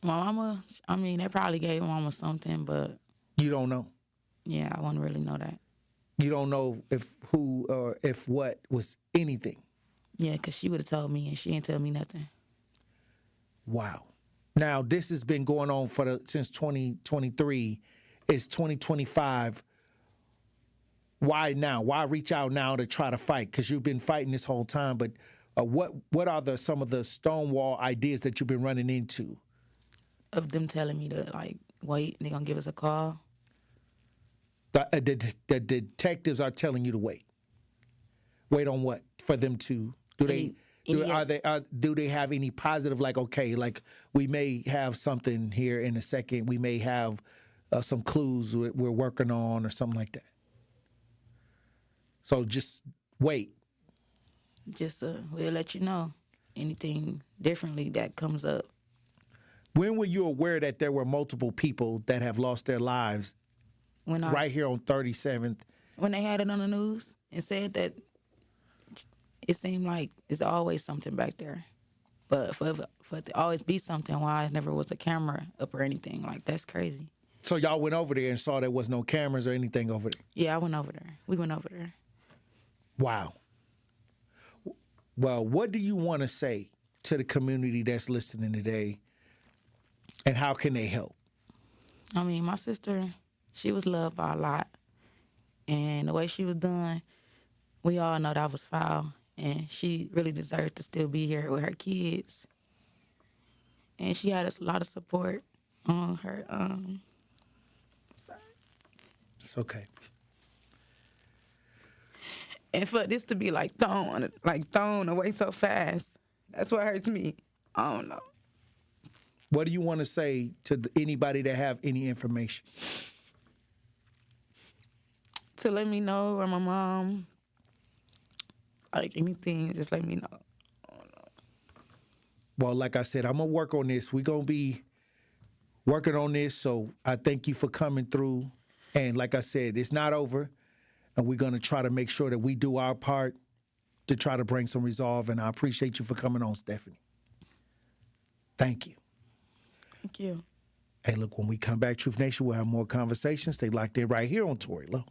My mama, I mean, they probably gave mama something, but... You don't know? Yeah, I wouldn't really know that. You don't know if who or if what was anything? Yeah, because she would have told me, and she didn't tell me nothing. Wow. Now, this has been going on since 2023. It's 2025. Why now? Why reach out now to try to fight? Because you've been fighting this whole time, but what are some of the stonewall ideas that you've been running into? Of them telling me to, like, wait, they're going to give us a call. The detectives are telling you to wait. Wait on what? For them to do they have any positive, like, okay, like we may have something here in a second, we may have some clues we're working on or something like that? So just wait. Just we'll let you know anything differently that comes up. When were you aware that there were multiple people that have lost their lives right here on 37th? When they had it on the news and said that it seemed like it's always something back there. But for it to always be something, why never was a camera up or anything? Like, that's crazy. So y'all went over there and saw there was no cameras or anything over there? Yeah, I went over there. We went over there. Wow. Well, what do you want to say to the community that's listening today, and how can they help? I mean, my sister, she was loved by a lot. And the way she was done, we all know that was foul. And she really deserves to still be here with her kids. And she had a lot of support on her. Sorry. It's okay. And for this to be like thrown away so fast, that's what hurts me. I don't know. What do you want to say to anybody that have any information? To let me know, or my mom, like anything, just let me know. Well, like I said, I'm going to work on this. We're going to be working on this, so I thank you for coming through. And like I said, it's not over, and we're going to try to make sure that we do our part to try to bring some resolve, and I appreciate you for coming on, Stephanie. Thank you. Thank you. Hey, look, when we come back, Truth Nation, we'll have more conversations. Stay locked in right here on Tory Lowe.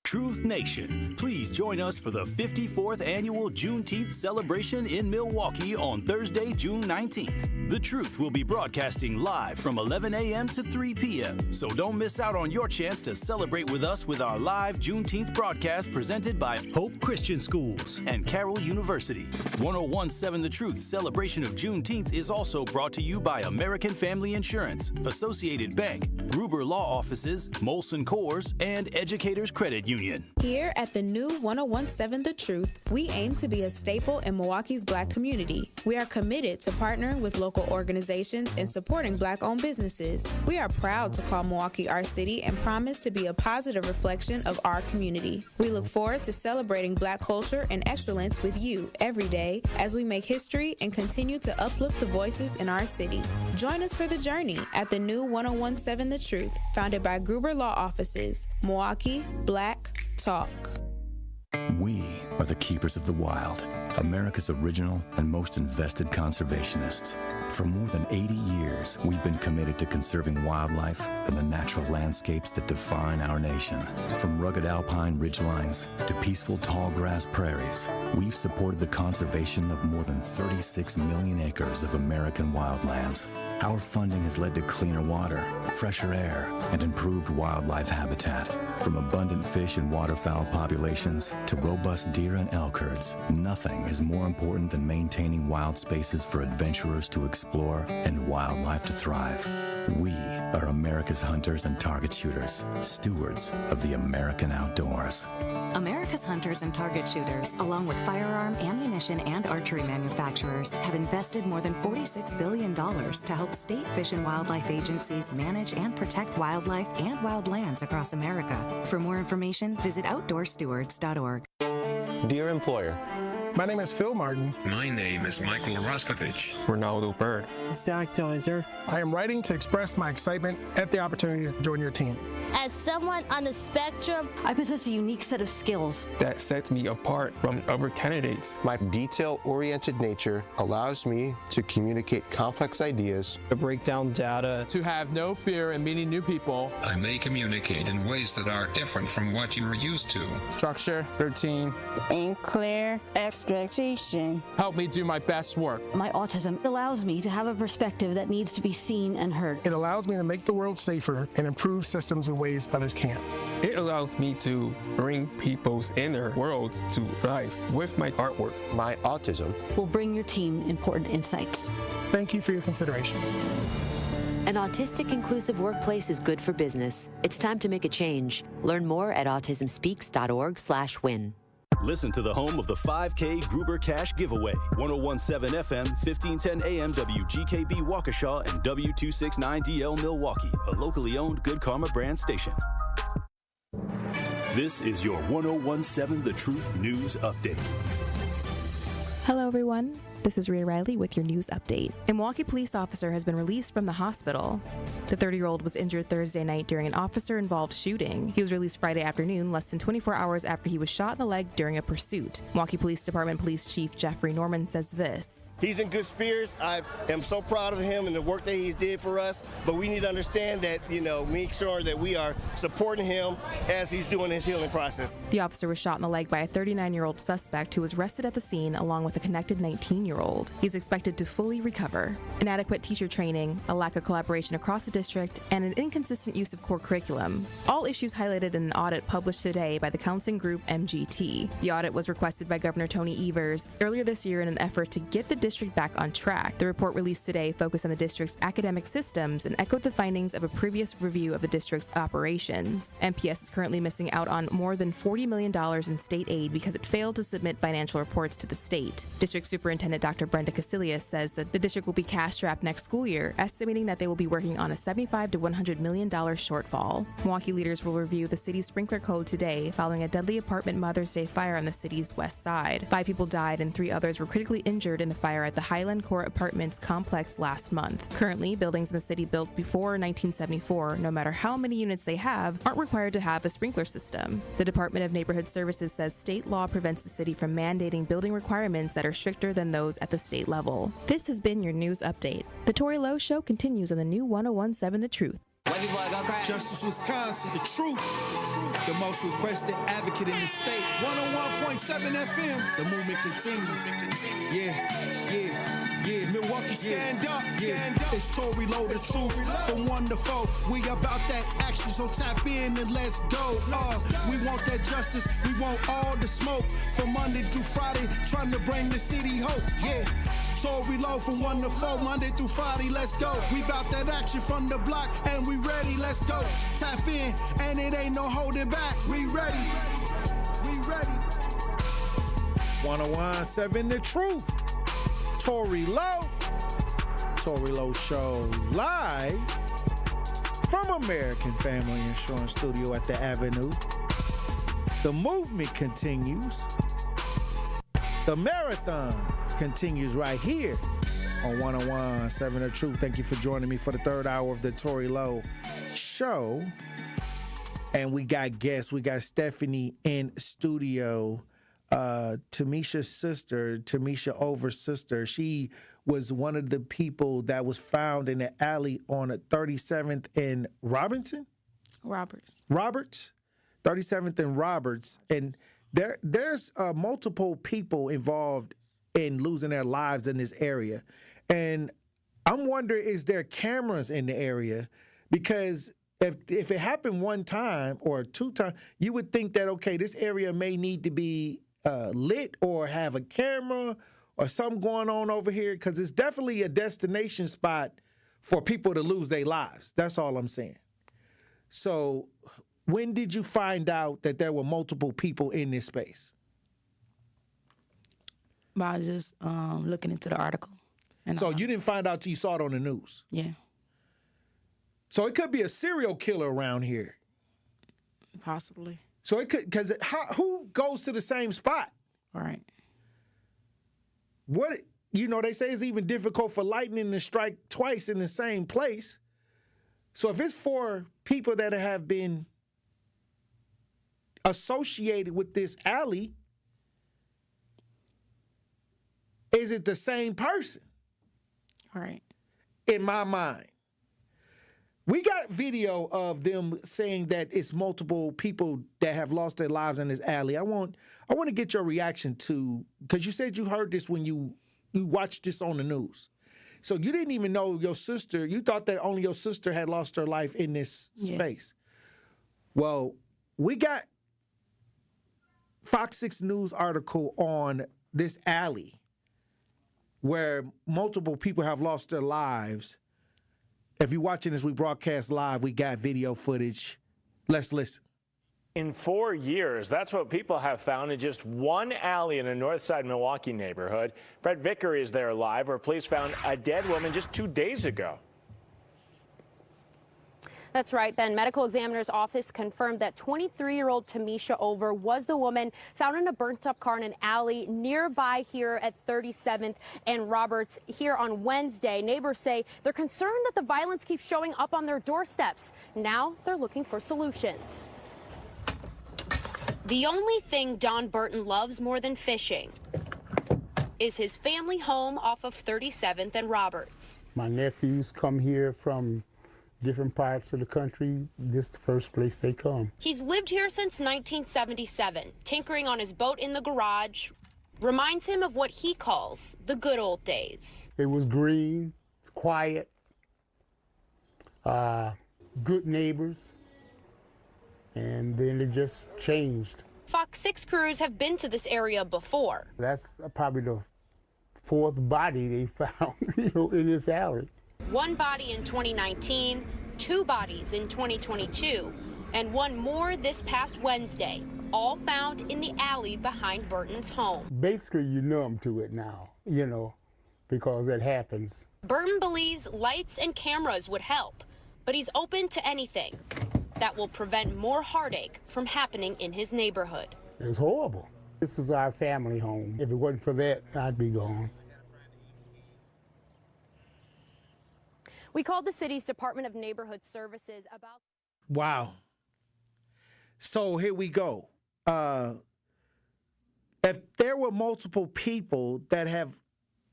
Truth Nation, please join us for the 54th annual Juneteenth celebration in Milwaukee on Thursday, June 19th. The Truth will be broadcasting live from 11 a.m. to 3 p.m. So don't miss out on your chance to celebrate with us with our live Juneteenth broadcast presented by Hope Christian Schools and Carroll University. 1017 The Truth celebration of Juneteenth is also brought to you by American Family Insurance, Associated Bank, Gruber Law Offices, Molson Coors, and Educators Credit Union. Here at the new 1017 The Truth, we aim to be a staple in Milwaukee's Black community. We are committed to partnering with local organizations and supporting Black-owned businesses. We are proud to call Milwaukee our city and promise to be a positive reflection of our community. We look forward to celebrating Black culture and excellence with you every day as we make history and continue to uplift the voices in our city. Join us for the journey at the new 1017 The Truth, founded by Gruber Law Offices. Milwaukee Black Talk. We are the keepers of the wild, America's original and most invested conservationists. For more than 80 years, we've been committed to conserving wildlife and the natural landscapes that define our nation. From rugged alpine ridgelines to peaceful tall grass prairies, we've supported the conservation of more than 36 million acres of American wildlands. Our funding has led to cleaner water, fresher air, and improved wildlife habitat. From abundant fish and waterfowl populations to robust deer and elk herds, nothing is more important than maintaining wild spaces for adventurers to explore and wildlife to thrive. We are America's hunters and target shooters, stewards of the American outdoors. America's hunters and target shooters, along with firearm, ammunition, and archery manufacturers, have invested more than $46 billion to help state fish and wildlife agencies manage and protect wildlife and wildlands across America. For more information, visit OutdoorStewards.org. Dear employer, my name is Phil Martin. My name is Michael Raskovich. Ronaldo Bird. Zach Deiser. I am writing to express my excitement at the opportunity to join your team. As someone on the spectrum, I possess a unique set of skills that sets me apart from other candidates. My detail-oriented nature allows me to communicate complex ideas, to break down data, to have no fear in meeting new people. I may communicate in ways that are different from what you are used to. Structure, routine, and clear expectation. Help me do my best work. My autism allows me to have a perspective that needs to be seen and heard. It allows me to make the world safer and improve systems in ways others can't. It allows me to bring people's inner worlds to life with my artwork. My autism will bring your team important insights. Thank you for your consideration. An autistic inclusive workplace is good for business. It's time to make a change. Learn more at autismspeaks.org/win. Listen to the home of the 5K Gruber Cash Giveaway. 1017 FM, 1510 AM, WGKB Waukesha, and W269DL Milwaukee, a locally owned Good Karma brand station. This is your 1017 The Truth News Update. Hello, everyone. This is Rhea Riley with your news update. A Milwaukee police officer has been released from the hospital. The 30-year-old was injured Thursday night during an officer-involved shooting. He was released Friday afternoon, less than 24 hours after he was shot in the leg during a pursuit. Milwaukee Police Department Police Chief Jeffrey Norman says this. He's in good spirits. I am so proud of him and the work that he did for us, but we need to understand that, make sure that we are supporting him as he's doing his healing process. The officer was shot in the leg by a 39-year-old suspect who was arrested at the scene along with a connected 19-year-old. He's expected to fully recover. Inadequate teacher training, a lack of collaboration across the district, and an inconsistent use of core curriculum. All issues highlighted in an audit published today by the counseling group MGT. The audit was requested by Governor Tony Evers earlier this year in an effort to get the district back on track. The report released today focused on the district's academic systems and echoed the findings of a previous review of the district's operations. MPS is currently missing out on more than $40 million in state aid because it failed to submit financial reports to the state. District Superintendent Dr. Brenda Casilius says that the district will be cash-strapped next school year, estimating that they will be working on a $75 to $100 million shortfall. Milwaukee leaders will review the city's sprinkler code today following a deadly apartment Mother's Day fire on the city's west side. 5 people died and 3 others were critically injured in the fire at the Highland Court Apartments complex last month. Currently, buildings in the city built before 1974, no matter how many units they have, aren't required to have a sprinkler system. The Department of Neighborhood Services says state law prevents the city from mandating building requirements that are stricter than those at the state level. This has been your news update. The Tory Lowe Show continues on the new 1017 The Truth. Justice Wisconsin, the truth. The most requested advocate in the state. 101.7 FM. The movement continues. Yeah. Milwaukee, stand up. It's Tory Lowe, the truth. From 1 to 4, we about that action, so tap in and let's go. We want that justice. We want all the smoke. From Monday through Friday, trying to bring the city hope. Yeah. Tory Lowe from 1 to 4, Monday through Friday, let's go. We bout that action from the block, and we ready, let's go. Tap in, and it ain't no holding back. We ready. We ready. 101.7 The Truth. Tory Lowe. Tory Lowe Show live from American Family Insurance Studio at the Avenue. The movement continues. The marathon continues right here on 101.7 The Truth. Thank you for joining me for the third hour of the Tory Lowe Show. And we got guests. We got Stephanie in studio. Tamisha's sister, Tamisha Over's sister, she was one of the people that was found in the alley on 37th and Roberts, 37th and Roberts. And there's multiple people involved in losing their lives in this area. And I'm wondering, is there cameras in the area? Because if it happened one time or two times, you would think that, okay, this area may need to be lit or have a camera or something going on over here, because it's definitely a destination spot for people to lose their lives. That's all I'm saying. So when did you find out that there were multiple people in this space? By just looking into the article. And so you didn't find out till you saw it on the news? Yeah. So it could be a serial killer around here. Possibly. So it could, because who goes to the same spot? All right. What, they say it's even difficult for lightning to strike twice in the same place. So if it's for people that have been associated with this alley, is it the same person? All right. In my mind. We got video of them saying that it's multiple people that have lost their lives in this alley. I want to get your reaction to, because you said you heard this when you watched this on the news. So you didn't even know your sister, you thought that only your sister had lost her life in this space. Well, we got Fox 6 News article on this alley where multiple people have lost their lives. If you're watching this, we broadcast live. We got video footage. Let's listen. In 4 years, that's what people have found in just one alley in a north side Milwaukee neighborhood. Brett Vickery is there live, where police found a dead woman just 2 days ago. That's right, Ben. Medical examiner's office confirmed that 23-year-old Tamisha Over was the woman found in a burnt-up car in an alley nearby here at 37th and Roberts here on Wednesday. Neighbors say they're concerned that the violence keeps showing up on their doorsteps. Now they're looking for solutions. The only thing Don Burton loves more than fishing is his family home off of 37th and Roberts. My nephews come here from different parts of the country. This is the first place they come. He's lived here since 1977. Tinkering on his boat in the garage reminds him of what he calls the good old days. It was green, quiet, good neighbors, and then it just changed. Fox 6 crews have been to this area before. That's probably the fourth body they found, in this alley. One body in 2019, 2 bodies in 2022, and one more this past Wednesday, all found in the alley behind Burton's home. Basically, you're numb to it now, because it happens. Burton believes lights and cameras would help, but he's open to anything that will prevent more heartache from happening in his neighborhood. It's horrible. This is our family home. If it wasn't for that, I'd be gone. We called the city's Department of Neighborhood Services about... Wow. So here we go. If there were multiple people that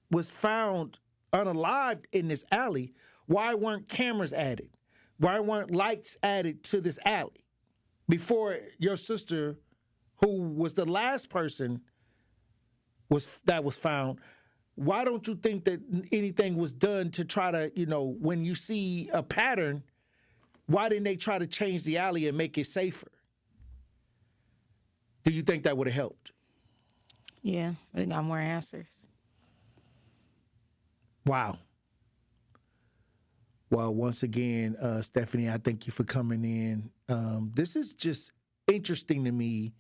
was found unalived in this alley, why weren't cameras added? Why weren't lights added to this alley before your sister, who was the last person that was found? Why don't you think that anything was done to try to, when you see a pattern, why didn't they try to change the alley and make it safer? Do you think that would have helped? Yeah, we got more answers. 101.7 The Truth. Tory Lowe Show live from American Family Insurance Studio at the Avenue. The movement continues. We got Wow. Well, once again, Stephanie, I thank you for coming in. This is just interesting to me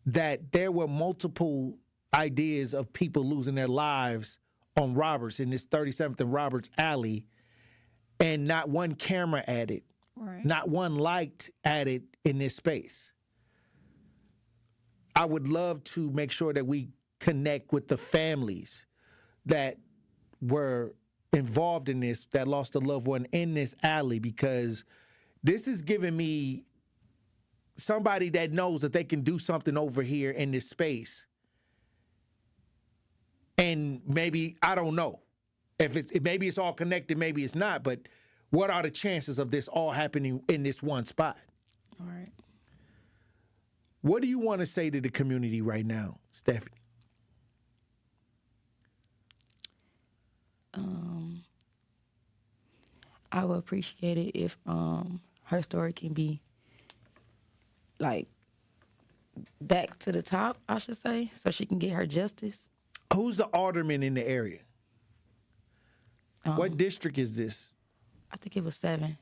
that there were multiple ideas of people losing their lives on Roberts in this 37th and Roberts Alley, and not one camera at it, not one light at it in this space. I would love to make sure that we connect with the families that were involved in this, that lost a loved one in this alley, because this is giving me somebody that knows that they can do something over here in this space. And maybe, I don't know, maybe it's all connected, maybe it's not, but what are the chances of this all happening in this one spot? All right. What do you want to say to the community right now, Stephanie? I would appreciate it if her story can be like back to the top, I should say, so she can get her justice. Who's the alderman in the area? What district is this? I think it was 7.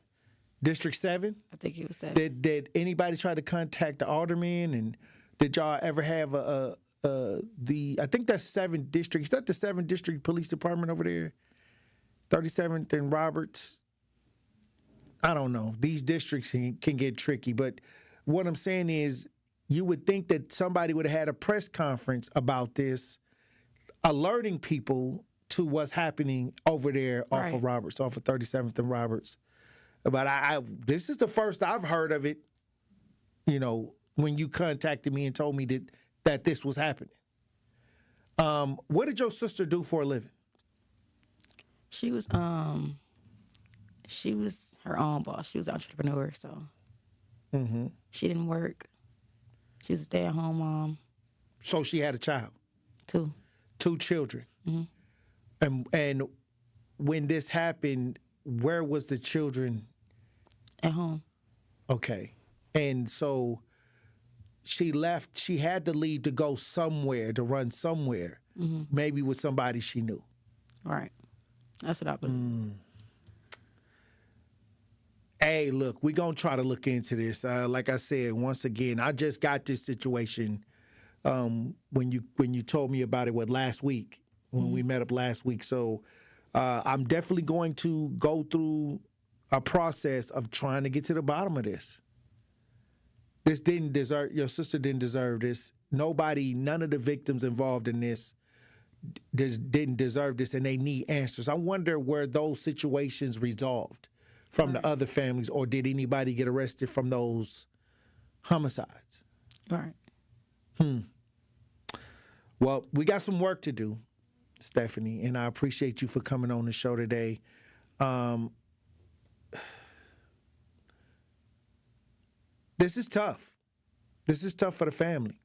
District 7? I think it was 7. Did anybody try to contact the alderman, and did y'all ever have I think that's 7 districts. Is that the 7 district police department over there? 37th and Roberts? I don't know. These districts can get tricky, but what I'm saying is you would think that somebody would have had a press conference about this, alerting people to what's happening over there off of Roberts, off of 37th and Roberts. But this is the first I've heard of it, you know, when you contacted me and told me that this was happening. What did your sister do for a living? She was her own boss. She was an entrepreneur, so she didn't work. She was a stay-at-home mom. So she had a child? 2. 2 children. And when this happened, where was the children? At home. Okay. And so she left. She had to leave to go somewhere, to run somewhere, maybe with somebody she knew. Right. That's what I believe. Hey, look, we're going to try to look into this. Like I said, once again, I just got this situation when you told me about it, last week, when we met up last week. So I'm definitely going to go through a process of trying to get to the bottom of this. This didn't deserve, your sister didn't deserve this. None of the victims involved in this didn't deserve this, and they need answers. I wonder where those situations resolved from the other families, or did anybody get arrested from those homicides? Right. Well, we got some work to do, Stephanie, and I appreciate you for coming on the show today. This is tough. This is tough for the family.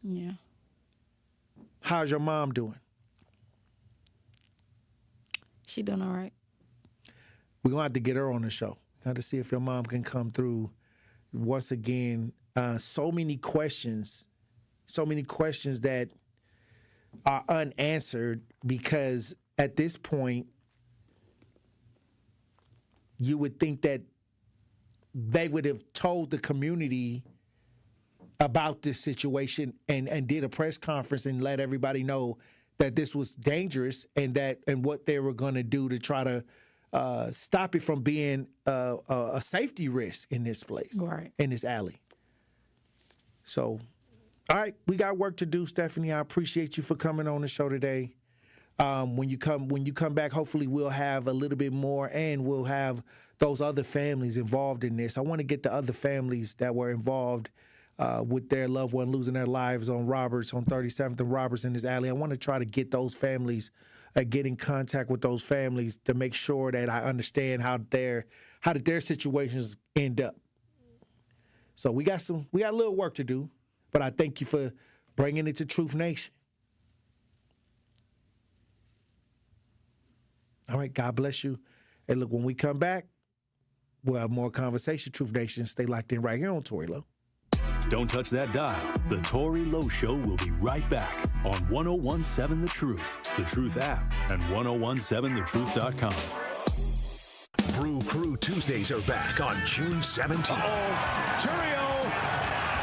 Yeah. How's your mom doing? She doing all right. We're going to have to get her on the show. Got to see if your mom can come through. Once again, so many questions that are unanswered, because at this point, you would think that they would have told the community about this situation and did a press conference and let everybody know that this was dangerous and what they were going to do to try to stop it from being a safety risk in this place, in this alley. So, all right, we got work to do, Stephanie. I appreciate you for coming on the show today. When you come back, hopefully we'll have a little bit more, and we'll have those other families involved in this. I want to get the other families that were involved with their loved one losing their lives on Roberts, on 37th and Roberts in this alley. I want to try to get those families, get in contact with those families to make sure that I understand how did their situations end up. So we got a little work to do, but I thank you for bringing it to Truth Nation. All right, God bless you. And look, when we come back, we'll have more conversation. Truth Nation, stay locked in right here on Tory Lowe. Don't touch that dial. The Tory Lowe Show will be right back on 1017 The Truth, The Truth app, and 1017thetruth.com. Brew Crew Tuesdays are back on June 17th. Curio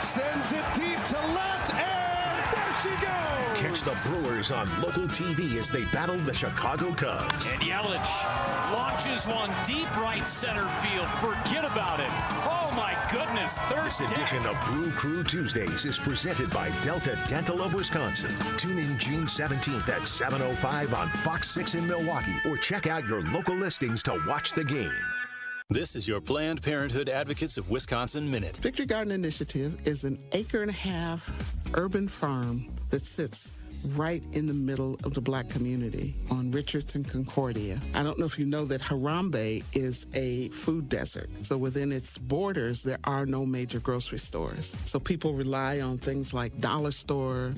sends it deep to left, and there she goes. Catch the Brewers on local TV as they battle the Chicago Cubs. And Yelich launches one deep right center field. Forget about it. Oh, my goodness. This edition of Brew Crew Tuesdays is presented by Delta Dental of Wisconsin. Tune in June 17th at 7:05 on Fox 6 in Milwaukee, or check out your local listings to watch the game. This is your Planned Parenthood Advocates of Wisconsin Minute. Victory Garden Initiative is an 1.5-acre urban farm that sits right in the middle of the Black community on Richards and Concordia. I don't know if you know that Harambe is a food desert. So within its borders, there are no major grocery stores. So people rely on things like dollar store,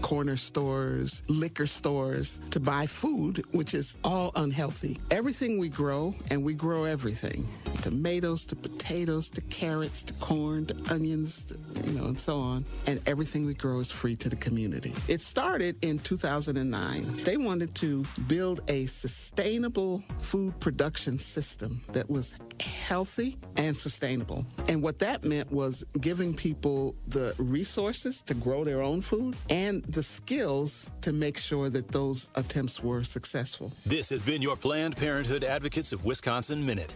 corner stores, liquor stores to buy food, which is all unhealthy. Everything we grow, and we grow everything, tomatoes to potatoes to carrots to corn to onions, and so on. And everything we grow is free to the community. It started in 2009. They wanted to build a sustainable food production system that was healthy and sustainable. And what that meant was giving people the resources to grow their own food and the skills to make sure that those attempts were successful. This has been your Planned Parenthood Advocates of Wisconsin Minute.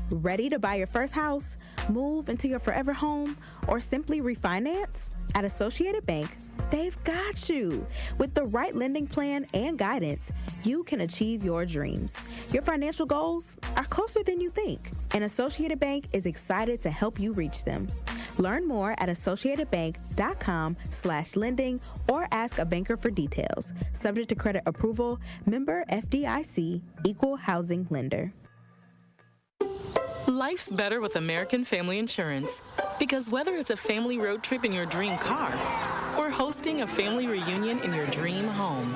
Ready to buy your first house, move into your forever home, or simply refinance? At Associated Bank, they've got you. With the right lending plan and guidance, you can achieve your dreams. Your financial goals are closer than you think, and Associated Bank is excited to help you reach them. Learn more at associatedbank.com/lending or ask a banker for details. Subject to credit approval, member FDIC, equal housing lender. Life's better with American Family Insurance, because whether it's a family road trip in your dream car or hosting a family reunion in your dream home,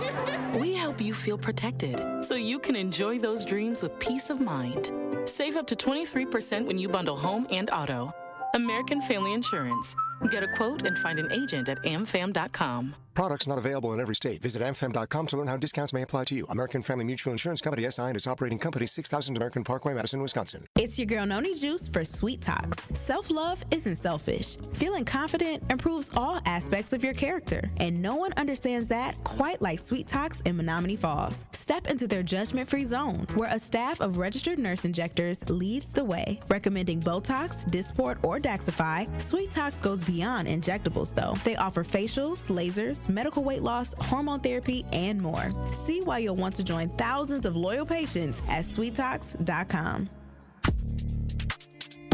we help you feel protected so you can enjoy those dreams with peace of mind. Save up to 23% when you bundle home and auto. American Family Insurance. Get a quote and find an agent at amfam.com. Products not available in every state. Visit amfam.com to learn how discounts may apply to you. American Family Mutual Insurance Company, SI, and its operating company, 6000 American Parkway, Madison, Wisconsin. It's your girl Noni Juice for Sweet Talks. Self-love isn't selfish. Feeling confident improves all aspects of your character, and no one understands that quite like Sweet Talks in Menominee Falls. Step into their judgment-free zone, where a staff of registered nurse injectors leads the way, recommending Botox, Dysport, or Daxify. Sweet Talks goes beyond injectables, though. They offer facials, lasers, medical weight loss, hormone therapy, and more. See why you'll want to join thousands of loyal patients at sweettalks.com.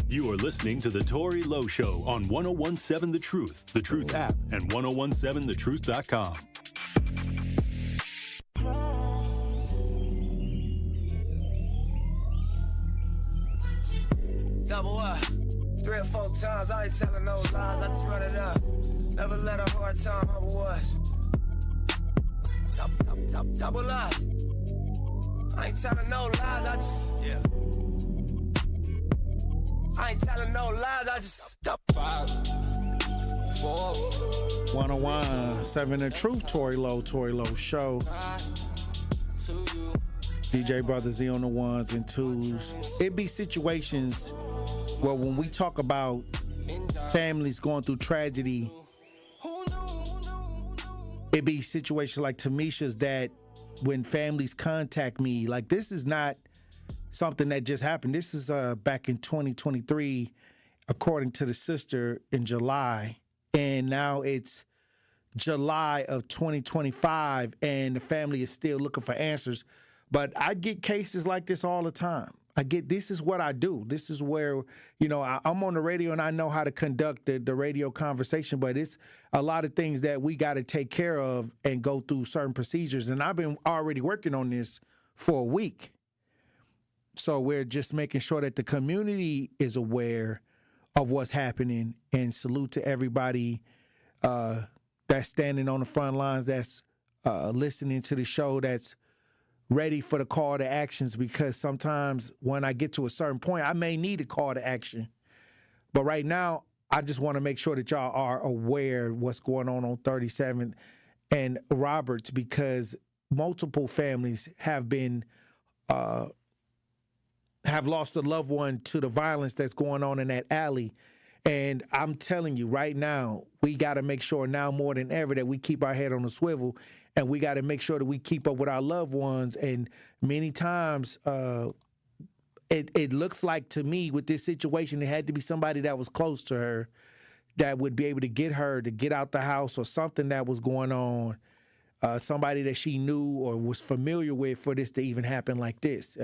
You are listening to The Tory Lowe Show on 1017 The Truth app, and 1017thetruth.com. Double up 3 or 4 times, I ain't telling no lies, I just run it up. Never let a hard time humble us. Double up. I ain't telling no lies, I just, I ain't telling no lies, I just 5, 4. 1017 The Truth, Tory Lowe Show. DJ Brother Z on the ones and twos. It be situations where when we talk about families going through tragedy, it be situations like Tamisha's, that when families contact me, like, this is not something that just happened. This is back in 2023, according to the sister, in July. And now it's July of 2025, and the family is still looking for answers. But I get cases like this all the time. This is what I do. This is where, I'm on the radio and I know how to conduct the radio conversation, but it's a lot of things that we got to take care of and go through certain procedures. And I've been already working on this for a week. So we're just making sure that the community is aware of what's happening, and salute to everybody that's standing on the front lines, that's listening to the show, that's ready for the call to actions, because sometimes when I get to a certain point, I may need a call to action. But right now, I just want to make sure that y'all are aware of what's going on 37th and Roberts, because multiple families have been have lost a loved one to the violence that's going on in that alley. And I'm telling you right now, we got to make sure now more than ever that we keep our head on the swivel, and we got to make sure that we keep up with our loved ones. And many times it looks like to me with this situation, it had to be somebody that was close to her that would be able to get her to get out the house, or something that was going on, somebody that she knew or was familiar with for this to even happen like this.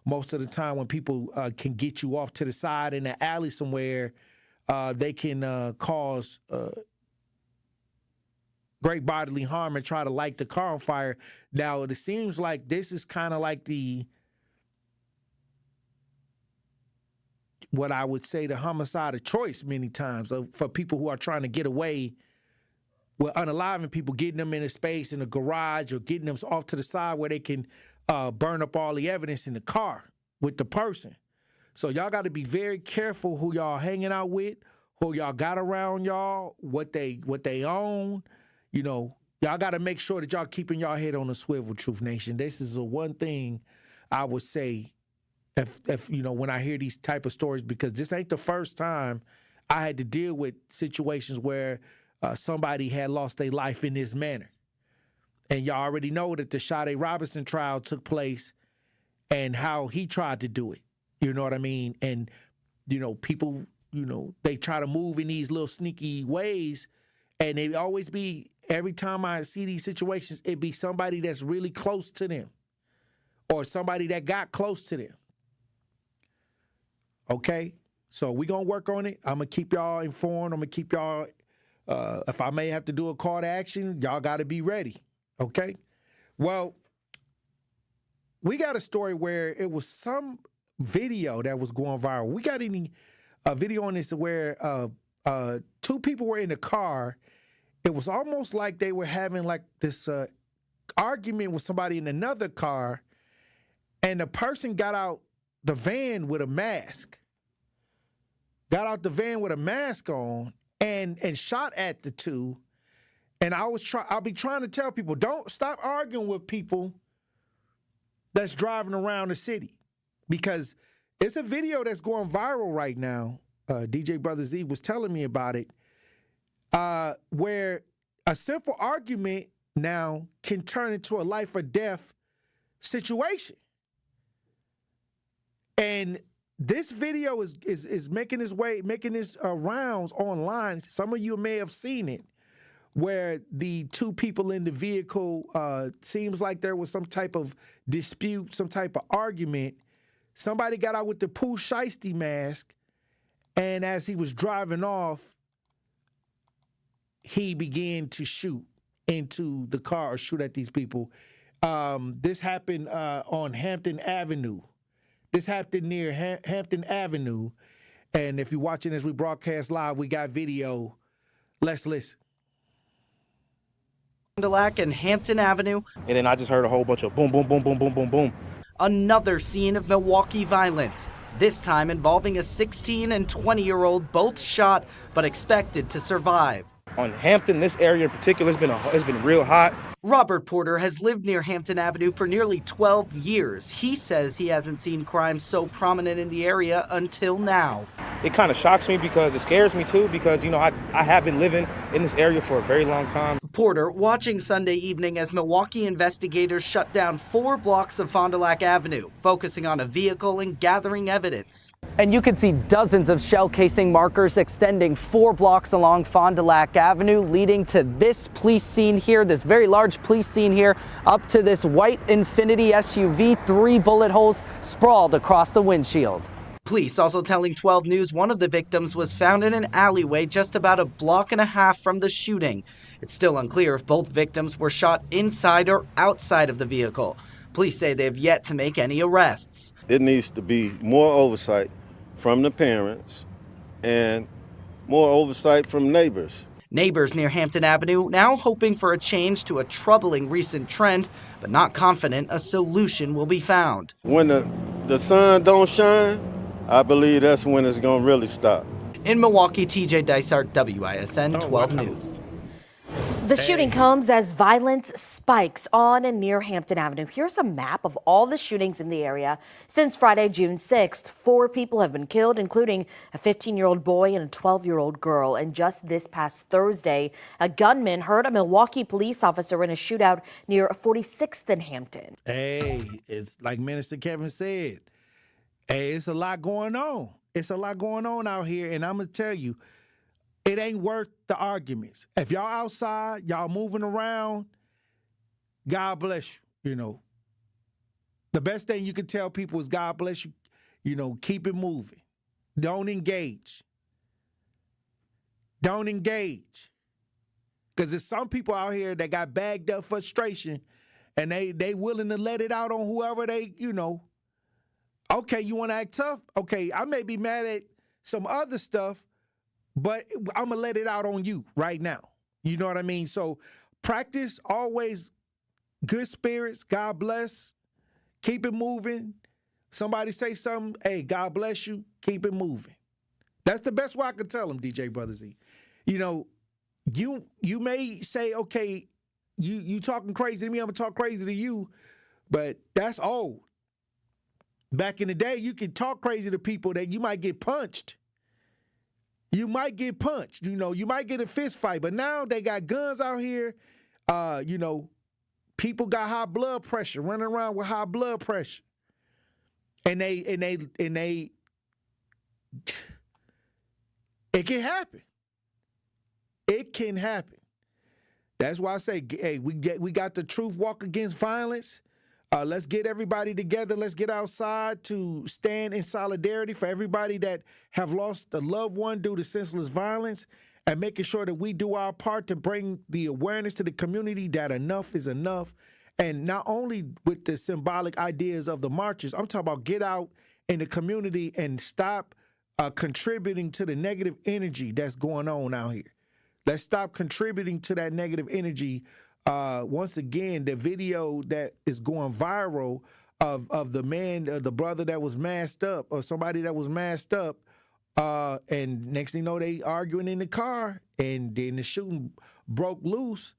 Most of the time when people can get you off to the side in the alley somewhere, they can cause great bodily harm and try to light the car on fire. Now, it seems like this is kind of like what I would say the homicide of choice many times for people who are trying to get away with unaliving people, getting them in a space in a garage or getting them off to the side where they can burn up all the evidence in the car with the person. So y'all got to be very careful who y'all hanging out with, who y'all got around y'all, what they own. You know, y'all got to make sure that y'all keeping y'all head on the swivel, Truth Nation. This is the one thing I would say if you know, when I hear these type of stories, because this ain't the first time I had to deal with situations where somebody had lost their life in this manner. And y'all already know that the Sade Robinson trial took place and how he tried to do it. You know what I mean? And, you know, people, you know, they try to move in these little sneaky ways, and they always be, every time I see these situations, it be somebody that's really close to them or somebody that got close to them. Okay? So we going to work on it. I'm going to keep y'all informed. I'm going to keep y'all, if I may have to do a call to action, y'all got to be ready. Okay? Well, we got a story where it was some video that was going viral. We got a video on this where two people were in the car. It was almost like they were having like this argument with somebody in another car, and the person got out the van with a mask. Got out the van with a mask on and shot at the two. And I'll be trying to tell people, don't stop arguing with people that's driving around the city, because it's a video that's going viral right now. DJ Brother Z was telling me about it, where a simple argument now can turn into a life or death situation. And this video is making its rounds online. Some of you may have seen it, where the two people in the vehicle, seems like there was some type of dispute, some type of argument. Somebody got out with the Pooh Shiesty mask, and as he was driving off, he began to shoot into the car or shoot at these people. This happened on Hampton Avenue. This happened near Hampton Avenue. And if you're watching as we broadcast live, we got video. Let's listen. And Hampton Avenue. And then I just heard a whole bunch of boom, boom, boom, boom, boom, boom, boom. Another scene of Milwaukee violence, this time involving a 16 and 20-year-old, both shot but expected to survive. On Hampton, this area in particular has been real hot. Robert Porter has lived near Hampton Avenue for nearly 12 years. He says he hasn't seen crime so prominent in the area until now. It kind of shocks me because it scares me too, because, you know, I have been living in this area for a very long time. Porter watching Sunday evening as Milwaukee investigators shut down 4 blocks of Fond du Lac Avenue, focusing on a vehicle and gathering evidence. And you can see dozens of shell casing markers extending 4 blocks along Fond du Lac Avenue, leading to this police scene here, this very large police scene here, up to this white Infiniti SUV, 3 bullet holes sprawled across the windshield. Police also telling 12 News one of the victims was found in an alleyway just about a block and a half from the shooting. It's still unclear if both victims were shot inside or outside of the vehicle. Police say they have yet to make any arrests. It needs to be more oversight from the parents and more oversight from neighbors. Neighbors near Hampton Avenue now hoping for a change to a troubling recent trend, but not confident a solution will be found. When the sun don't shine, I believe that's when it's going to really stop. In Milwaukee, TJ Dysart, WISN 12 News. The shooting comes as violence spikes on and near Hampton Avenue. Here's a map of all the shootings in the area since Friday, June 6th. 4 people have been killed, including a 15-year-old boy and a 12-year-old girl. And just this past Thursday, a gunman hurt a Milwaukee police officer in a shootout near 46th and Hampton. Hey, it's like Minister Kevin said. Hey, it's a lot going on. It's a lot going on out here, and I'm going to tell you, it ain't worth the arguments. If y'all outside, y'all moving around, God bless you, you know. The best thing you can tell people is God bless you, you know, keep it moving. Don't engage. Don't engage. Because there's some people out here that got bagged up frustration and they willing to let it out on whoever they, you know. Okay, you want to act tough? Okay, I may be mad at some other stuff, but I'm going to let it out on you right now. You know what I mean? So practice always good spirits. God bless. Keep it moving. Somebody say something. Hey, God bless you. Keep it moving. That's the best way I can tell them, DJ Brother Z. You know, you may say, okay, you talking crazy to me. I'm going to talk crazy to you. But that's old. Back in the day, you could talk crazy to people that you might get punched. You might get punched, you know, you might get a fist fight, but now they got guns out here. You know, people got high blood pressure, running around with high blood pressure. And they it can happen. It can happen. That's why I say, hey, we got the truth walk against violence. Let's get everybody together. Let's get outside to stand in solidarity for everybody that have lost a loved one due to senseless violence, and making sure that we do our part to bring the awareness to the community that enough is enough. And not only with the symbolic ideas of the marches, I'm talking about get out in the community and stop contributing to the negative energy that's going on out here. Let's stop contributing to that negative energy. Once again, the video that is going viral of the man, the brother that was masked up, or somebody that was masked up, and next thing you know, they arguing in the car, and then the shooting broke loose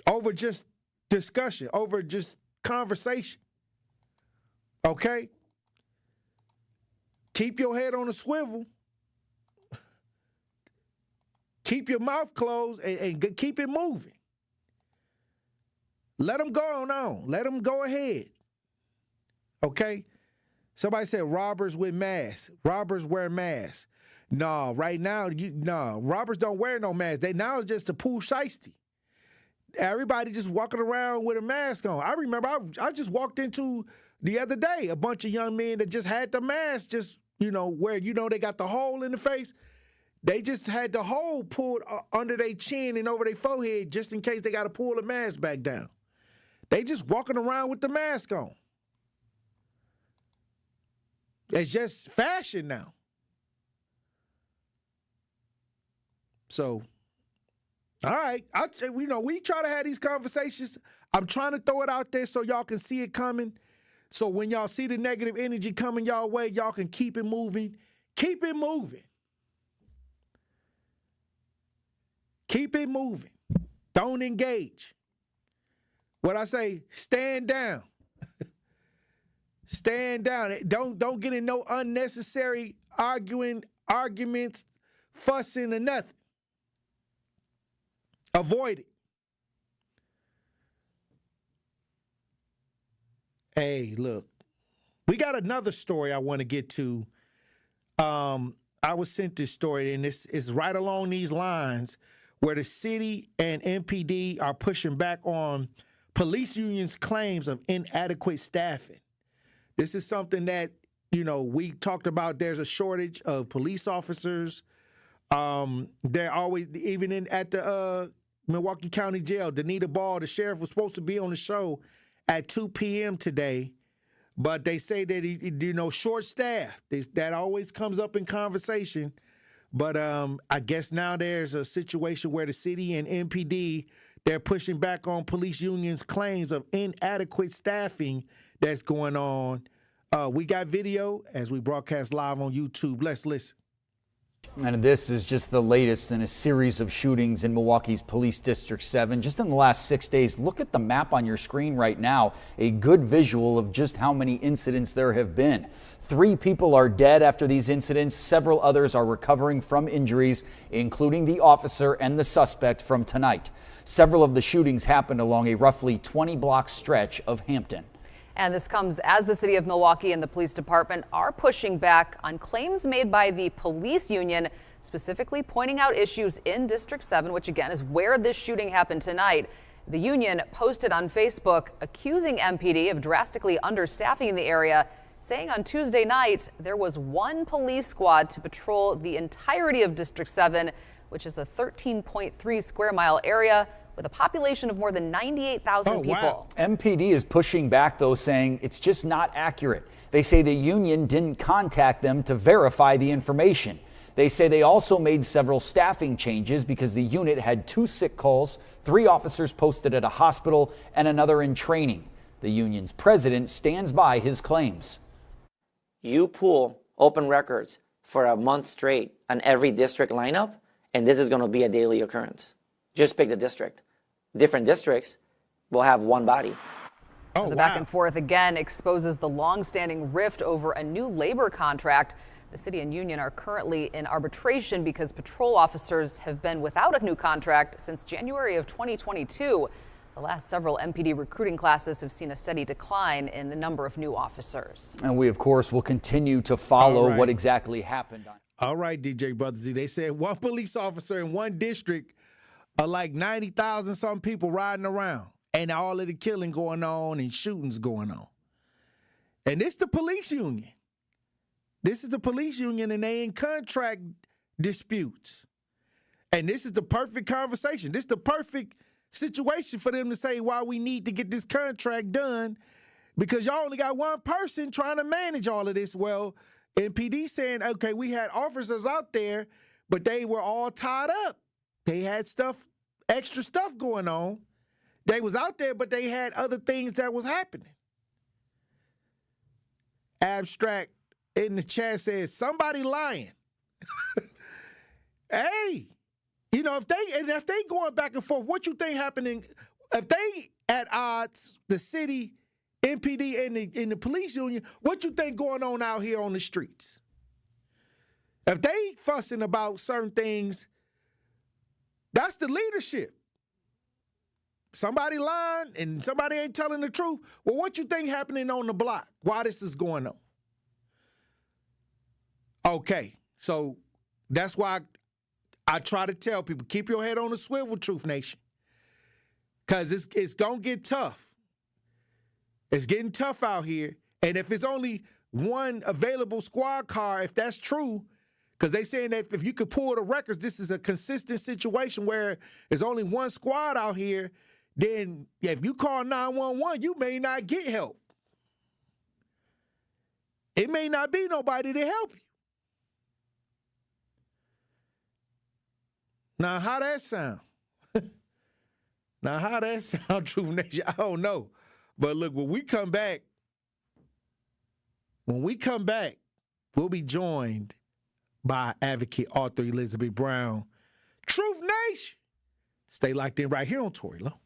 over just discussion, over just conversation. Okay? Keep your head on a swivel. Keep your mouth closed and keep it moving. Let them go on. Let them go ahead. Okay? Somebody said robbers with masks. Robbers wear masks. No, right now, robbers don't wear no masks. Now it's just a pool shiesty. Everybody just walking around with a mask on. I remember I just walked into the other day a bunch of young men that just had the mask just, where, they got the hole in the face. They just had the hole pulled under their chin and over their forehead just in case they got to pull the mask back down. They just walking around with the mask on. It's just fashion now. So, all right. We try to have these conversations. I'm trying to throw it out there so y'all can see it coming. So when y'all see the negative energy coming y'all way, y'all can keep it moving. Keep it moving. Keep it moving. Don't engage. What I say, stand down. Stand down. Don't get in no unnecessary arguments, fussing, or nothing. Avoid it. Hey, look, we got another story I want to get to. I was sent this story, and it's right along these lines, where the city and MPD are pushing back on police unions' claims of inadequate staffing. This is something that, we talked about. There's a shortage of police officers. They're always, even at the Milwaukee County Jail, Danita Ball, the sheriff, was supposed to be on the show at 2 p.m. today, but they say that he short staff. That always comes up in conversation. But I guess now there's a situation where the city and MPD, they're pushing back on police unions' claims of inadequate staffing that's going on. We got video as we broadcast live on YouTube. Let's listen. And this is just the latest in a series of shootings in Milwaukee's Police District 7. Just in the last 6 days, look at the map on your screen right now. A good visual of just how many incidents there have been. 3 people are dead after these incidents. Several others are recovering from injuries, including the officer and the suspect from tonight. Several of the shootings happened along a roughly 20-block stretch of Hampton. And this comes as the city of Milwaukee and the police department are pushing back on claims made by the police union, specifically pointing out issues in District 7, which again is where this shooting happened tonight. The union posted on Facebook accusing MPD of drastically understaffing the area, saying on Tuesday night there was 1 police squad to patrol the entirety of District 7, which is a 13.3 square mile area with a population of more than 98,000 people. Wow. MPD is pushing back, though, saying it's just not accurate. They say the union didn't contact them to verify the information. They say they also made several staffing changes because the unit had 2 sick calls, 3 officers posted at a hospital, and another in training. The union's president stands by his claims. You pull open records for a month straight on every district lineup, and this is going to be a daily occurrence. Just pick the district. Different districts will have 1 body. The back and forth again exposes the long-standing rift over a new labor contract. The city and union are currently in arbitration because patrol officers have been without a new contract since January of 2022. The last several MPD recruiting classes have seen a steady decline in the number of new officers. And we, of course, will continue to follow what exactly happened. All right, DJ Brother Z. They said 1 police officer in 1 district are like 90,000 some people riding around, and all of the killing going on and shootings going on. And this the police union. This is the police union, and they in contract disputes. And this is the perfect conversation. This is the perfect situation for them to say why we need to get this contract done, because y'all only got 1 person trying to manage all of this. Well, MPD saying, okay, we had officers out there, but they were all tied up. They had extra stuff going on. They was out there, but they had other things that was happening. Abstract in the chat says, somebody lying. Hey, you know, if they going back and forth, what you think happening? If they at odds, the city, MPD, and the police union, what you think going on out here on the streets? If they fussing about certain things, that's the leadership. Somebody lying and somebody ain't telling the truth. Well, what you think happening on the block? Why this is going on? Okay, so that's why I try to tell people, keep your head on the swivel, Truth Nation. Because it's going to get tough. It's getting tough out here. And if it's only 1 available squad car, if that's true, because they saying that if you could pull the records, this is a consistent situation where there's only 1 squad out here, then if you call 911, you may not get help. It may not be nobody to help you. Now, how that sound? Now, how that sound, Truth Nation? I don't know. But look, when we come back, we'll be joined by advocate author Elizabeth Brown. Truth Nation. Stay locked in right here on Tory Lowe.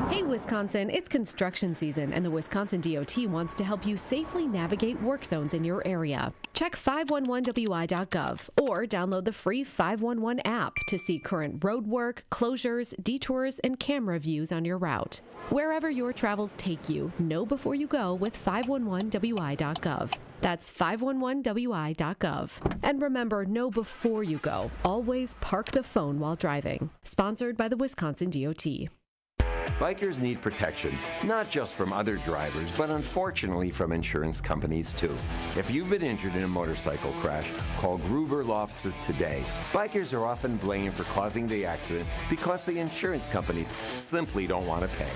Hey, Wisconsin, it's construction season, and the Wisconsin DOT wants to help you safely navigate work zones in your area. Check 511wi.gov or download the free 511 app to see current road work, closures, detours, and camera views on your route. Wherever your travels take you, know before you go with 511wi.gov. That's 511wi.gov. And remember, know before you go. Always park the phone while driving. Sponsored by the Wisconsin DOT. Bikers need protection, not just from other drivers, but unfortunately from insurance companies too. If you've been injured in a motorcycle crash, call Gruber Law Offices today. Bikers are often blamed for causing the accident because the insurance companies simply don't want to pay.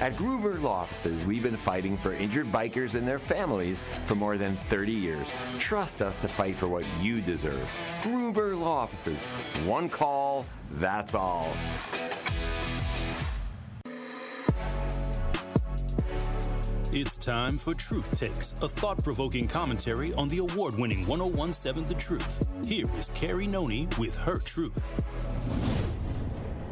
At Gruber Law Offices, we've been fighting for injured bikers and their families for more than 30 years. Trust us to fight for what you deserve. Gruber Law Offices. One call, that's all. It's time for Truth Takes, a thought-provoking commentary on the award-winning 101.7 The Truth. Here is Carrie Noni with her truth.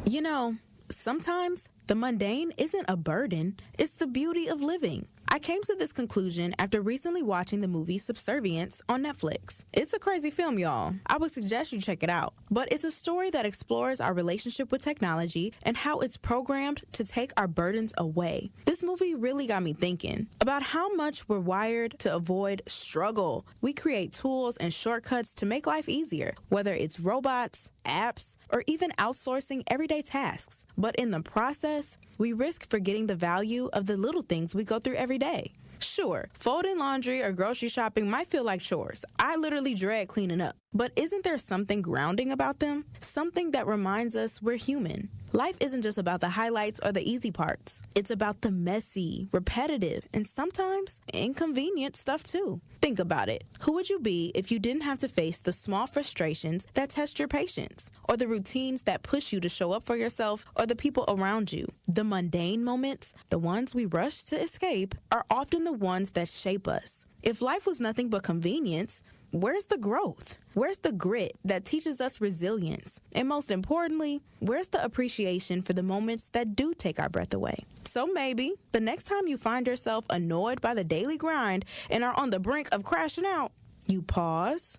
You know, sometimes the mundane isn't a burden, it's the beauty of living. I came to this conclusion after recently watching the movie Subservience on Netflix. It's a crazy film, y'all. I would suggest you check it out. But it's a story that explores our relationship with technology and how it's programmed to take our burdens away. This movie really got me thinking about how much we're wired to avoid struggle. We create tools and shortcuts to make life easier, whether it's robots, apps, or even outsourcing everyday tasks. But in the process, we risk forgetting the value of the little things we go through every day. Sure, folding laundry or grocery shopping might feel like chores. I literally dread cleaning up. But isn't there something grounding about them? Something that reminds us we're human. Life isn't just about the highlights or the easy parts. It's about the messy, repetitive, and sometimes inconvenient stuff too. Think about it. Who would you be if you didn't have to face the small frustrations that test your patience, or the routines that push you to show up for yourself or the people around you? The mundane moments, the ones we rush to escape, are often the ones that shape us. If life was nothing but convenience, where's the growth? Where's the grit that teaches us resilience? And most importantly, where's the appreciation for the moments that do take our breath away? So maybe the next time you find yourself annoyed by the daily grind and are on the brink of crashing out, you pause,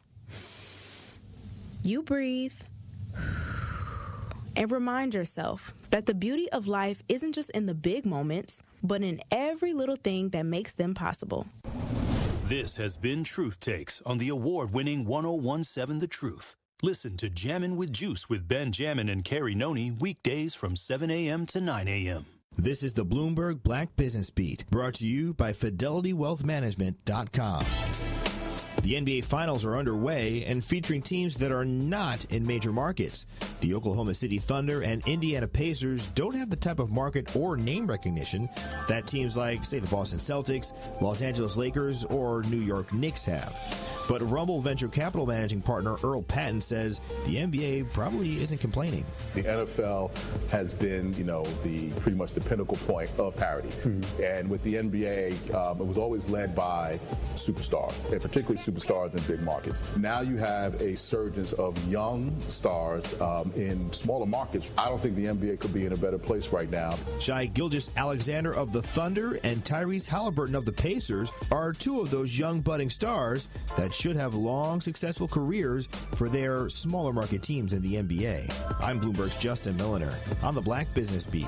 you breathe, and remind yourself that the beauty of life isn't just in the big moments, but in every little thing that makes them possible. This has been Truth Takes on the award-winning 101.7 The Truth. Listen to Jammin' with Juice with Ben Jammin' and Carrie Noni weekdays from 7 a.m. to 9 a.m. This is the Bloomberg Black Business Beat, brought to you by FidelityWealthManagement.com. The NBA Finals are underway and featuring teams that are not in major markets. The Oklahoma City Thunder and Indiana Pacers don't have the type of market or name recognition that teams like, say, the Boston Celtics, Los Angeles Lakers, or New York Knicks have. But Rumble Venture Capital managing partner Earl Patton says the NBA probably isn't complaining. The NFL has been, pretty much the pinnacle point of parity. Mm-hmm. And with the NBA, it was always led by superstars, and particularly superstars in big markets. Now you have a surgence of young stars in smaller markets. I don't think the NBA could be in a better place right now. Shai Gilgeous-Alexander of the Thunder and Tyrese Halliburton of the Pacers are two of those young budding stars that should have long, successful careers for their smaller market teams in the NBA. I'm Bloomberg's Justin Milliner on the Black Business Beat.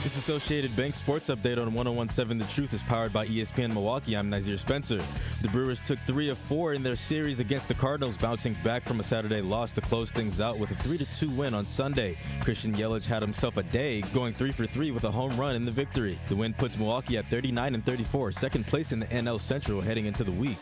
This Associated Bank Sports Update on 101.7 The Truth is powered by ESPN Milwaukee. I'm Nazir Spencer. The Brewers took 3 of 4 in their series against the Cardinals, bouncing back from a Saturday loss to close things out with a 3-2 win on Sunday. Christian Yelich had himself a day, going 3 for 3 with a home run in the victory. The win puts Milwaukee at 39-34, second place in the NL Central heading into the week.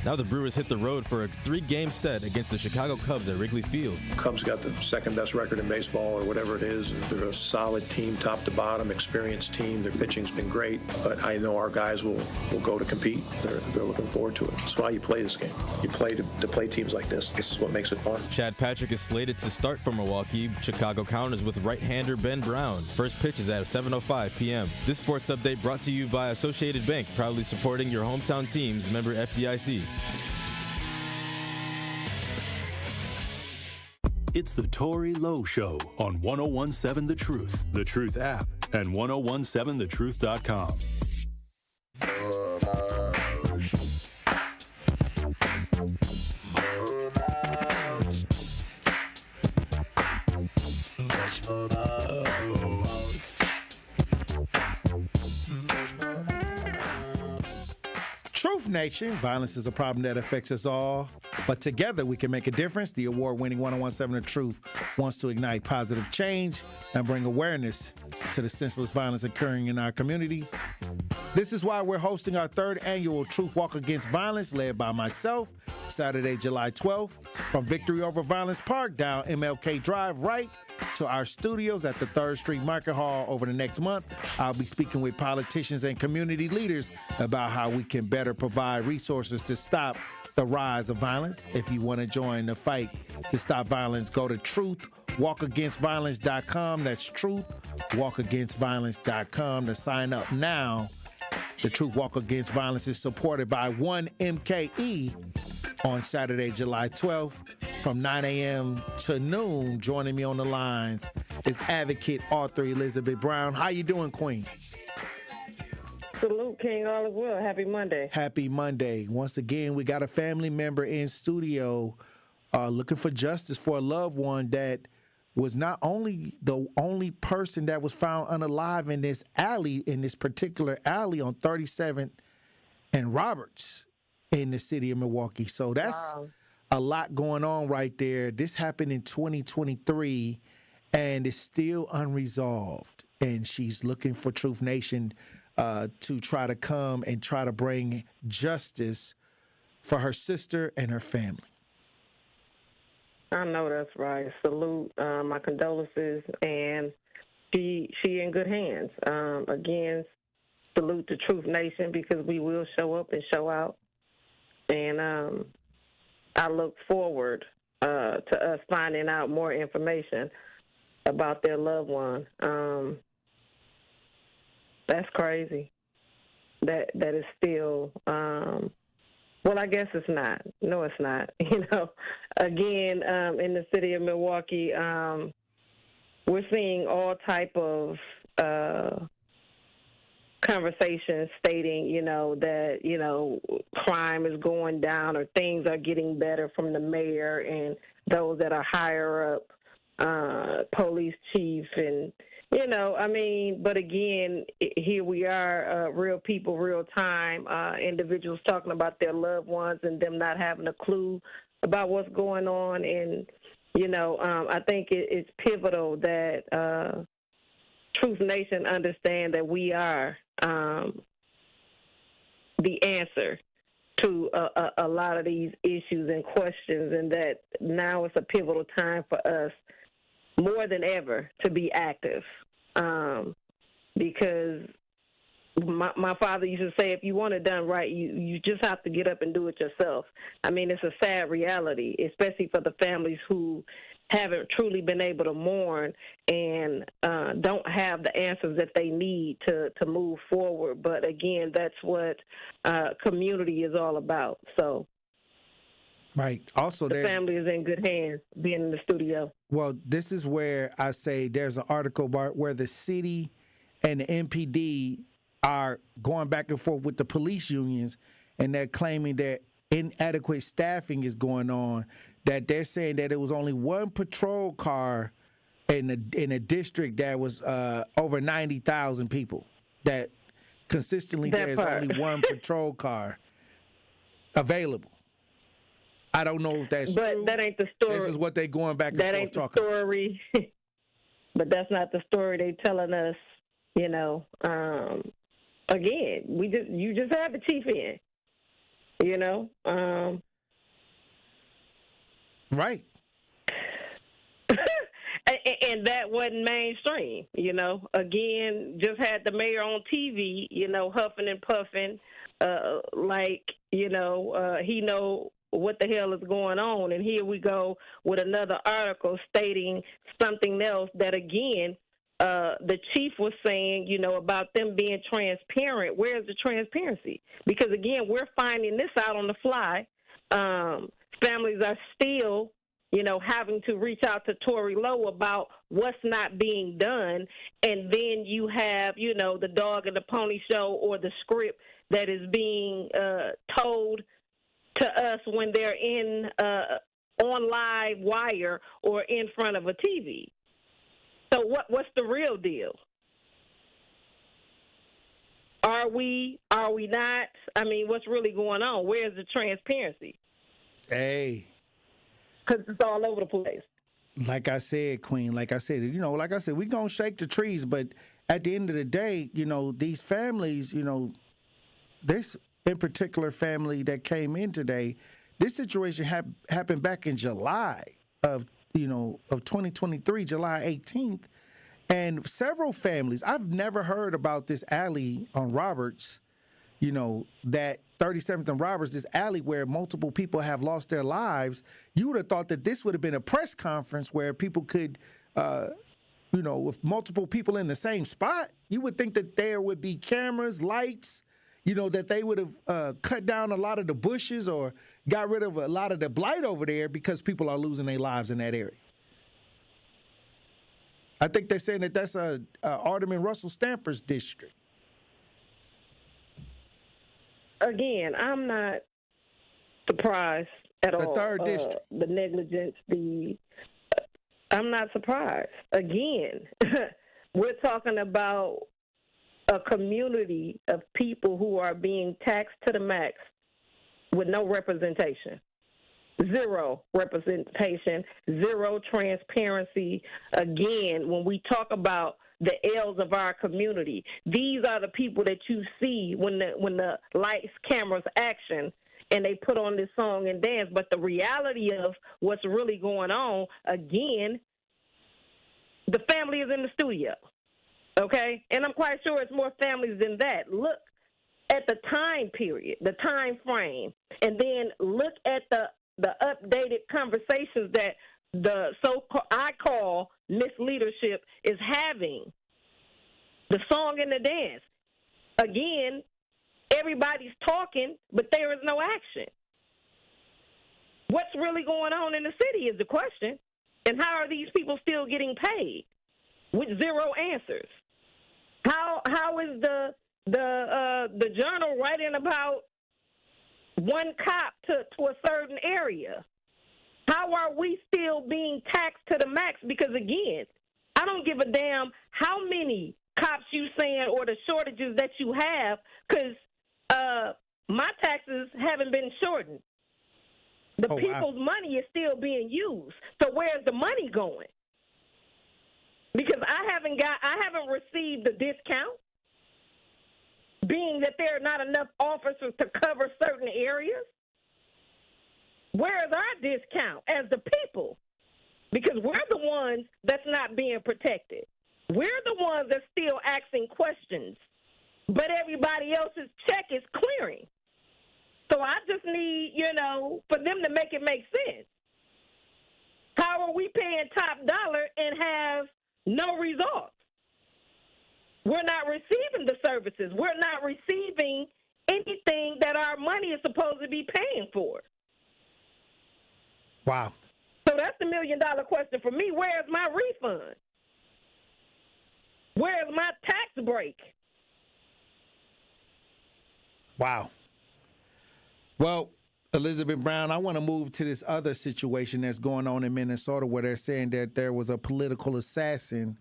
Now the Brewers hit the road for a 3-game set against the Chicago Cubs at Wrigley Field. Cubs got the second best record in baseball or whatever it is. They're a solid team, top to bottom, experienced team. Their pitching's been great, but I know our guys will go to compete. They're looking forward to it. That's why you play this game. You play to play teams like this. This is what makes it fun. Chad Patrick is slated to start for Milwaukee. Chicago counters with right-hander Ben Brown. First pitch is at 7:05 p.m. This sports update brought to you by Associated Bank, proudly supporting your hometown teams. Member FDIC. It's the Tory Lowe Show on 101.7 The Truth, The Truth app, and 1017thetruth.com. Truth Nation, violence is a problem that affects us all, but together we can make a difference. The award-winning 101.7 The Truth wants to ignite positive change and bring awareness to the senseless violence occurring in our community. This is why we're hosting our 3rd annual Truth Walk Against Violence, led by myself, Saturday, July 12th, from Victory Over Violence Park down MLK Drive right to our studios at the 3rd Street Market Hall. Over the next month, I'll be speaking with politicians and community leaders about how we can better provide resources to stop the rise of violence. If you want to join the fight to stop violence, go to truthwalkagainstviolence.com. That's truthwalkagainstviolence.com to sign up now. The Truth Walk Against Violence is supported by 1MKE on Saturday, July 12th from 9 a.m. to noon. Joining me on the lines is advocate author Elizabeth Brown. How you doing, Queen? Salute, King. All is well. Happy Monday. Happy Monday. Once again, we got a family member in studio looking for justice for a loved one that was not only the only person that was found unalive in this alley, in this particular alley on 37th and Roberts in the city of Milwaukee. So that's a lot going on right there. This happened in 2023 and it's still unresolved. And she's looking for Truth Nation to try to come and try to bring justice for her sister and her family. I know that's right. Salute, my condolences, and she in good hands. Again, salute to Truth Nation because we will show up and show out. And I look forward to us finding out more information about their loved one. That's crazy. That is still. Well, I guess it's not. No, it's not. You know, again, in the city of Milwaukee, we're seeing all type of conversations stating, that, crime is going down or things are getting better from the mayor and those that are higher up, police chief and, but again, here we are, real people, real time, individuals talking about their loved ones and them not having a clue about what's going on. And, I think it's pivotal that Truth Nation understand that we are the answer to a lot of these issues and questions, and that now it's a pivotal time for us more than ever to be active. Because my father used to say, if you want it done right, you just have to get up and do it yourself. I mean, it's a sad reality, especially for the families who haven't truly been able to mourn and don't have the answers that they need to move forward. But again, that's what community is all about. So. Right. Also, the family is in good hands being in the studio. Well, this is where I say there's an article where the city and the MPD are going back and forth with the police unions, and they're claiming that inadequate staffing is going on, that they're saying that it was only one patrol car in a district that was over 90,000 people, that consistently there's only one patrol car available. I don't know if that's true. But that ain't the story. This is what they going back and forth talking about. That ain't the story. But that's not the story they telling us, Again, you just have the chief in, Right. And that wasn't mainstream, Again, just had the mayor on TV, huffing and puffing, he know what the hell is going on. And here we go with another article stating something else that, again, the chief was saying, about them being transparent. Where's the transparency? Because, again, we're finding this out on the fly. Families are still, having to reach out to Tory Lowe about what's not being done. And then you have, the dog and the pony show or the script that is being told to us when they're in on live wire or in front of a TV. So what's the real deal? Are we not? I mean, what's really going on? Where's the transparency? Hey. Because it's all over the place. Like I said, Queen, we're going to shake the trees, but at the end of the day, these families, this in particular family that came in today, this situation happened back in July of 2023, July 18th, and several families. I've never heard about this alley on Roberts that 37th and Roberts, this alley where multiple people have lost their lives, you would have thought that this would have been a press conference where people could, with multiple people in the same spot, you would think that there would be cameras, lights, that they would have cut down a lot of the bushes or got rid of a lot of the blight over there because people are losing their lives in that area. I think they're saying that that's Alderman Russell Stamper's district. Again, I'm not surprised at all. The 3rd district. The negligence, I'm not surprised. Again, we're talking about a community of people who are being taxed to the max with no representation. Zero representation, zero transparency. Again, when we talk about the ills of our community, these are the people that you see when the lights, cameras, action, and they put on this song and dance. But the reality of what's really going on, again, the family is in the studio, okay? And I'm quite sure it's more families than that. Look at the time period, the time frame, and then look at the updated conversations that the I call misleadership is having. The song and the dance. Again, everybody's talking, but there is no action. What's really going on in the city is the question. And how are these people still getting paid with zero answers? How is the journal writing about one cop to a certain area? How are we still being taxed to the max? Because, again, I don't give a damn how many cops you saying or the shortages that you have, because my taxes haven't been shortened. The people's money is still being used. So where's the money going? Because I haven't received the discount, being that there are not enough officers to cover certain areas. Where's our discount as the people? Because we're the ones that's not being protected. We're the ones that's still asking questions, but everybody else's check is clearing. So I just need, for them to make it make sense. How are we paying top dollar and have no results? We're not receiving the services. We're not receiving anything that our money is supposed to be paying for. Wow. So that's the $1 million question for me. Where's my refund? Where's my tax break? Wow. Well, Elizabeth Brown, I want to move to this other situation that's going on in Minnesota where they're saying that there was a political assassin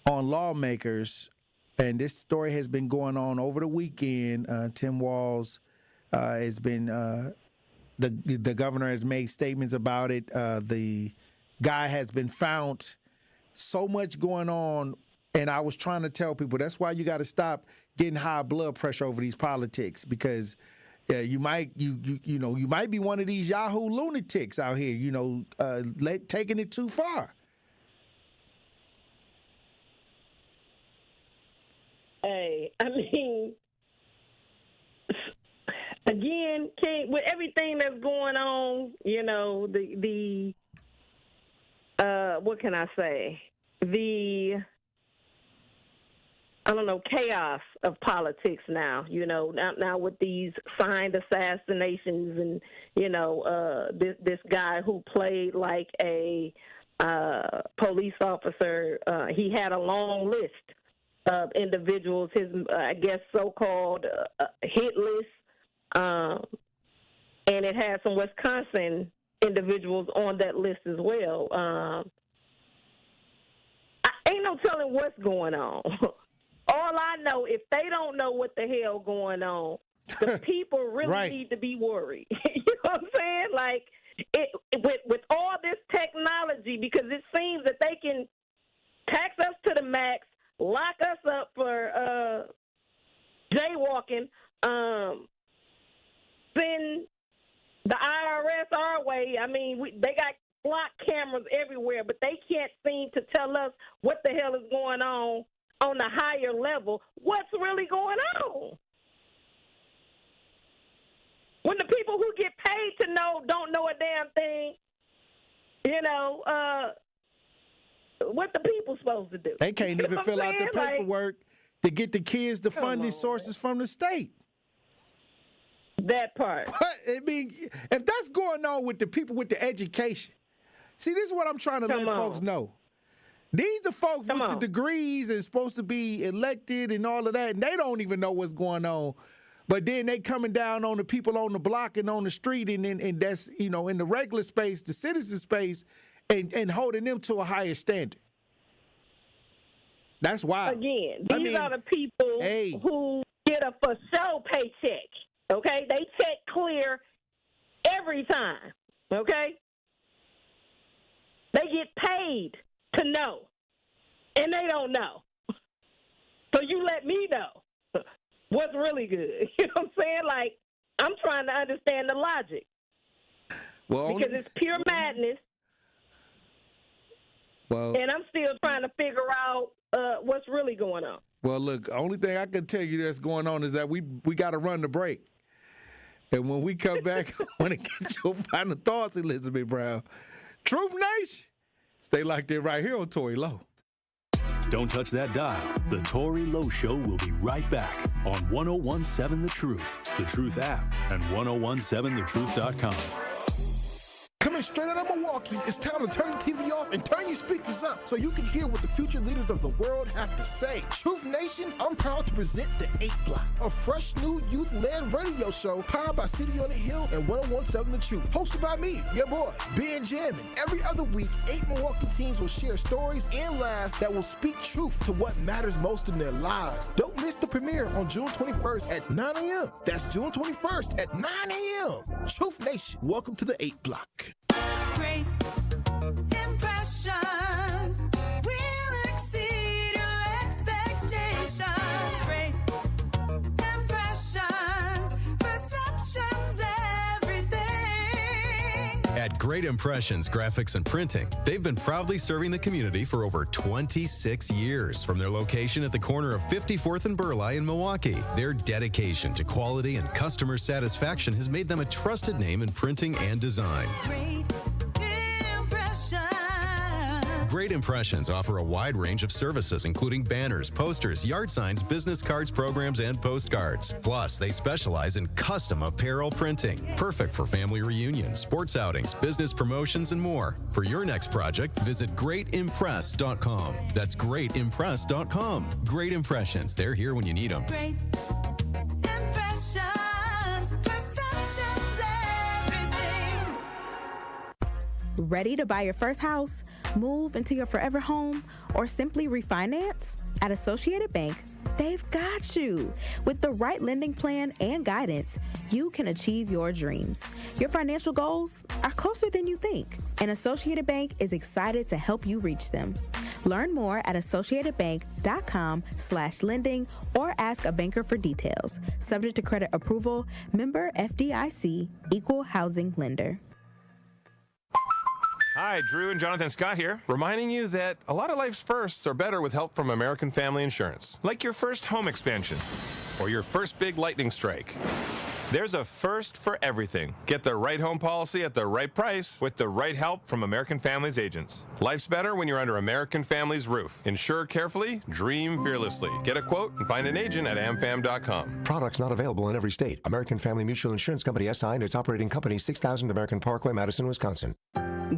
on lawmakers. And this story has been going on over the weekend. Tim Walz has been, the governor has made statements about it. The guy has been found. So much going on. And I was trying to tell people that's why you got to stop getting high blood pressure over these politics, because you might be one of these Yahoo lunatics out here, taking it too far. Hey, I mean, again, with everything that's going on, what can I say? Chaos of politics now, now with these signed assassinations and, this guy who played like a police officer, he had a long list of individuals, his, so-called hit list, and it had some Wisconsin individuals on that list as well. Ain't no telling what's going on. All I know, if they don't know what the hell going on, the people really need to be worried. You know what I'm saying? Like, with all this technology, because it seems that they can tax us to the max, lock us up for jaywalking, send the IRS our way. I mean, they got block cameras everywhere, but they can't seem to tell us what the hell is going on the higher level. What's really going on? When the people who get paid to know don't know a damn thing, what the people supposed to do? They can't even fill out the paperwork to get the kids the funding sources from the state. That part. But, I mean, if that's going on with the people with the education, see, this is what I'm trying to let folks know. These the folks with the degrees and supposed to be elected and all of that, and they don't even know what's going on. But then they coming down on the people on the block and on the street and that's, in the regular space, the citizen space, and holding them to a higher standard. That's why. Again, these are the people who get a for show paycheck. Okay, they check clear every time. Okay, they get paid to know, and they don't know. So you let me know what's really good. You know what I'm saying? Like, I'm trying to understand the logic. Well, because it's pure madness. Well, and I'm still trying to figure out what's really going on. Well, look, the only thing I can tell you that's going on is that we got to run the break. And when we come back, I want to get your final thoughts, Elizabeth Brown. Truth Nation, stay like that right here on Tory Lowe. Don't touch that dial. The Tory Lowe Show will be right back on 101.7 The Truth, The Truth app, and 101.7thetruth.com. Coming straight out of Milwaukee, it's time to turn the TV off and turn your speakers up so you can hear what the future leaders of the world have to say. Truth Nation, I'm proud to present The 8 Block, a fresh new youth-led radio show powered by City on the Hill and 101.7 The Truth. Hosted by me, your boy, Ben Jammin. Every other week, 8 Milwaukee teams will share stories and laughs that will speak truth to what matters most in their lives. Don't miss the premiere on June 21st at 9 a.m. That's June 21st at 9 a.m. Truth Nation, welcome to The 8 Block. Great impressions will exceed your expectations. Great impressions, perceptions, everything. At Great Impressions Graphics and Printing, they've been proudly serving the community for over 26 years from their location at the corner of 54th and Burleigh in Milwaukee. Their dedication to quality and customer satisfaction has made them a trusted name in printing and design. Great Impressions offer a wide range of services, including banners, posters, yard signs, business cards, programs, and postcards. Plus, they specialize in custom apparel printing, perfect for family reunions, sports outings, business promotions, and more. For your next project, visit greatimpress.com. That's greatimpress.com. Great Impressions. They're here when you need them. Great impressions, perceptions, everything. Ready to buy your first house, move into your forever home, or simply refinance? At Associated Bank, they've got you. With the right lending plan and guidance, you can achieve your dreams. Your financial goals are closer than you think, and Associated Bank is excited to help you reach them. Learn more at associatedbank.com/lending or ask a banker for details. Subject to credit approval, member FDIC, equal housing lender. Hi, Drew and Jonathan Scott here, reminding you that a lot of life's firsts are better with help from American Family Insurance. Like your first home expansion or your first big lightning strike. There's a first for everything. Get the right home policy at the right price with the right help from American Family's agents. Life's better when you're under American Family's roof. Insure carefully, dream fearlessly. Get a quote and find an agent at amfam.com. Products not available in every state. American Family Mutual Insurance Company SI and its operating company, 6000 American Parkway, Madison, Wisconsin.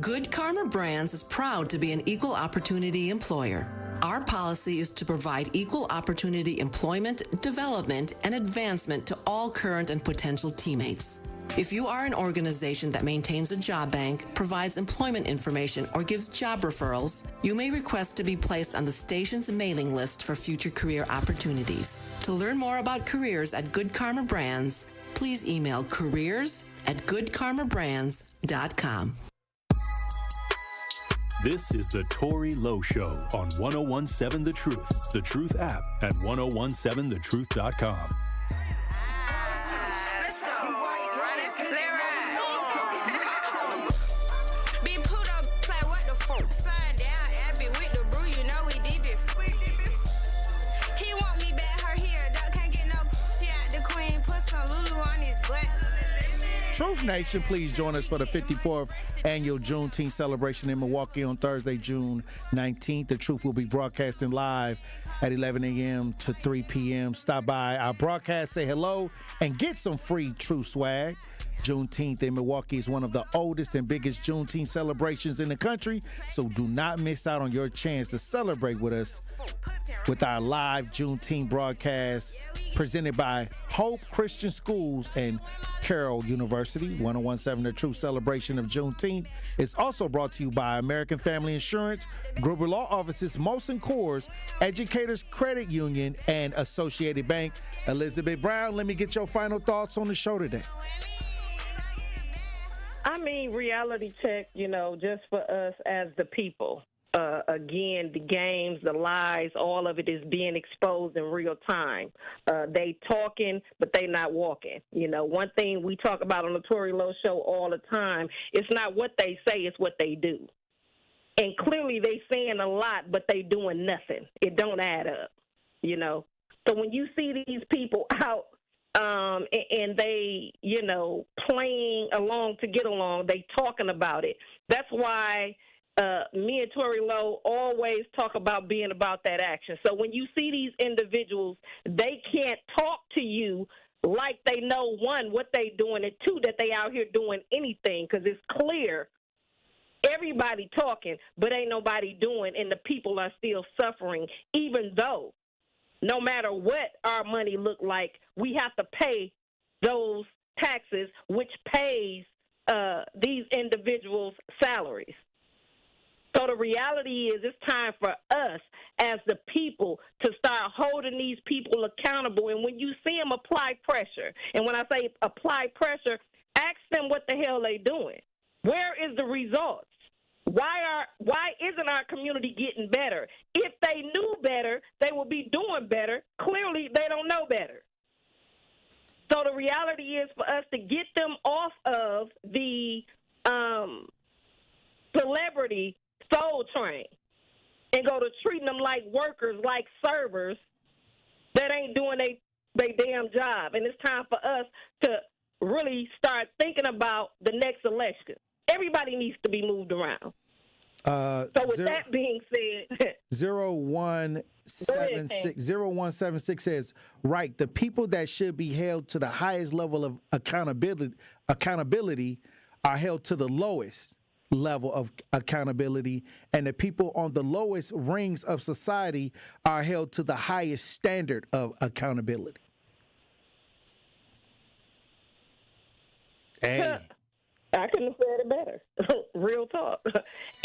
Good Karma Brands is proud to be an equal opportunity employer. Our policy is to provide equal opportunity employment, development, and advancement to all current and potential teammates. If you are an organization that maintains a job bank, provides employment information, or gives job referrals, you may request to be placed on the station's mailing list for future career opportunities. To learn more about careers at Good Karma Brands, please email careers@goodkarmabrands.com. This is the Tory Lowe Show on 101.7 The Truth app, and 101.7thetruth.com. Truth Nation, please join us for the 54th annual Juneteenth celebration in Milwaukee on Thursday, June 19th. The Truth will be broadcasting live at 11 a.m. to 3 p.m. Stop by our broadcast, say hello, and get some free Truth swag. Juneteenth in Milwaukee is one of the oldest and biggest Juneteenth celebrations in the country, so do not miss out on your chance to celebrate with us with our live Juneteenth broadcast presented by Hope Christian Schools and Carroll University. 1017 The Truth celebration of Juneteenth is also brought to you by American Family Insurance, Gruber Law Offices, Molson Coors, Educators Credit Union, and Associated Bank. Elizabeth Brown, let me get your final thoughts on the show today. I mean, reality check, just for us as the people. Again, the games, the lies, all of it is being exposed in real time. They talking, but they not walking. One thing we talk about on the Tory Lowe show all the time, it's not what they say, it's what they do. And clearly they saying a lot, but they doing nothing. It don't add up, So when you see these people out, and they, playing along to get along, they talking about it. That's why me and Tory Lowe always talk about being about that action. So when you see these individuals, they can't talk to you like they know, one, what they doing, and two, that they out here doing anything, because it's clear everybody talking, but ain't nobody doing, and the people are still suffering, even though no matter what our money look like, we have to pay those taxes, which pays these individuals' salaries. So the reality is it's time for us as the people to start holding these people accountable. And when you see them apply pressure, and when I say apply pressure, ask them what the hell they doing. Where is the results? Why isn't our community getting better? If they knew better, they would be doing better. Clearly, they don't know better. So the reality is for us to get them off of the celebrity soul train and go to treating them like workers, like servers that ain't doing their damn job. And it's time for us to really start thinking about the next election. Everybody needs to be moved around. So with that being said, 0176 says, right, the people that should be held to the highest level of accountability are held to the lowest level of accountability, and the people on the lowest rings of society are held to the highest standard of accountability. Hey. I couldn't have said it better. Real talk.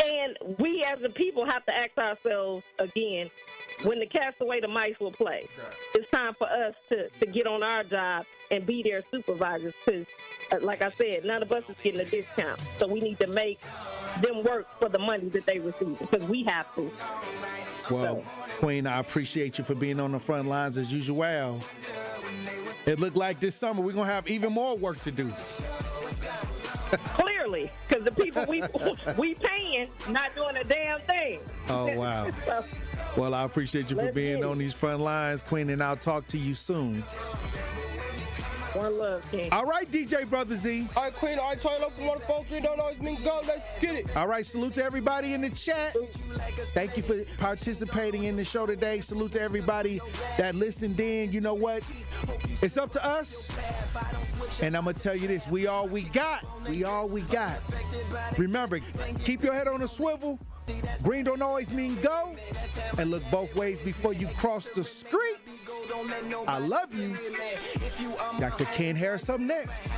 And we as a people have to ask ourselves again, when the cast away, the mice will play. It's time for us to get on our job and be their supervisors, because, like I said, none of us is getting a discount. So we need to make them work for the money that they receive, because we have to. Well, Queen, I appreciate you for being on the front lines as usual. It looked like this summer we're going to have even more work to do. Clearly, because the people we paying not doing a damn thing. Oh, wow. Well, I appreciate you for being on these front lines, Queen, and I'll talk to you soon. One love, King. All right, DJ Brother Z. All right, Queen. All right, Tory Lowe from 143. Don't always mean go. Let's get it. All right, salute to everybody in the chat. Thank you for participating in the show today. Salute to everybody that listened in. You know what? It's up to us. And I'm going to tell you this. We all we got. We all we got. Remember, keep your head on a swivel. Green don't always mean go. And look both ways before you cross the streets. I love you. Dr. Ken Harris up next.